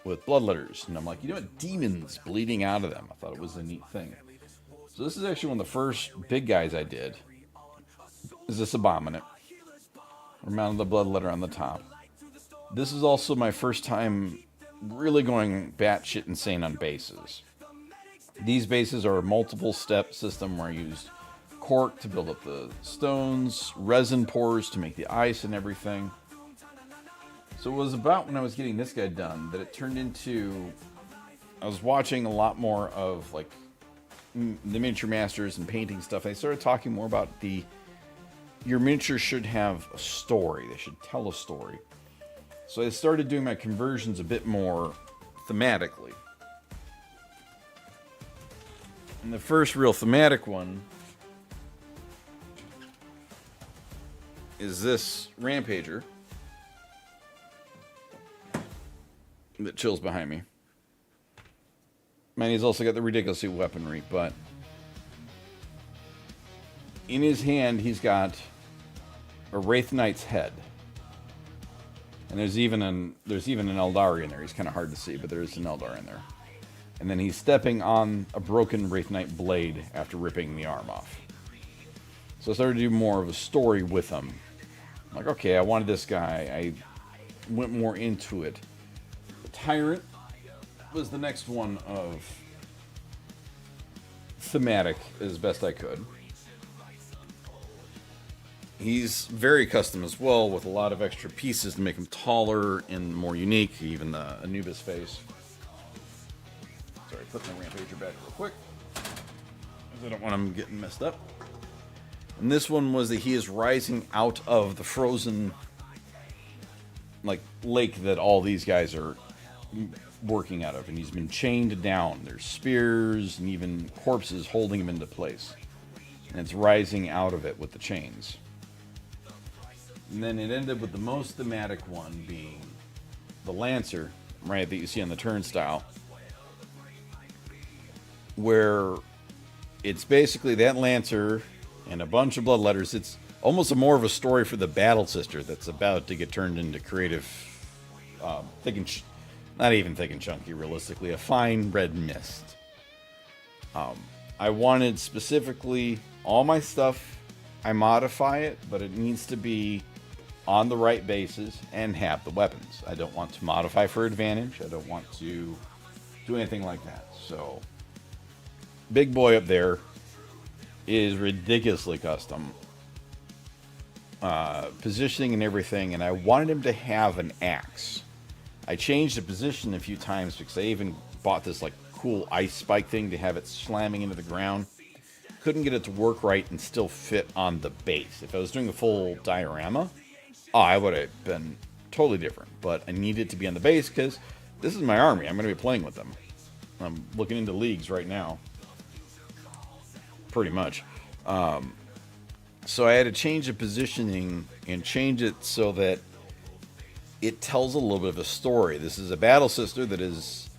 with bloodletters. And I'm like, you know what? Demons bleeding out of them. I thought it was a neat thing. So this is actually one of the first big guys I did. Is this Abominant? We're mounting the bloodletter on the top. This is also my first time really going batshit insane on bases. These bases are a multiple step system where I used cork to build up the stones, resin pours to make the ice and everything. So it was about when I was getting this guy done that it turned into, I was watching a lot more of like the miniature masters and painting stuff. I started talking more about your miniatures should have a story. They should tell a story. So I started doing my conversions a bit more thematically. And the first real thematic one is this Rampager that chills behind me. Man, he's also got the ridiculously weaponry, but in his hand he's got a Wraith Knight's head. And there's even an Eldari in there. He's kind of hard to see, but there is an Eldar in there. And then he's stepping on a broken Wraith Knight blade after ripping the arm off. So I started to do more of a story with him. I'm like, okay, I wanted this guy. went more into it. The Tyrant was the next one of thematic as best I could. He's very custom as well, with a lot of extra pieces to make him taller and more unique, even the Anubis face. Sorry, put my Rampager back real quick, because I don't want him getting messed up. And this one was that he is rising out of the frozen lake that all these guys are working out of, and he's been chained down. There's spears and even corpses holding him into place, and it's rising out of it with the chains. And then it ended with the most thematic one being the Lancer, right, that you see on the turnstile, where it's basically that Lancer and a bunch of bloodletters. It's almost more of a story for the Battle Sister that's about to get turned into creative, thick and not even thick and chunky, realistically, a fine red mist. I wanted specifically all my stuff, I modify it, but it needs to be on the right bases and have the weapons. I don't want to modify for advantage. I don't want to do anything like that. So, big boy up there is ridiculously custom. Positioning and everything, and I wanted him to have an axe. I changed the position a few times because I even bought this cool ice spike thing to have it slamming into the ground. Couldn't get it to work right and still fit on the base. If I was doing a full diorama, I would have been totally different. But I needed it to be on the base because this is my army. I'm going to be playing with them. I'm looking into leagues right now. Pretty much. So I had to change the positioning and change it so that it tells a little bit of a story. This is a Battle Sister that is,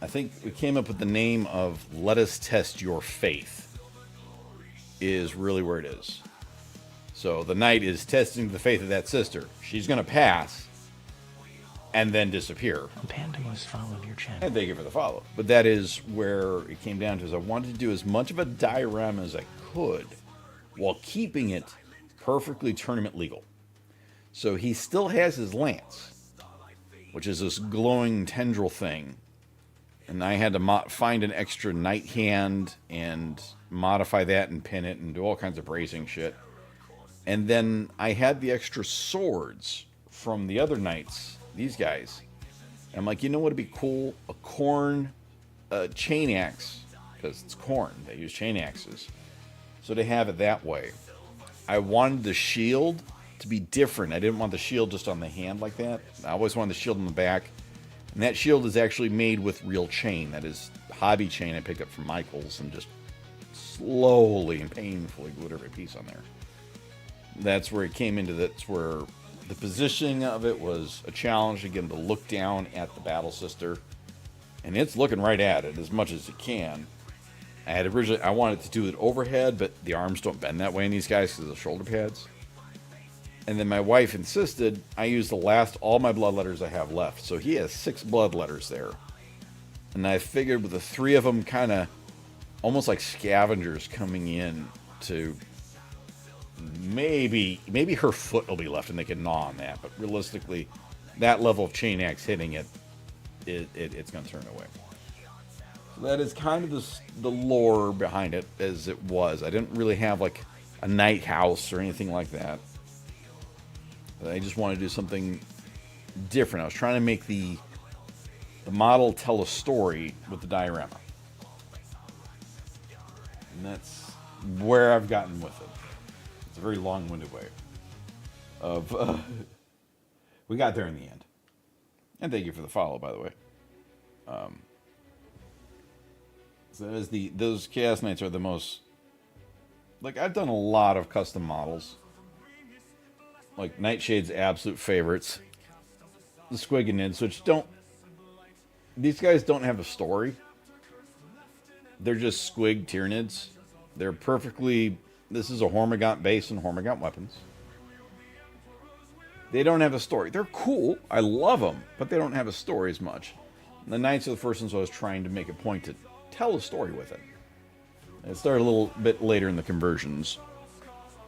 I think we came up with the name of Let Us Test Your Faith, is really where it is. So the knight is testing the faith of that sister. She's going to pass and then disappear. Panda was following your channel. And thank you for the follow. But that is where it came down to, is I wanted to do as much of a diorama as I could while keeping it perfectly tournament legal. So he still has his lance, which is this glowing tendril thing. And I had to find an extra knight hand and modify that and pin it and do all kinds of bracing shit. And then I had the extra swords from the other knights, these guys. And I'm like, you know what would be cool? A Khorne chain axe, because it's Khorne. They use chain axes. So to have it that way. I wanted the shield to be different. I didn't want the shield just on the hand like that. I always wanted the shield on the back. And that shield is actually made with real chain. That is hobby chain I picked up from Michaels and just slowly and painfully glued every piece on there. That's where it came into. That's where the positioning of it was a challenge. Again, to look down at the Battle Sister. And it's looking right at it as much as it can. I wanted to do it overhead, but the arms don't bend that way in these guys because of the shoulder pads. And then my wife insisted I use all my bloodletters I have left. So he has 6 bloodletters there. And I figured with the 3 of them kind of almost like scavengers coming in to maybe her foot will be left and they can gnaw on that. But realistically, that level of chain axe hitting it's going to turn away. So that is kind of the lore behind it as it was. I didn't really have a night house or anything like that. I just wanted to do something different. I was trying to make the model tell a story with the diorama. And that's where I've gotten with it. It's a very long-winded way of... we got there in the end. And thank you for the follow, by the way. So those Chaos Knights are the most... I've done a lot of custom models. Nightshade's absolute favorites. The Squigganids, which don't... These guys don't have a story. They're just Squig Tyranids. They're perfectly... This is a Hormigaunt base and Hormigaunt weapons. They don't have a story. They're cool. I love them. But they don't have a story as much. And the Knights are the first ones I was trying to make a point to tell a story with it. It started a little bit later in the conversions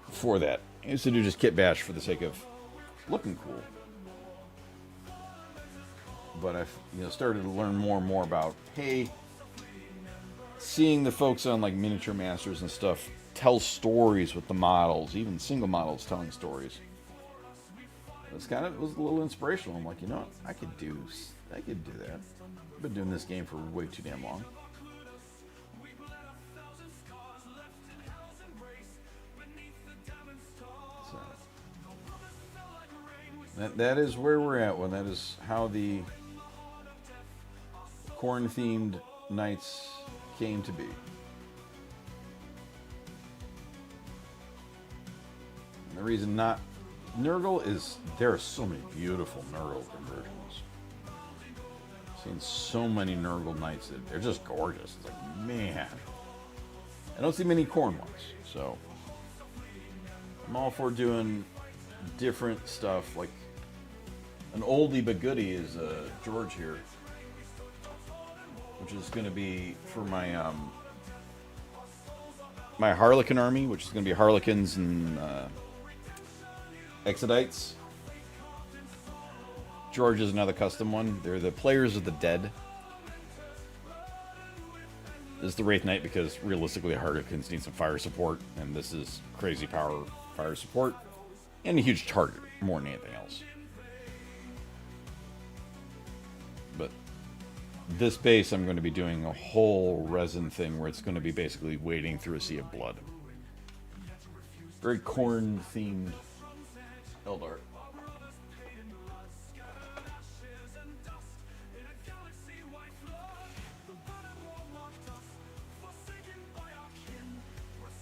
for that. I used to do just kit bash for the sake of looking cool. but I've started to learn more and more about, hey, seeing the folks on like Miniature Masters and stuff tell stories with the models, even single models telling stories. It was a little inspirational. I'm like, you know what? I could do that. I've been doing this game for way too damn long. So, that is where we're at. Well, that is how the Khorne-themed nights came to be. And the reason not Nurgle is there are so many beautiful Nurgle conversions. I've seen so many Nurgle nights that they're just gorgeous. It's like, man, I don't see many Khorne ones, so I'm all for doing different stuff. Like an oldie but goodie is George here, which is going to be for my my Harlequin army, which is going to be Harlequins and Exodites. George is another custom one. They're the Players of the Dead. This is the Wraith Knight because realistically Harlequins need some fire support, and this is crazy power fire support and a huge target more than anything else. But this base I'm going to be doing a whole resin thing where it's going to be basically wading through a sea of blood. Very Khorne themed Eldar.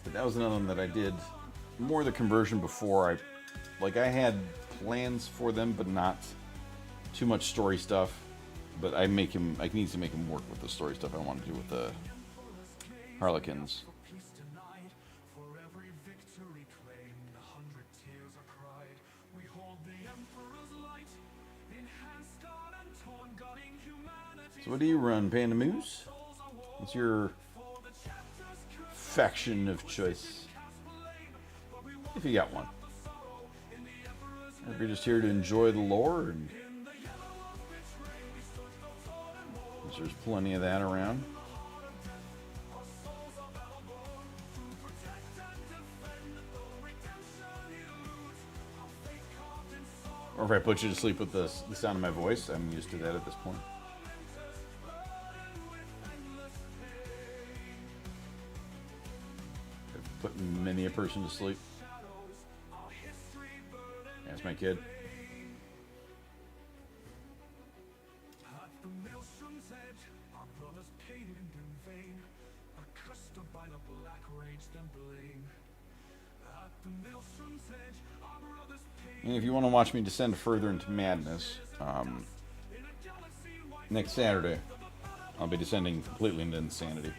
But that was another one that I did more the conversion before. I had plans for them, but not too much story stuff. But I need to make him work with the story stuff I want to do with the Harlequins. So what do you run, Panda Moose? What's your faction of choice? If you got one. Or if you're just here to enjoy the lore, and there's plenty of that around. Or if I put you to sleep with the sound of my voice, I'm used to that at this point. I've put many a person to sleep. That's my kid. And if you want to watch me descend further into madness, next Saturday, I'll be descending completely into insanity.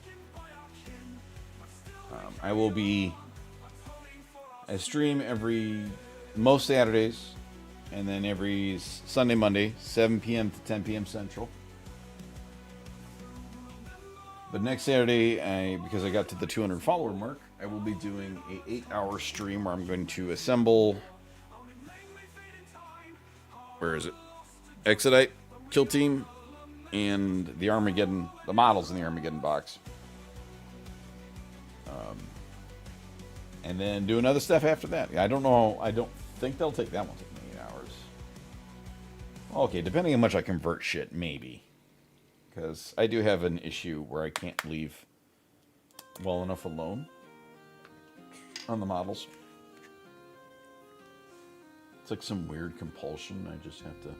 I stream most Saturdays, and then every Sunday, Monday, 7 p.m. to 10 p.m. Central. But next Saturday, because I got to the 200 follower mark, I will be doing an 8-hour stream where I'm going to assemble... Where is it? Exodite, Kill Team, and the Armageddon, the models in the Armageddon box. And then do another stuff after that. I don't know. I don't think they'll take that one to 8 hours. Okay, depending on how much I convert shit, maybe. Because I do have an issue where I can't leave well enough alone on the models. It's like some weird compulsion. I just have to...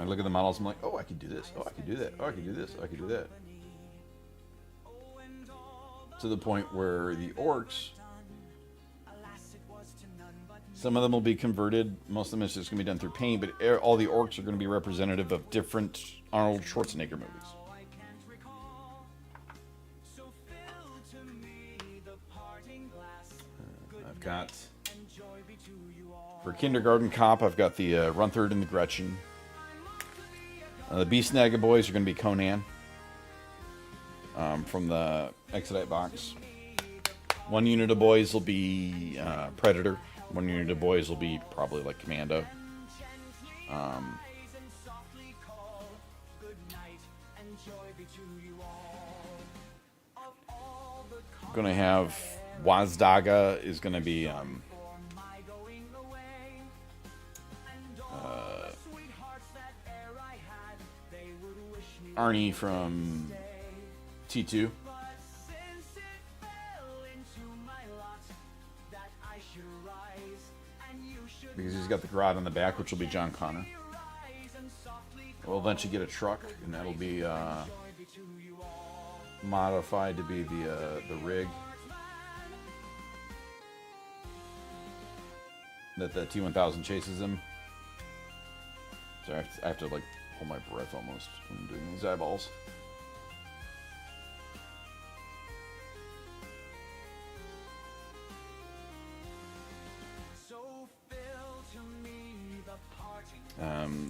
I look at the models, I'm like, oh, I could do this. Oh, I could do that. Oh, I could do this. Oh, I could do that. To the point where the orcs, some of them will be converted. Most of them is just going to be done through paint, but all the orcs are going to be representative of different Arnold Schwarzenegger movies. I've got, for Kindergarten Cop, I've got the Runtherd and the Gretchen. The Beast Naga boys are going to be Conan. From the Exodite box. One unit of boys will be Predator. One unit of boys will be probably like Commando. Gonna have Wazdaga is gonna be Arnie from T2. Because he's got the garage on the back, which will be John Connor. We'll eventually get a truck, and that'll be modified to be the rig that the T1000 chases him. So I have to like hold my breath almost when I'm doing these eyeballs.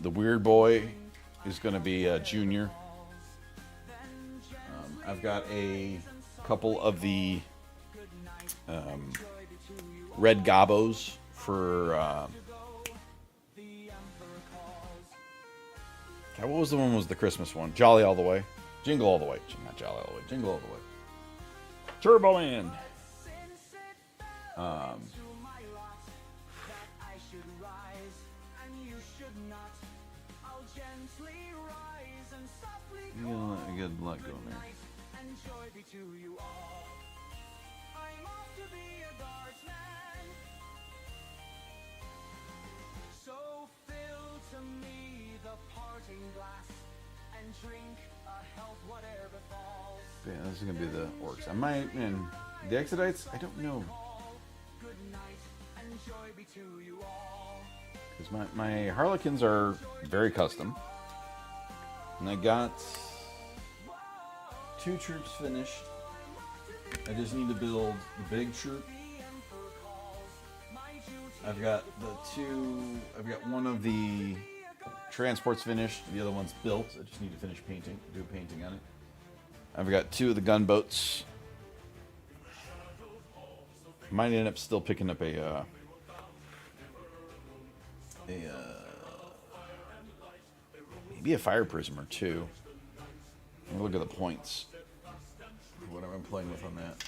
The weird boy is going to be Junior. I've got a couple of the red gobos for what was the one was the Christmas one? Jolly All the Way. Jingle All the Way. Not Jolly All the Way. Jingle All the Way. Turbo Man. You got a lot going there. Yeah, this is gonna be the orcs. I might, and the Exodites. I don't know. Because my Harlequins are very custom, and I got 2 troops finished. I just need to build the big troop. I've got one of the transports finished. The other one's built. I just need to finish painting, do painting on it. I've got 2 of the gunboats. Might end up still picking up maybe a fire prism or 2. Let me look at the points. What am I playing with on that?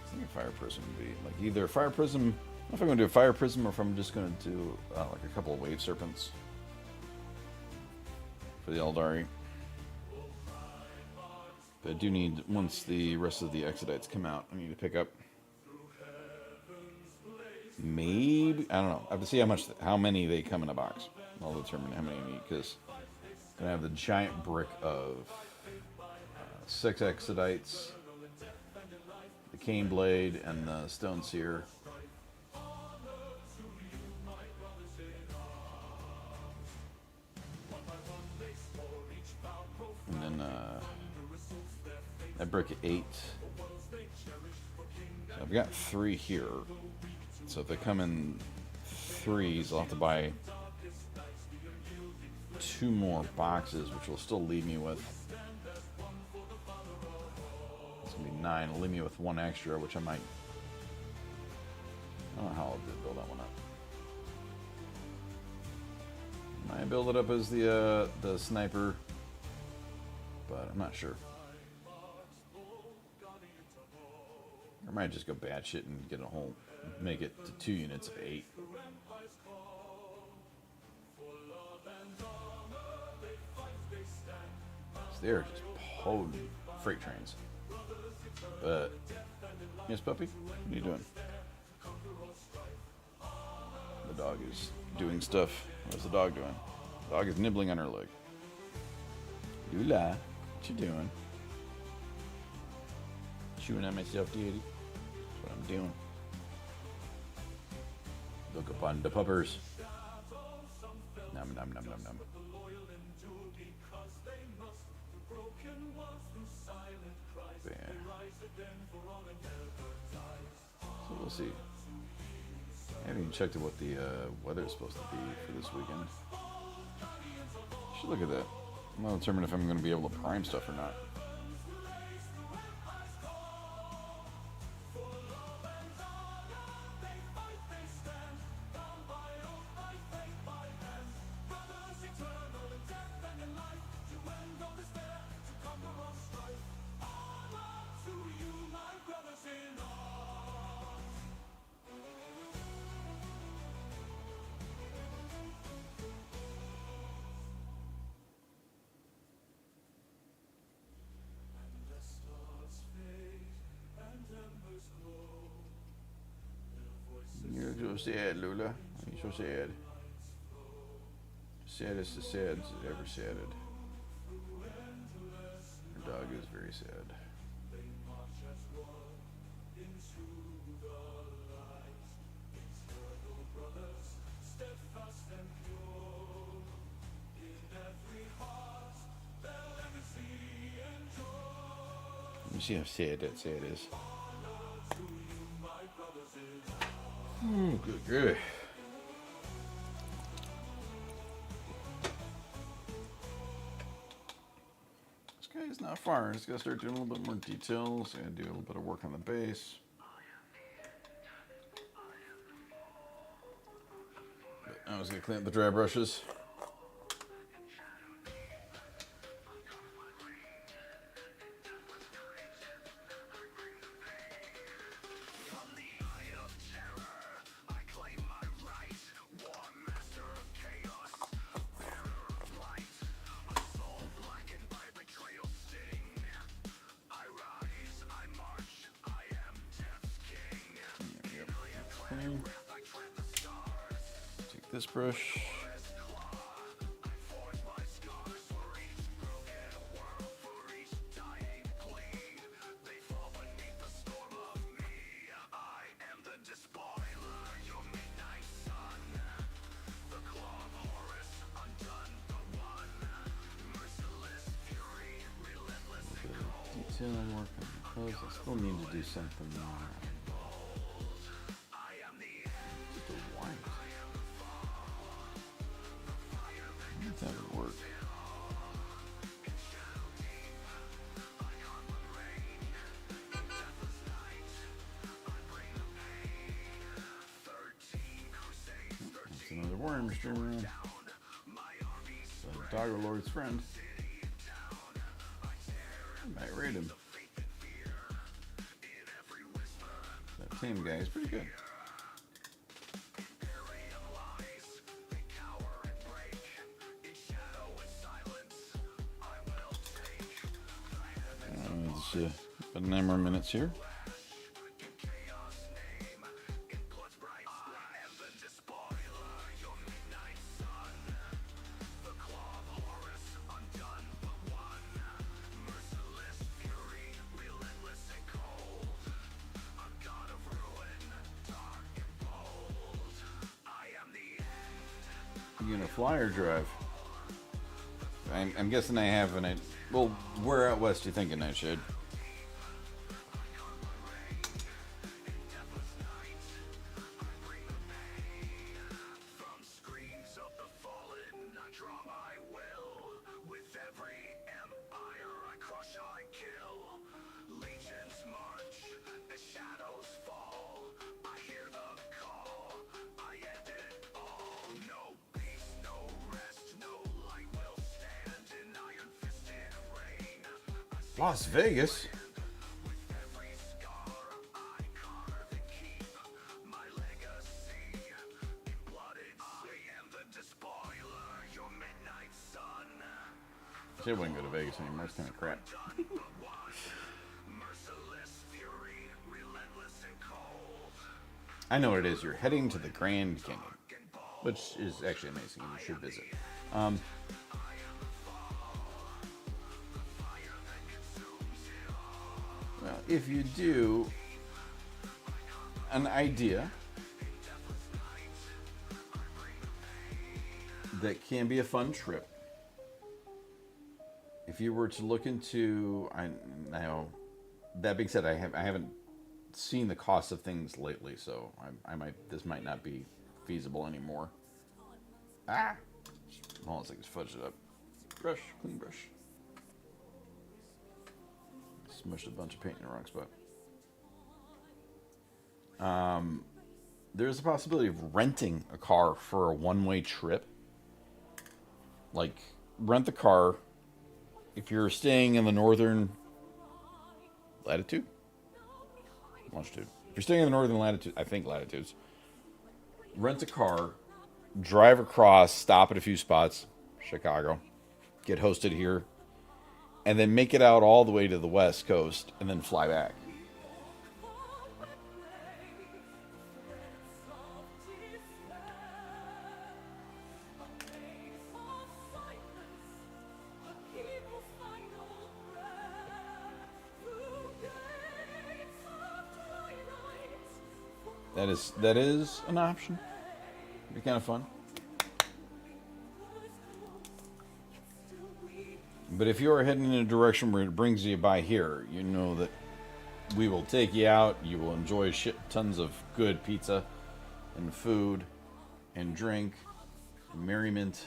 I think a fire prism would be like either a fire prism. I don't know if I'm going to do a fire prism or if I'm just going to do like a couple of wave serpents for the Eldari. But I do need, once the rest of the Exodites come out, I need to pick up maybe, I don't know. I have to see how many they come in a box. I'll determine how many I need, because I'm going to have the giant brick of 6 Exodites, the Cane Blade, and the Stone Seer. And then that brick of 8. So I've got 3 here. So if they come in 3s, I'll have to buy 2 more boxes, which will still leave me with, it's going to be 9. It'll leave me with 1 extra, which I might, I don't know how I'll build that one up. I might build it up as the sniper, but I'm not sure. I might just go batshit and get a whole, make it to 2 units of 8. So they're just potent freight trains. But yes, puppy, what are you doing? The dog is doing stuff. What's the dog doing? The dog is nibbling on her leg. Lula, what you doing? Chewing on myself, deity. That's what I'm doing. Look upon the puppers. Nom nom nom nom nom. There. So we'll see. I haven't even checked what the weather is supposed to be for this weekend. Should look at that. I'm not determined if I'm going to be able to prime stuff or not. sad, Lula. Why are you so sad? Saddest of sads that ever sadded. Her dog is very sad. Let me see how sad that sad is. Good, good. This guy's not far. He's got to start doing a little bit more details and do a little bit of work on the base. But I was going to clean up the dry brushes. Take this brush. Detail work on the clothes. I still need to do something more. Just a white. I think that would work. That's another worm streaming around. So Dogger Lord's friend. I might raid him. That team guy is pretty good. Let's about 9 more minutes here. You gonna fly or drive? I'm guessing I have an. Well, where out west you thinking I should? Las Vegas. They wouldn't go to Vegas anymore. It's kind of crap. I know what it is. You're heading to the Grand Canyon, which is actually amazing. You should visit. Well, if you do, an idea that can be a fun trip. If you were to look into, now that being said, I haven't seen the cost of things lately, so this might not be feasible anymore. Hold on a second, fudge it up. Brush, clean brush. Smushed a bunch of paint in the wrong spot. There's a possibility of renting a car for a one-way trip. Like, rent the car if you're staying in the northern latitude? Longitude. If you're staying in the northern latitude, I think latitudes, rent a car, drive across, stop at a few spots, Chicago, get hosted here, and then make it out all the way to the west coast and then fly back. that is an option. It'd be kind of fun. But if you are heading in a direction where it brings you by here, you know that we will take you out. You will enjoy tons of good pizza and food and drink and merriment.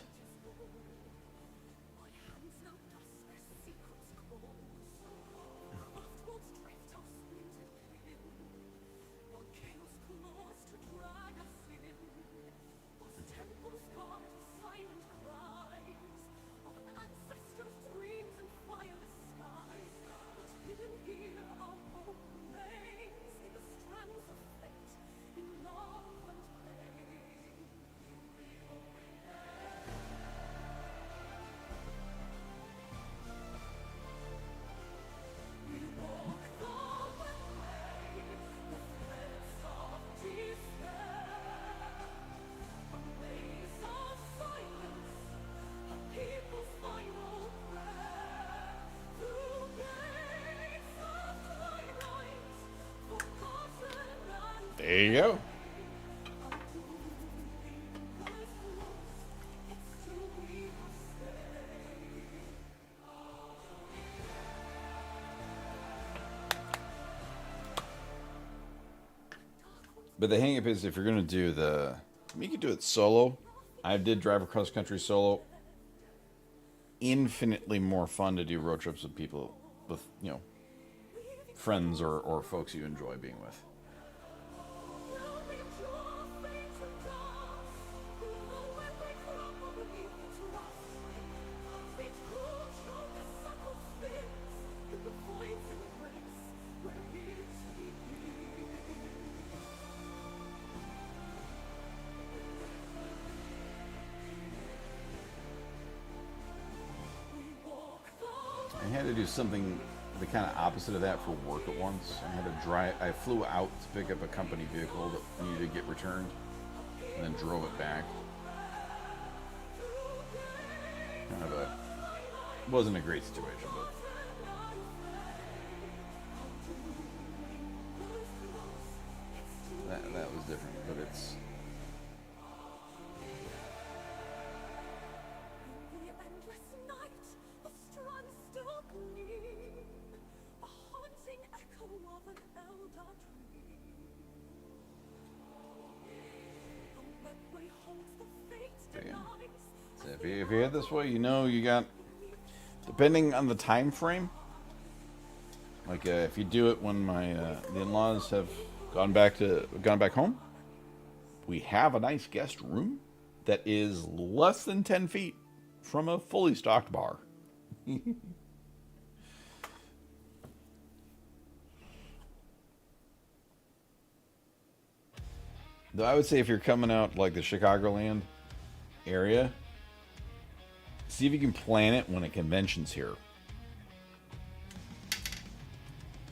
There you go. But the hang up is if you're going to do you could do it solo. I did drive across country solo. Infinitely more fun to do road trips with people, with, friends or folks you enjoy being with. I had to do something the kind of opposite of that for work at once. I flew out to pick up a company vehicle that needed to get returned, and then drove it back. Wasn't a great situation, but that was different. But it's if you head this way, you got, depending on the time frame. Like if you do it when my the in-laws have gone back home, we have a nice guest room that is less than 10 feet from a fully stocked bar. Though I would say if you're coming out like the Chicagoland area, see if you can plan it when a convention's here. So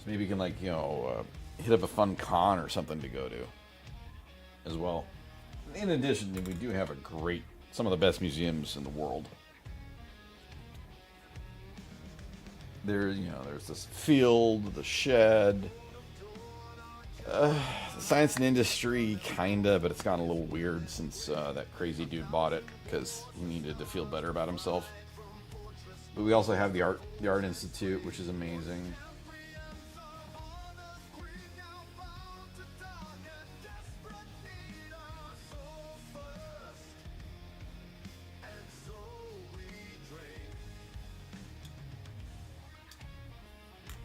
maybe you can hit up a fun con or something to go to as well. In addition, we do have some of the best museums in the world. There's this field, the shed, the science and industry, kinda, but it's gotten a little weird since that crazy dude bought it because he needed to feel better about himself. But we also have the Art Institute, which is amazing.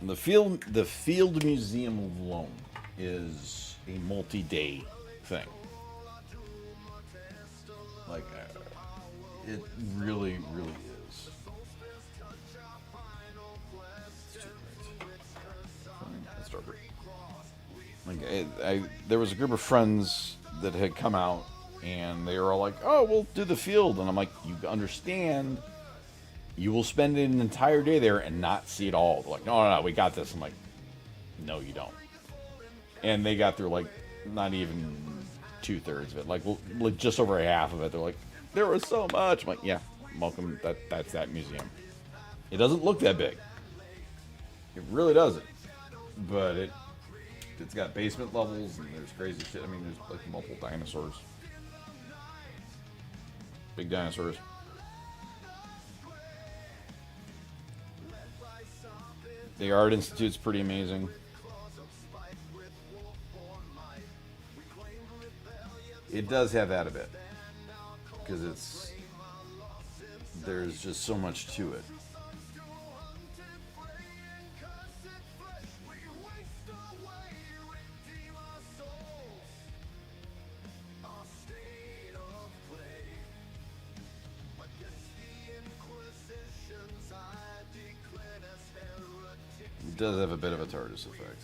The Field Museum alone is a multi-day thing. It really, really is. Let's start there was a group of friends that had come out, and they were all like, "Oh, we'll do the field," and I'm like, "You understand? You will spend an entire day there and not see it all." They're like, no, we got this. I'm like, no, you don't. And they got through not even 2/3 of it, like just over half of it. They're like, there was so much. I'm like, yeah, welcome. That's that museum. It doesn't look that big. It really doesn't. But it's got basement levels and there's crazy shit. I mean, there's like multiple dinosaurs, big dinosaurs. The Art Institute's pretty amazing. It does have that a bit because there's just so much to it. It does have a bit of a TARDIS effect.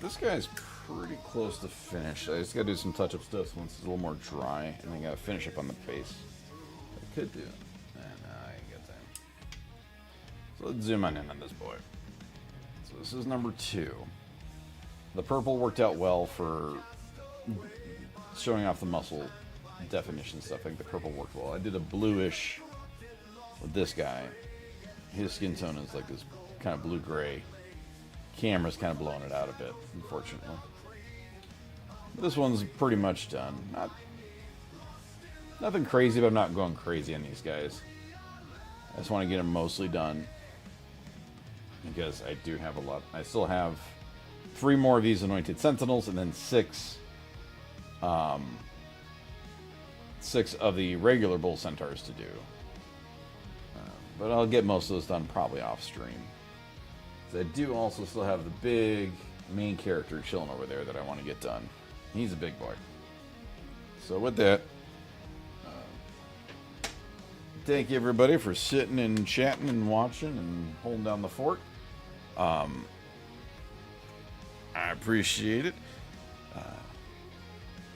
This guy's pretty close to finish. I just gotta do some touch-up stuff once it's a little more dry, and then gotta finish up on the base. I could do it. I ain't got time. So let's zoom on in on this boy. So this is number 2. The purple worked out well for showing off the muscle definition stuff. I think the purple worked well. I did a bluish with this guy. His skin tone is like this kind of blue-gray. Camera's kind of blowing it out a bit, unfortunately. This one's pretty much done. Nothing crazy, but I'm not going crazy on these guys. I just want to get them mostly done because I do have a lot. I still have 3 more of these Anointed Sentinels and then 6 of the regular Bull Centaurs to do. But I'll get most of those done probably off stream. I do also still have the big main character chilling over there that I want to get done. He's a big boy. So with that, thank you everybody for sitting and chatting and watching and holding down the fort. I appreciate it.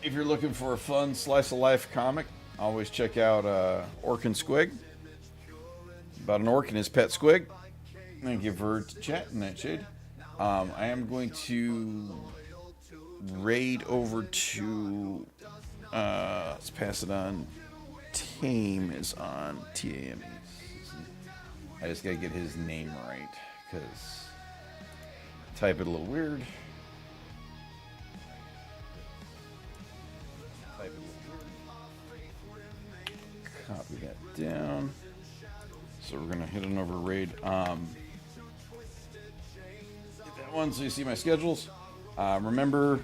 If you're looking for a fun slice of life comic, always check out Orc and Squig. About an orc and his pet squig. Thank you for chatting, Nightshade. I am going to raid over to, let's pass it on. Tame is on TAME. I just gotta get his name right, because type it a little weird. Type it a little weird. Copy that down. So we're gonna hit another raid. Get that one so you see my schedules. Remember,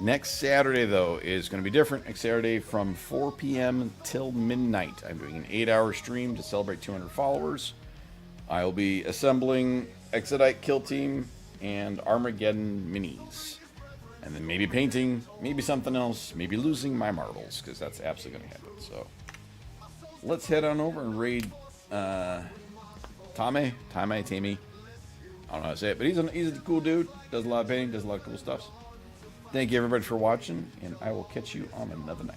next Saturday though is gonna be different. Next Saturday from 4 p.m. till midnight, I'm doing an 8-hour stream to celebrate 200 followers. I will be assembling Exodite Kill Team and Armageddon minis, and then maybe painting, maybe something else, maybe losing my marbles, because that's absolutely gonna happen. So let's head on over and raid Tammy. I don't know how to say it, but he's a cool dude. Does a lot of painting, does a lot of cool stuff. Thank you everybody for watching, and I will catch you on another night.